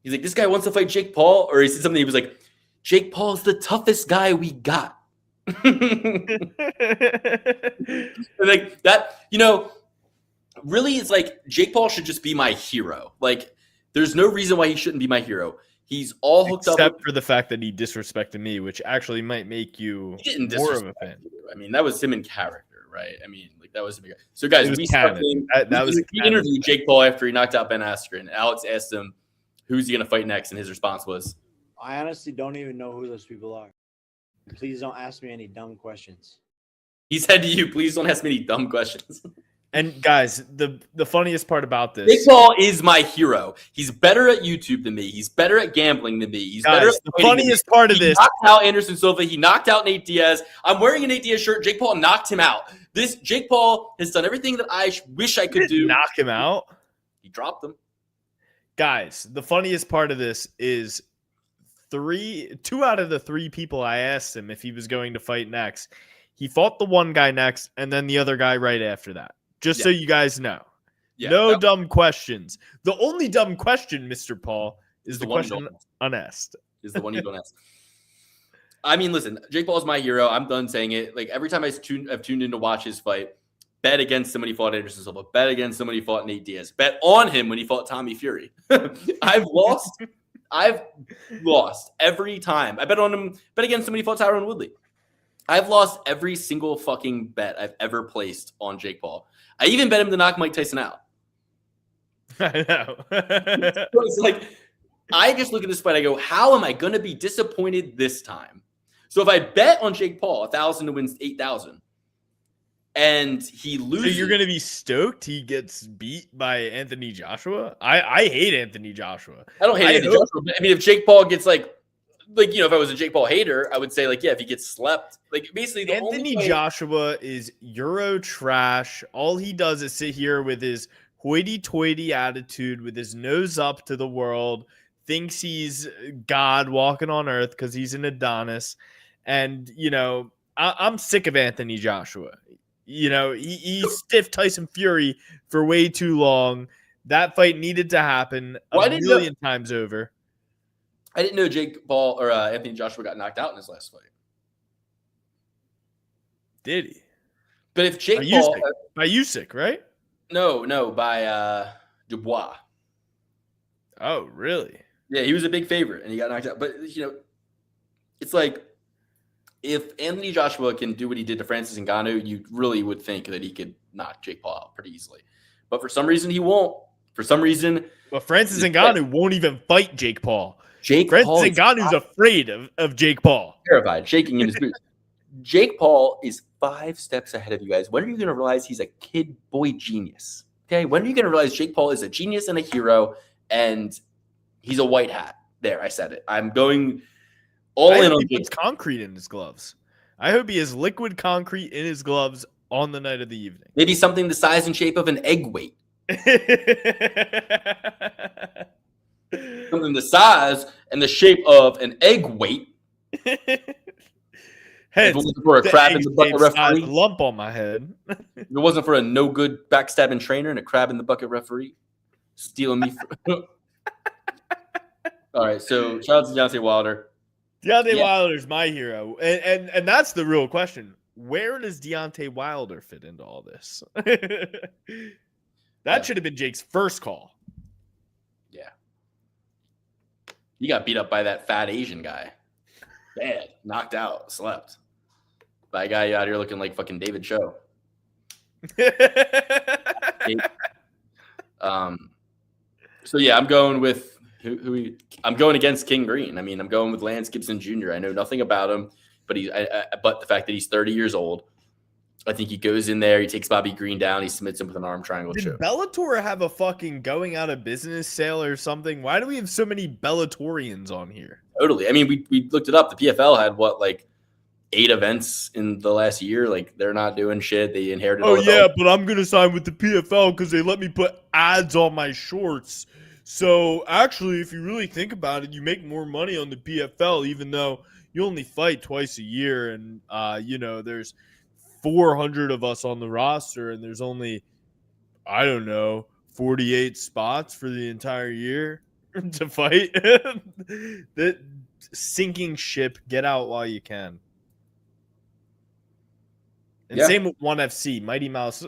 this guy wants to fight Jake Paul, or he said something. He was like, Jake Paul's the toughest guy we got. Like that, you know. Really, it's like Jake Paul should just be my hero. Like, there's no reason why he shouldn't be my hero. He's all hooked up. Except for the fact that he disrespected me, which actually might make you more of a fan. I mean, that was him in character, right? I mean, like that was a big. So, guys, we interviewed Jake Paul after he knocked out Ben Askren. Alex asked him, "Who's he going to fight next?" And his response was, "I honestly don't even know who those people are. Please don't ask me any dumb questions." He said to you, "Please don't ask me any dumb questions." And guys, the funniest part about this, Jake Paul is my hero. He's better at YouTube than me. He's better at gambling than me. He's better at the funniest part of this. He knocked out Anderson Silva. He knocked out Nate Diaz. I'm wearing a Nate Diaz shirt. Jake Paul knocked him out. Jake Paul has done everything that I wish I could do. Knock him out? He dropped them. Guys, the funniest part of this is 2 out of the 3 people I asked him if he was going to fight next, he fought the one guy next and then the other guy right after that. Just so you guys know. Yeah, no dumb questions. The only dumb question, Mr. Paul, is the question unasked. Is the one you don't ask. I mean, listen, Jake Paul is my hero. I'm done saying it. Like, every time I've tuned in to watch his fight, bet against somebody fought Anderson Silva, bet against somebody fought Nate Diaz, bet on him when he fought Tommy Fury. I've lost every time. I bet on him, bet against somebody fought Tyron Woodley. I've lost every single fucking bet I've ever placed on Jake Paul. I even bet him to knock Mike Tyson out. I know. So it's like, I just look at this fight, I go, how am I going to be disappointed this time? So if I bet on Jake Paul 1,000 to win 8,000, and he So loses. you're gonna be stoked he gets beat by Anthony Joshua? I hate Anthony Joshua. I don't hate Anthony Joshua, but I mean, if Jake Paul gets like if I was a Jake Paul hater, I would say if he gets slept, basically the Anthony only way, Joshua is Euro trash. All he does is sit here with his hoity-toity attitude, with his nose up to the world, thinks he's God walking on earth because he's an Adonis. And, I'm sick of Anthony Joshua. He stiffed Tyson Fury for way too long. That fight needed to happen a million times over. I didn't know Jake Paul or Anthony Joshua got knocked out in his last fight. Did he? But if Jake Paul by Usyk, right? No, by Dubois. Oh, really? Yeah, he was a big favorite and he got knocked out. But it's like if Anthony Joshua can do what he did to Francis Ngannou, you really would think that he could knock Jake Paul out pretty easily. But for some reason, he won't. For some reason, but Francis Ngannou won't even fight Jake Paul. Francis Ngannou's afraid of Jake Paul. Terrified, shaking in his boots. Jake Paul is 5 steps ahead of you guys. When are you going to realize he's a kid boy genius? Okay, when are you going to realize Jake Paul is a genius and a hero, and he's a white hat? There, I said it. I'm going all in on Jake. He puts concrete in his gloves. I hope he has liquid concrete in his gloves on the night of the evening. Maybe something the size and shape of an egg weight. Something the size and the shape of an egg weight. If it wasn't for a crab in the bucket referee, lump on my head. If it wasn't for a no good backstabbing trainer and a crab in the bucket referee stealing me. All right, so shout out to Deontay Wilder. Deontay Wilder's my hero, and that's the real question. Where does Deontay Wilder fit into all this? That should have been Jake's first call. Yeah. He got beat up by that fat Asian guy. Bad. Knocked out. Slept. By a guy out here looking like fucking David Cho. So yeah, I'm going with I'm going against King Green. I mean, I'm going with Lance Gibson Jr. I know nothing about him, but but the fact that he's 30 years old, I think he goes in there, he takes Bobby Green down, he submits him with an arm triangle choke. Did Bellator have a fucking going out of business sale or something? Why do we have so many Bellatorians on here? Totally. I mean, we looked it up. The PFL had 8 events in the last year. They're not doing shit. They inherited. Oh yeah, but I'm gonna sign with the PFL because they let me put ads on my shorts. So actually, if you really think about it, you make more money on the PFL, even though you only fight twice a year, and there's 400 of us on the roster, and there's only, 48 spots for the entire year to fight. That sinking ship, get out while you can. And same with 1FC. Mighty Mouse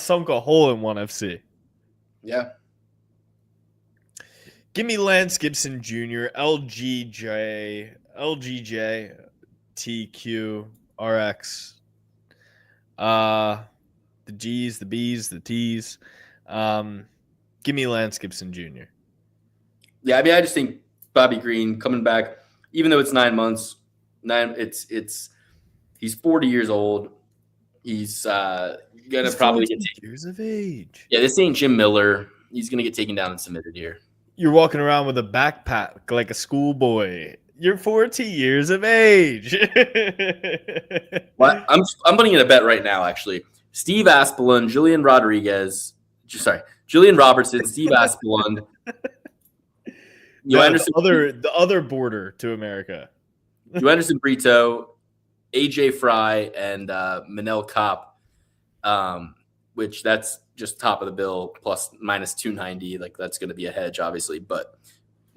sunk a hole in 1FC. Yeah. Give me Lance Gibson Jr., LGJ, TQ, RX. The G's, the B's, the T's. Give me Lance Gibson Jr. Yeah, I mean, I just think Bobby Green coming back, even though it's 9 months, he's 40 years old. He's gonna probably get years of age. Yeah, this ain't Jim Miller. He's gonna get taken down and submitted here. You're walking around with a backpack like a schoolboy. You're 40 years of age. What? I'm putting in a bet right now, actually. Steve Aspelund, Julian Robertson, Steve Aspelund. The other border to America. Anderson Brito, AJ Fry, and Manel Kape, which that's just top of the bill plus minus 290. That's going to be a hedge, obviously, but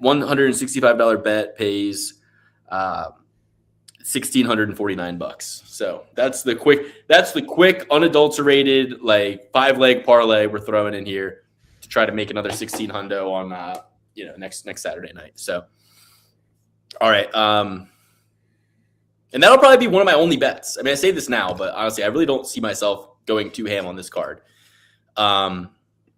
$165 bet pays $1,649. So that's the quick unadulterated 5-leg parlay we're throwing in here to try to make another 16 hundo on next Saturday night. So all right, and that'll probably be one of my only bets. I mean, I say this now, but honestly, I really don't see myself going too ham on this card. All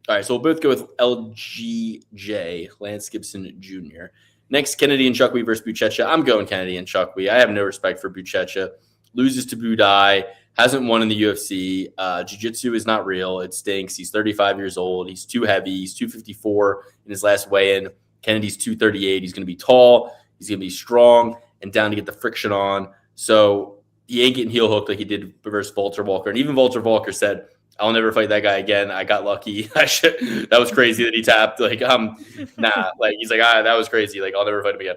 right, so we'll both go with LGJ, Lance Gibson Jr. Next, Kennedy and Chukwi versus Buchecha. I'm going Kennedy and Chukwi. I have no respect for Buchecha. loses to Budai, hasn't won in the UFC. Jiu-jitsu is not real. It stinks. He's 35 years old. He's too heavy. He's 254 in his last weigh-in. Kennedy's 238. He's going to be tall. He's going to be strong and down to get the friction on. So he ain't getting heel hooked like he did versus Walter Walker. And even Walter Walker said, I'll never fight that guy again. I got lucky. That was crazy that he tapped. Like, nah. Like, he's like, that was crazy. Like, I'll never fight him again.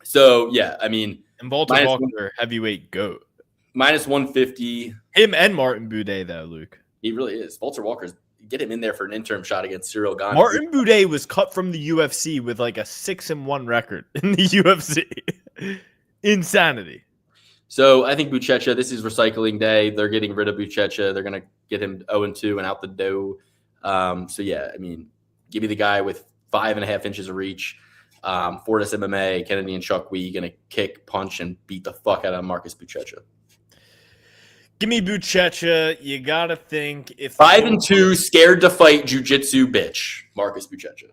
So, yeah, I mean. And Walter Walker, heavyweight GOAT. Minus 150. Him and Martin Buday, though, Luke. He really is. Walter Walker's get him in there for an interim shot against Cyril Gane. Martin Buday was cut from the UFC with like a 6-1 record in the UFC. Insanity. So I think Buchecha, this is recycling day. They're getting rid of Buchecha. They're going to get him 0-2 and out the door. So, yeah, I mean, give me the guy with 5.5 inches of reach. Fortis MMA, Kennedy and Chuck Wee going to kick, punch, and beat the fuck out of Marcus Buchecha. Give me Buchecha. You got to think if 5-2, scared to fight jiu-jitsu bitch, Marcus Buchecha.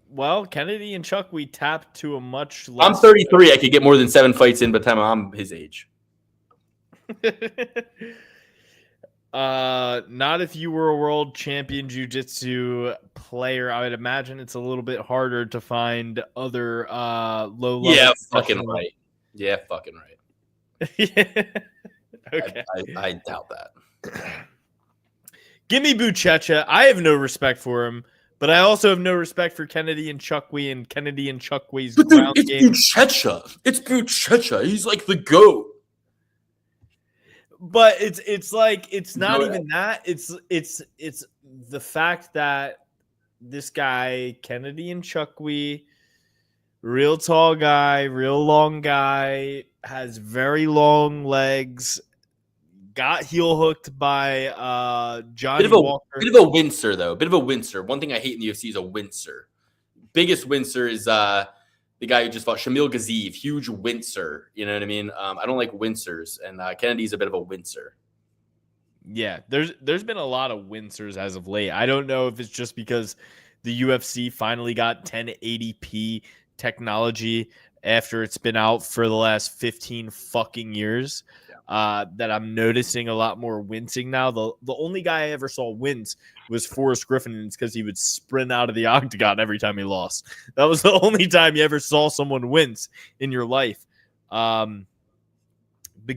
Well, Kennedy and Chuck, we tapped to a much less. I'm 33. I could get more than 7 fights in by the time I'm his age. Not if you were a world champion jiu-jitsu player. I would imagine it's a little bit harder to find other low level. Yeah, fucking right. Yeah, fucking right. Yeah. Okay. I doubt that. Give me Buchecha. I have no respect for him, but I also have no respect for Kennedy and Chuck Wee and Kennedy and Chuck Wee's ground it's game. Buchecha. It's Buchecha. He's like the GOAT. But it's like it's not even that. It's the fact that this guy, Kennedy and Chuck Wee, real tall guy, real long guy, has very long legs. Got heel hooked by Johnny Walker. Bit of a wincer, though. Bit of a wincer. One thing I hate in the UFC is a wincer. Biggest wincer is the guy who just fought Shamil Ghaziv. Huge wincer. You know what I mean? I don't like wincers, and Kennedy's a bit of a wincer. Yeah, there's been a lot of wincers as of late. I don't know if it's just because the UFC finally got 1080p technology after it's been out for the last 15 fucking years. That I'm noticing a lot more wincing now. The only guy I ever saw wince was Forrest Griffin, and it's because he would sprint out of the octagon every time he lost. That was the only time you ever saw someone wince in your life. But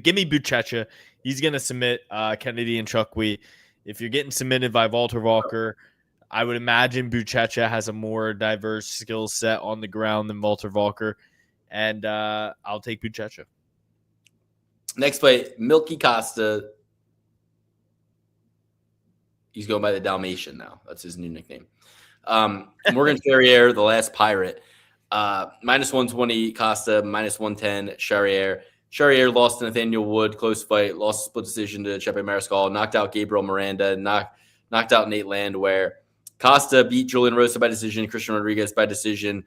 give me Buchecha. He's going to submit Kennedy and Chuck Wee. If you're getting submitted by Walter Walker, I would imagine Buchecha has a more diverse skill set on the ground than Walter Walker. And I'll take Buchecha. Next fight, Milky Costa. He's going by the Dalmatian now. That's his new nickname. Morgan Charrier, the last pirate. Minus 120 Costa, minus 110 Charrier. Charrier lost to Nathaniel Wood, close fight, lost split decision to Chepe Mariscal, knocked out Gabriel Miranda, knocked out Nate Landwehr. Costa beat Julian Rosa by decision, Christian Rodriguez by decision.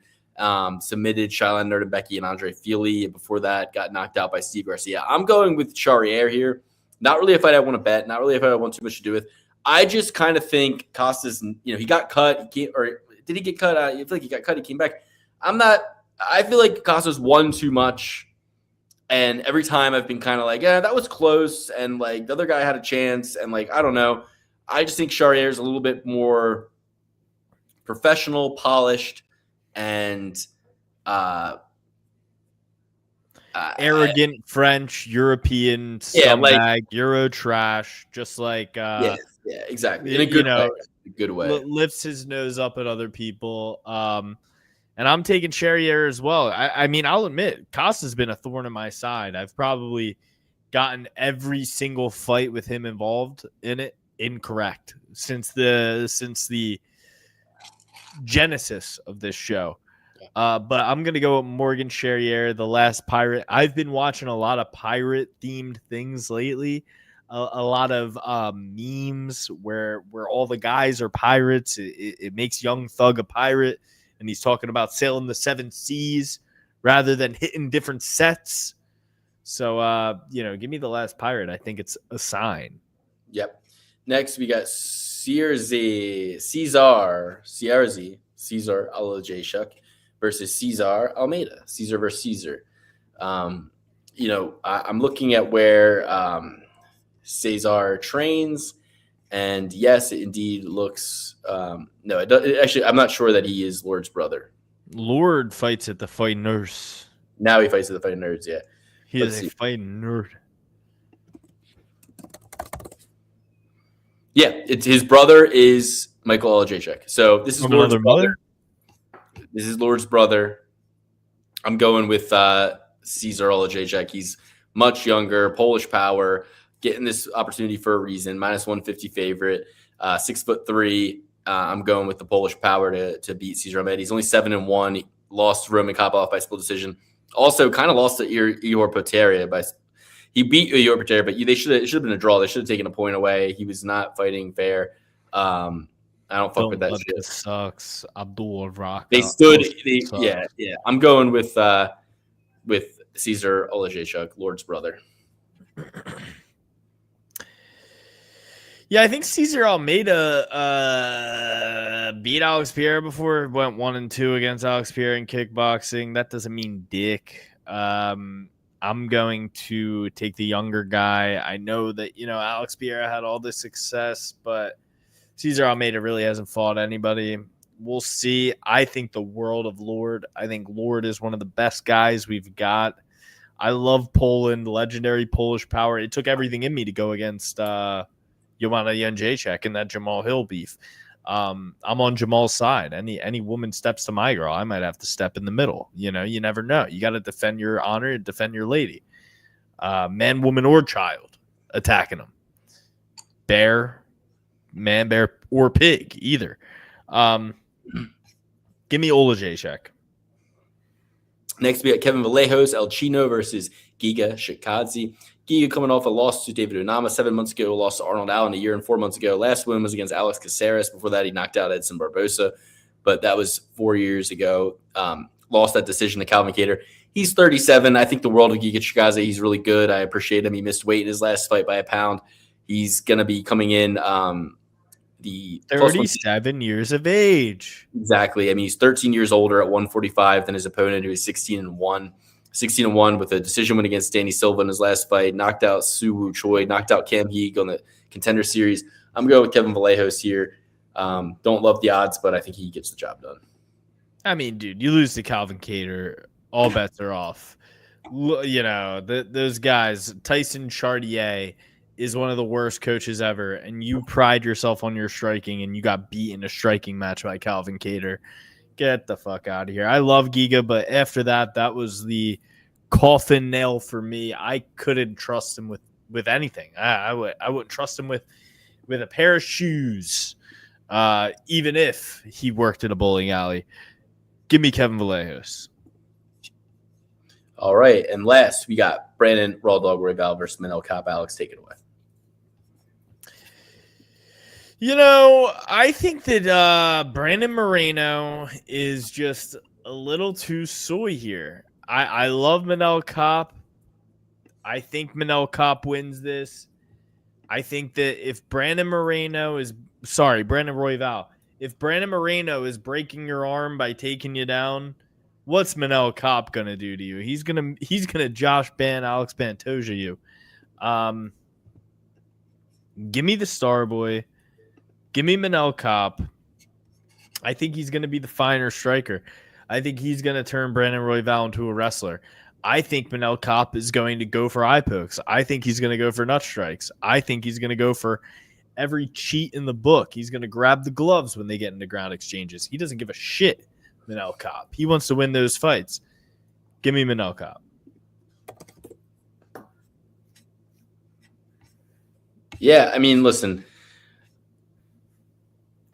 Submitted Shylan Nerdebecki and Andre Feely. Before that, got knocked out by Steve Garcia. I'm going with Charrier here. Not really a fight I want to bet. Not really a fight I want too much to do with. I just kind of think Costa's, he got cut. Or did he get cut? I feel like he got cut. He came back. I feel like Costa's won too much. And every time I've been kind of like, yeah, that was close. And like the other guy had a chance. And like, I don't know. I just think Charrier is a little bit more professional, polished, and arrogant French, European scumbag, Euro trash, just like yeah, exactly. In a good way. A good way. Lifts his nose up at other people. And I'm taking Charrier as well. I mean, I'll admit, Costa's been a thorn in my side. I've probably gotten every single fight with him involved in it incorrect since the genesis of this show. But I'm going to go with Morgan Charrier, the last pirate. I've been watching a lot of pirate-themed things lately. A lot of memes where all the guys are pirates. It makes Young Thug a pirate, and he's talking about sailing the 7 seas rather than hitting different sets. So, give me the last pirate. I think it's a sign. Yep. Next, we got Cesar Alajayshuk versus Cesar Almeida. Cesar versus Cesar. I'm looking at where Cesar trains, and yes, it indeed looks. No, actually, I'm not sure that he is Lord's brother. Lord fights at the Fight Nurse. Now he fights at the Fighting Nerds. Yeah, He Let's is a see. fighting nerd. Yeah, it's his brother is Michael Olajaychuk. So this is From Lord's another brother. mother? This is Lord's brother. I'm going with Cesar Olajaychuk. He's much younger, Polish power, getting this opportunity for a reason. -150 favorite, 6'3". I'm going with the Polish power to beat Cesar Ahmed. He's only 7-1. He lost to Roman Kape by split decision. Also, kind of lost to Ihor Potieria by. He beat Ihor Potieria, but it should have been a draw. They should have taken a point away. He was not fighting fair. I don't fuck with that shit. This sucks. Abdul Raka. They stood. Yeah. I'm going with Cesar Olajaychuk, Lord's brother. Yeah, I think Cesar Almeida beat Alex Pierre before. Went 1-2 against Alex Pierre in kickboxing. That doesn't mean dick. I'm going to take the younger guy. I know that Alex Pierre had all this success, but Cesar Almeida really hasn't fought anybody. We'll see. I think the world of Lord. I think Lord is one of the best guys we've got. I love Poland, legendary Polish power. It took everything in me to go against Joanna Jędrzejczyk in that Jamal Hill beef. I'm on Jamal's side. Any woman steps to my girl, I might have to step in the middle. You never know. You got to defend your honor and defend your lady. Man, woman, or child attacking them. Bear, man, bear, or pig, either. Give me Olajaychuk. Next, we got Kevin Vallejos, El Chino versus Giga Shikadze. Giga coming off a loss to David Onama 7 months ago, lost to Arnold Allen a year and 4 months ago. Last win was against Alex Caceres. Before that, he knocked out Edson Barbosa, but that was 4 years ago. Lost that decision to Calvin Kattar. He's 37. I think the world of Giga Shikadze. He's really good. I appreciate him. He missed weight in his last fight by a pound. He's going to be coming in the 37 years of age. Exactly. I mean, he's 13 years older at 145 than his opponent, who is 16-1. 16-1 with a decision win against Danny Silva in his last fight. Knocked out Soo Woo Choi. Knocked out Cam Heeg on the Contender Series. I'm going with Kevin Vallejos here. Don't love the odds, but I think he gets the job done. I mean, dude, you lose to Calvin Kattar, all bets are off. Those guys, Tyson Chartier is one of the worst coaches ever, and you pride yourself on your striking, and you got beat in a striking match by Calvin Kattar. Get the fuck out of here. I love Giga, but after that was the coffin nail for me. I couldn't trust him with anything. I wouldn't trust him with a pair of shoes, even if he worked in a bowling alley. Give me Kevin Vallejos. All right, and last we got Brandon Raw Dog Royval versus Manel Kape. Alex, take it away. I think that Brandon Moreno is just a little too soy here. I love Manel Kape. I think Manel Kape wins this. I think that if Brandon Royval, if Brandon Moreno is breaking your arm by taking you down, what's Manel Kape gonna do to you? He's gonna Josh Ban, Alex Pantoja you. Give me the Star Boy. Give me Manel Kape. I think he's going to be the finer striker. I think he's going to turn Brandon Royval into a wrestler. I think Manel Kape is going to go for eye pokes. I think he's going to go for nut strikes. I think he's going to go for every cheat in the book. He's going to grab the gloves when they get into ground exchanges. He doesn't give a shit, Manel Kape. He wants to win those fights. Give me Manel Kape. Yeah, I mean, listen.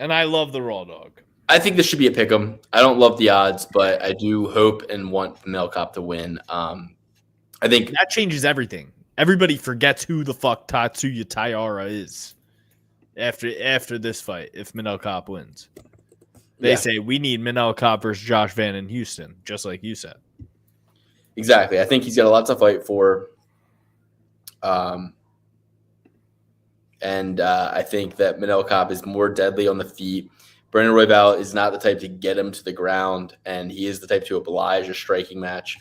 And I love the Raw Dog. I think this should be a pick 'em. I don't love the odds, but I do hope and want Manel Kape to win. I think that changes everything. Everybody forgets who the fuck Tatsuya Taira is after this fight. If Manel Kape wins, they say we need Manel Kape versus Josh Van in Houston, just like you said. Exactly. I think he's got a lot to fight for. And I think that Manel Kape is more deadly on the feet. Brandon Royval is not the type to get him to the ground, and he is the type to oblige a striking match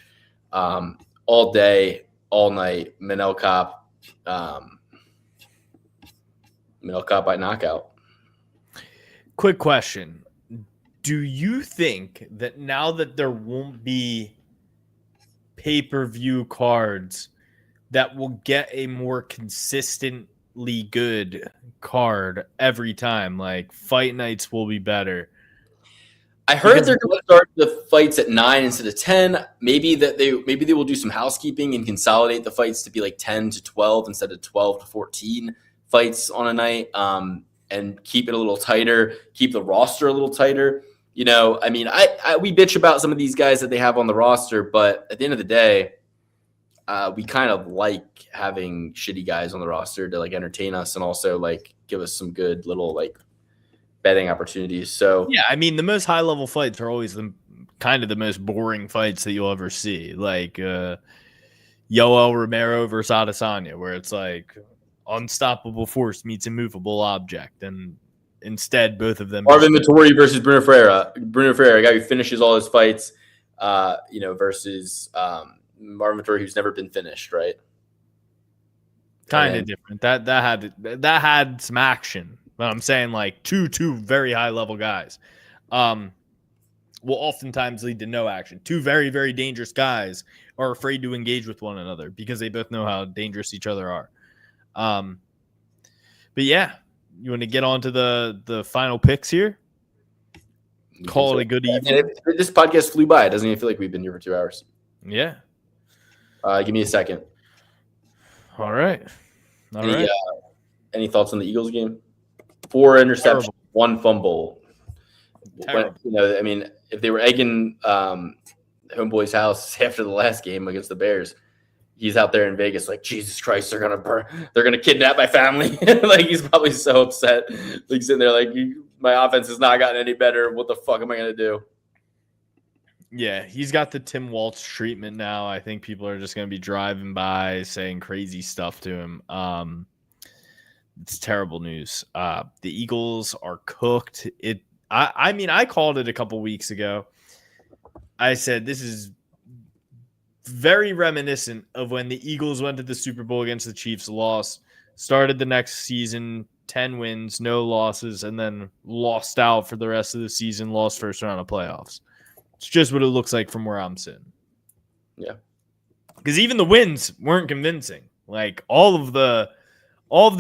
all day. all night. Manel Kape by knockout. Quick question. Do you think that now that there won't be pay-per-view cards that will get a more consistently good card every time? Like fight nights will be better. I heard Because- they're going to start the fights at 9 instead of 10. Maybe they will do some housekeeping and consolidate the fights to be like 10 to 12 instead of 12 to 14 fights on a night, and keep it a little tighter, keep the roster a little tighter. You know, I mean, we bitch about some of these guys that they have on the roster, but at the end of the day, we kind of like having shitty guys on the roster to like entertain us and also like give us some good little like betting opportunities. So yeah, I mean, the most high level fights are always the kind of the most boring fights that you'll ever see, like Yoel Romero versus Adesanya, where it's like unstoppable force meets immovable object, and instead both of them. Marvin Vettori versus Bruno Ferreira. Bruno Ferreira, a guy who finishes all his fights, versus Marvin Vettori, who's never been finished, right? Kind of different. That had some action. But I'm saying like two very high level guys will oftentimes lead to no action. Two very, very dangerous guys are afraid to engage with one another because they both know how dangerous each other are. But yeah, you want to get on to the final picks here? Call it a good evening. This podcast flew by. It doesn't even feel like we've been here for 2 hours. Yeah. Give me a second. All right. Any thoughts on the Eagles game? 4 interceptions, Terrible. 1 fumble. Terrible. I mean, if they were egging Homeboy's house after the last game against the Bears, he's out there in Vegas like, Jesus Christ, they're gonna kidnap my family. Like he's probably so upset. Like sitting there like, my offense has not gotten any better. What the fuck am I gonna do? Yeah, he's got the Tim Waltz treatment now. I think people are just going to be driving by saying crazy stuff to him. It's terrible news. The Eagles are cooked. I mean, I called it a couple weeks ago. I said this is very reminiscent of when the Eagles went to the Super Bowl against the Chiefs, lost, started the next season, 10 wins, no losses, and then lost out for the rest of the season, lost first round of playoffs. It's just what it looks like from where I'm sitting. Yeah. Because even the wins weren't convincing. Like all of the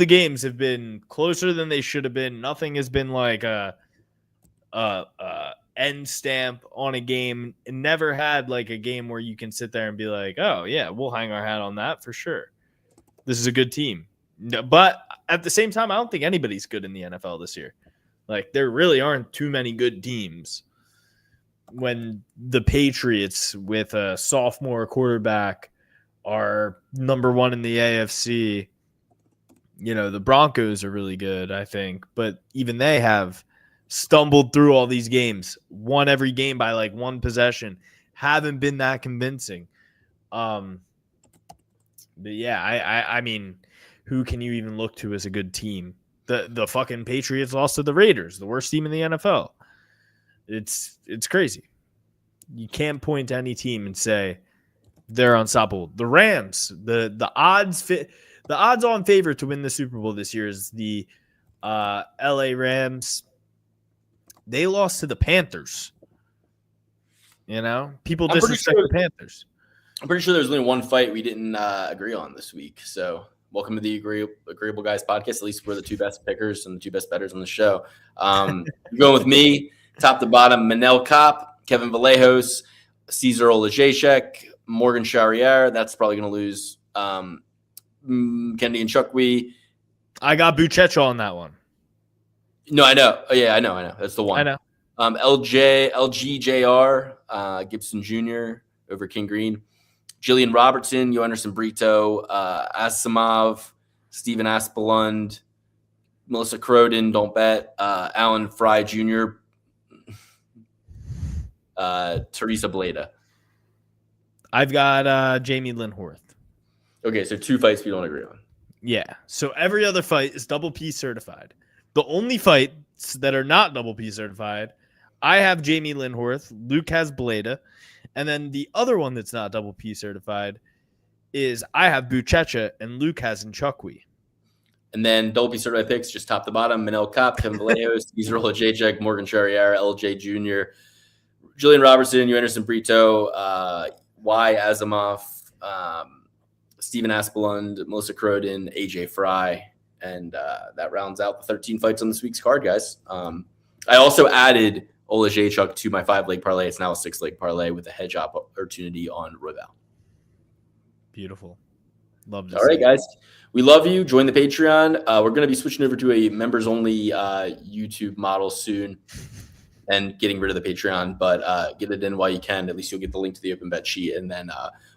games have been closer than they should have been. Nothing has been like a end stamp on a game. It never had like a game where you can sit there and be like, oh yeah, we'll hang our hat on that for sure. This is a good team. But at the same time, I don't think anybody's good in the NFL this year. Like there really aren't too many good teams. When the Patriots with a sophomore quarterback are number 1 in the AFC, you know, the Broncos are really good, I think, but even they have stumbled through all these games, won every game by like 1 possession, haven't been that convincing. But yeah, I mean, who can you even look to as a good team? The fucking Patriots lost to the Raiders, the worst team in the NFL. It's crazy. You can't point to any team and say they're unstoppable. The Rams, the odds on favorite to win the Super Bowl this year is the LA Rams. They lost to the Panthers. You know, people disrespect the Panthers. I'm pretty sure there's only one fight we didn't agree on this week. So welcome to the Agreeable Guys podcast. At least we're the 2 best pickers and the 2 best bettors on the show. You're going with me, top to bottom, Manel Kape, Kevin Vallejos, Cesar Olajeszek, Morgan Charriere. That's probably going to lose. Kennedy and Chukwi. I got Buchecha on that one. No, I know. Oh, yeah, I know. That's the one. I know. LGJR, Gibson Jr. over King Green. Jillian Robertson, Yoanderson Brito, Asimov, Stephen Aspelund, Melissa Croden, don't bet, Alan Fry Jr., Teresa Bleda. I've got Jamie Linhorth. Okay, so 2 fights we don't agree on. Yeah. So every other fight is double P certified. The only fights that are not double P certified, I have Jamie Linhorth, Luke has Bleda, and then the other one that's not double P certified is I have Buchecha and Luke has Nchukwi. And then Dolby certified picks, just top to bottom: Manel Kape, Kevin Vallejo, Cesar Jacek, Morgan Charriera, LJ Jr., Julian Robertson, Anderson Brito, Y. Asimov, Steven Aspelund, Melissa Croden, AJ Fry, and that rounds out the 13 fights on this week's card, guys. I also added Ola Jacek to my 5-leg parlay. It's now a 6-leg parlay with a hedge opportunity on Royval. Beautiful. Love to All right, see. guys. We love you. Join the Patreon. We're going to be switching over to a members-only YouTube model soon and getting rid of the Patreon, but get it in while you can. At least you'll get the link to the open bet sheet, and then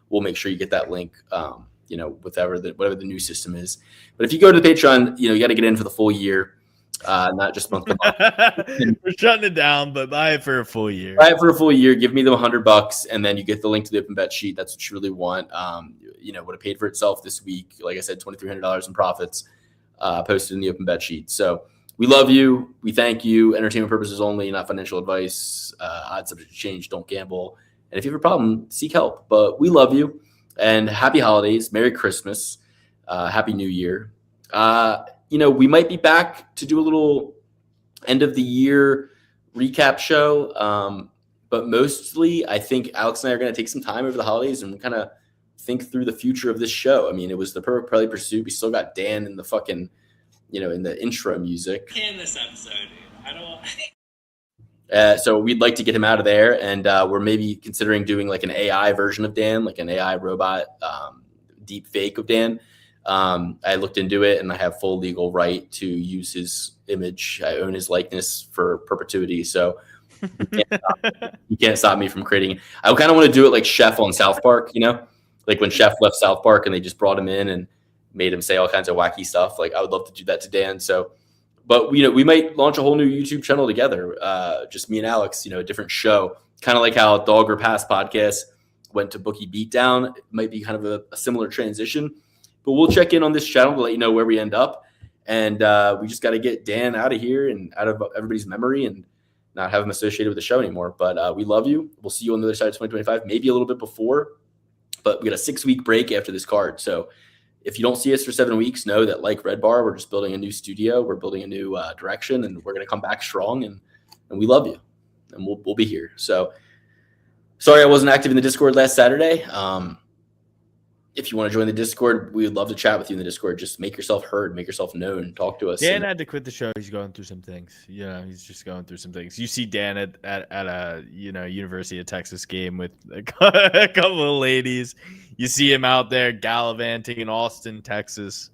we'll make sure you get that link, whatever the new system is. But if you go to the Patreon, you got to get in for the full year, not just month to month. We're shutting it down, but buy it for a full year. Buy it for a full year. Give me the $100, and then you get the link to the open bet sheet. That's what you really want. Would have paid for itself this week. Like I said, $2,300 in profits posted in the open bet sheet. So we love you. We thank you. Entertainment purposes only, not financial advice. Odds subject to change. Don't gamble. And if you have a problem, seek help. But we love you. And happy holidays. Merry Christmas. Happy New Year. We might be back to do a little end of the year recap show. But mostly, I think Alex and I are going to take some time over the holidays and kind of think through the future of this show. I mean, it was the perfect parlay pursuit. We still got Dan in the fucking, in the intro music. In this episode, dude. I don't. So we'd like to get him out of there, and we're maybe considering doing like an AI version of Dan, like an AI robot deep fake of Dan. I looked into it, and I have full legal right to use his image. I own his likeness for perpetuity, so you can't stop me from creating. I kind of want to do it like Chef on South Park, like when Chef left South Park and they just brought him in and made him say all kinds of wacky stuff. Like I would love to do that to Dan. So, but we might launch a whole new YouTube channel together. Just me and Alex, a different show, kind of like how Dog or Pass podcast went to Bookie Beatdown. It might be kind of a similar transition, but we'll check in on this channel to let you know where we end up. And we just got to get Dan out of here and out of everybody's memory and not have him associated with the show anymore. But we love you. We'll see you on the other side of 2025, maybe a little bit before, but we got a 6-week break after this card. So if you don't see us for 7 weeks, know that like Red Bar, we're just building a new studio. We're building a new direction, and we're going to come back strong, and we love you, and we'll be here. So sorry I wasn't active in the Discord last Saturday. If you want to join the Discord, we would love to chat with you in the Discord. Just make yourself heard, make yourself known, talk to us. Dan had to quit the show. He's going through some things. He's just going through some things. You see Dan at a University of Texas game with a couple of ladies. You see him out there gallivanting in Austin, Texas.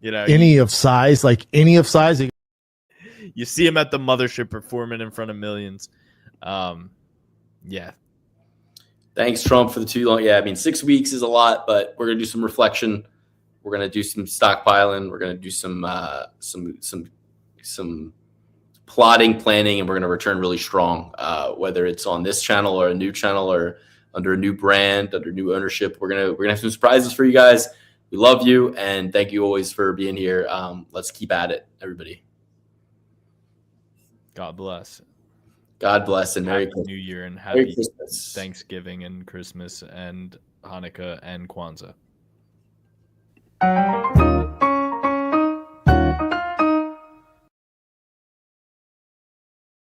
Any of size. You see him at the mothership performing in front of millions. Yeah. Thanks, Trump, for the too long. Yeah, I mean, 6 weeks is a lot, but we're gonna do some reflection. We're gonna do some stockpiling. We're gonna do some plotting, planning, and we're gonna return really strong. Whether it's on this channel or a new channel or under a new brand, under new ownership, we're gonna have some surprises for you guys. We love you, and thank you always for being here. Let's keep at it, everybody. God bless. God bless and Merry Happy New Year and Merry happy Christmas. Thanksgiving and Christmas and Hanukkah and Kwanzaa.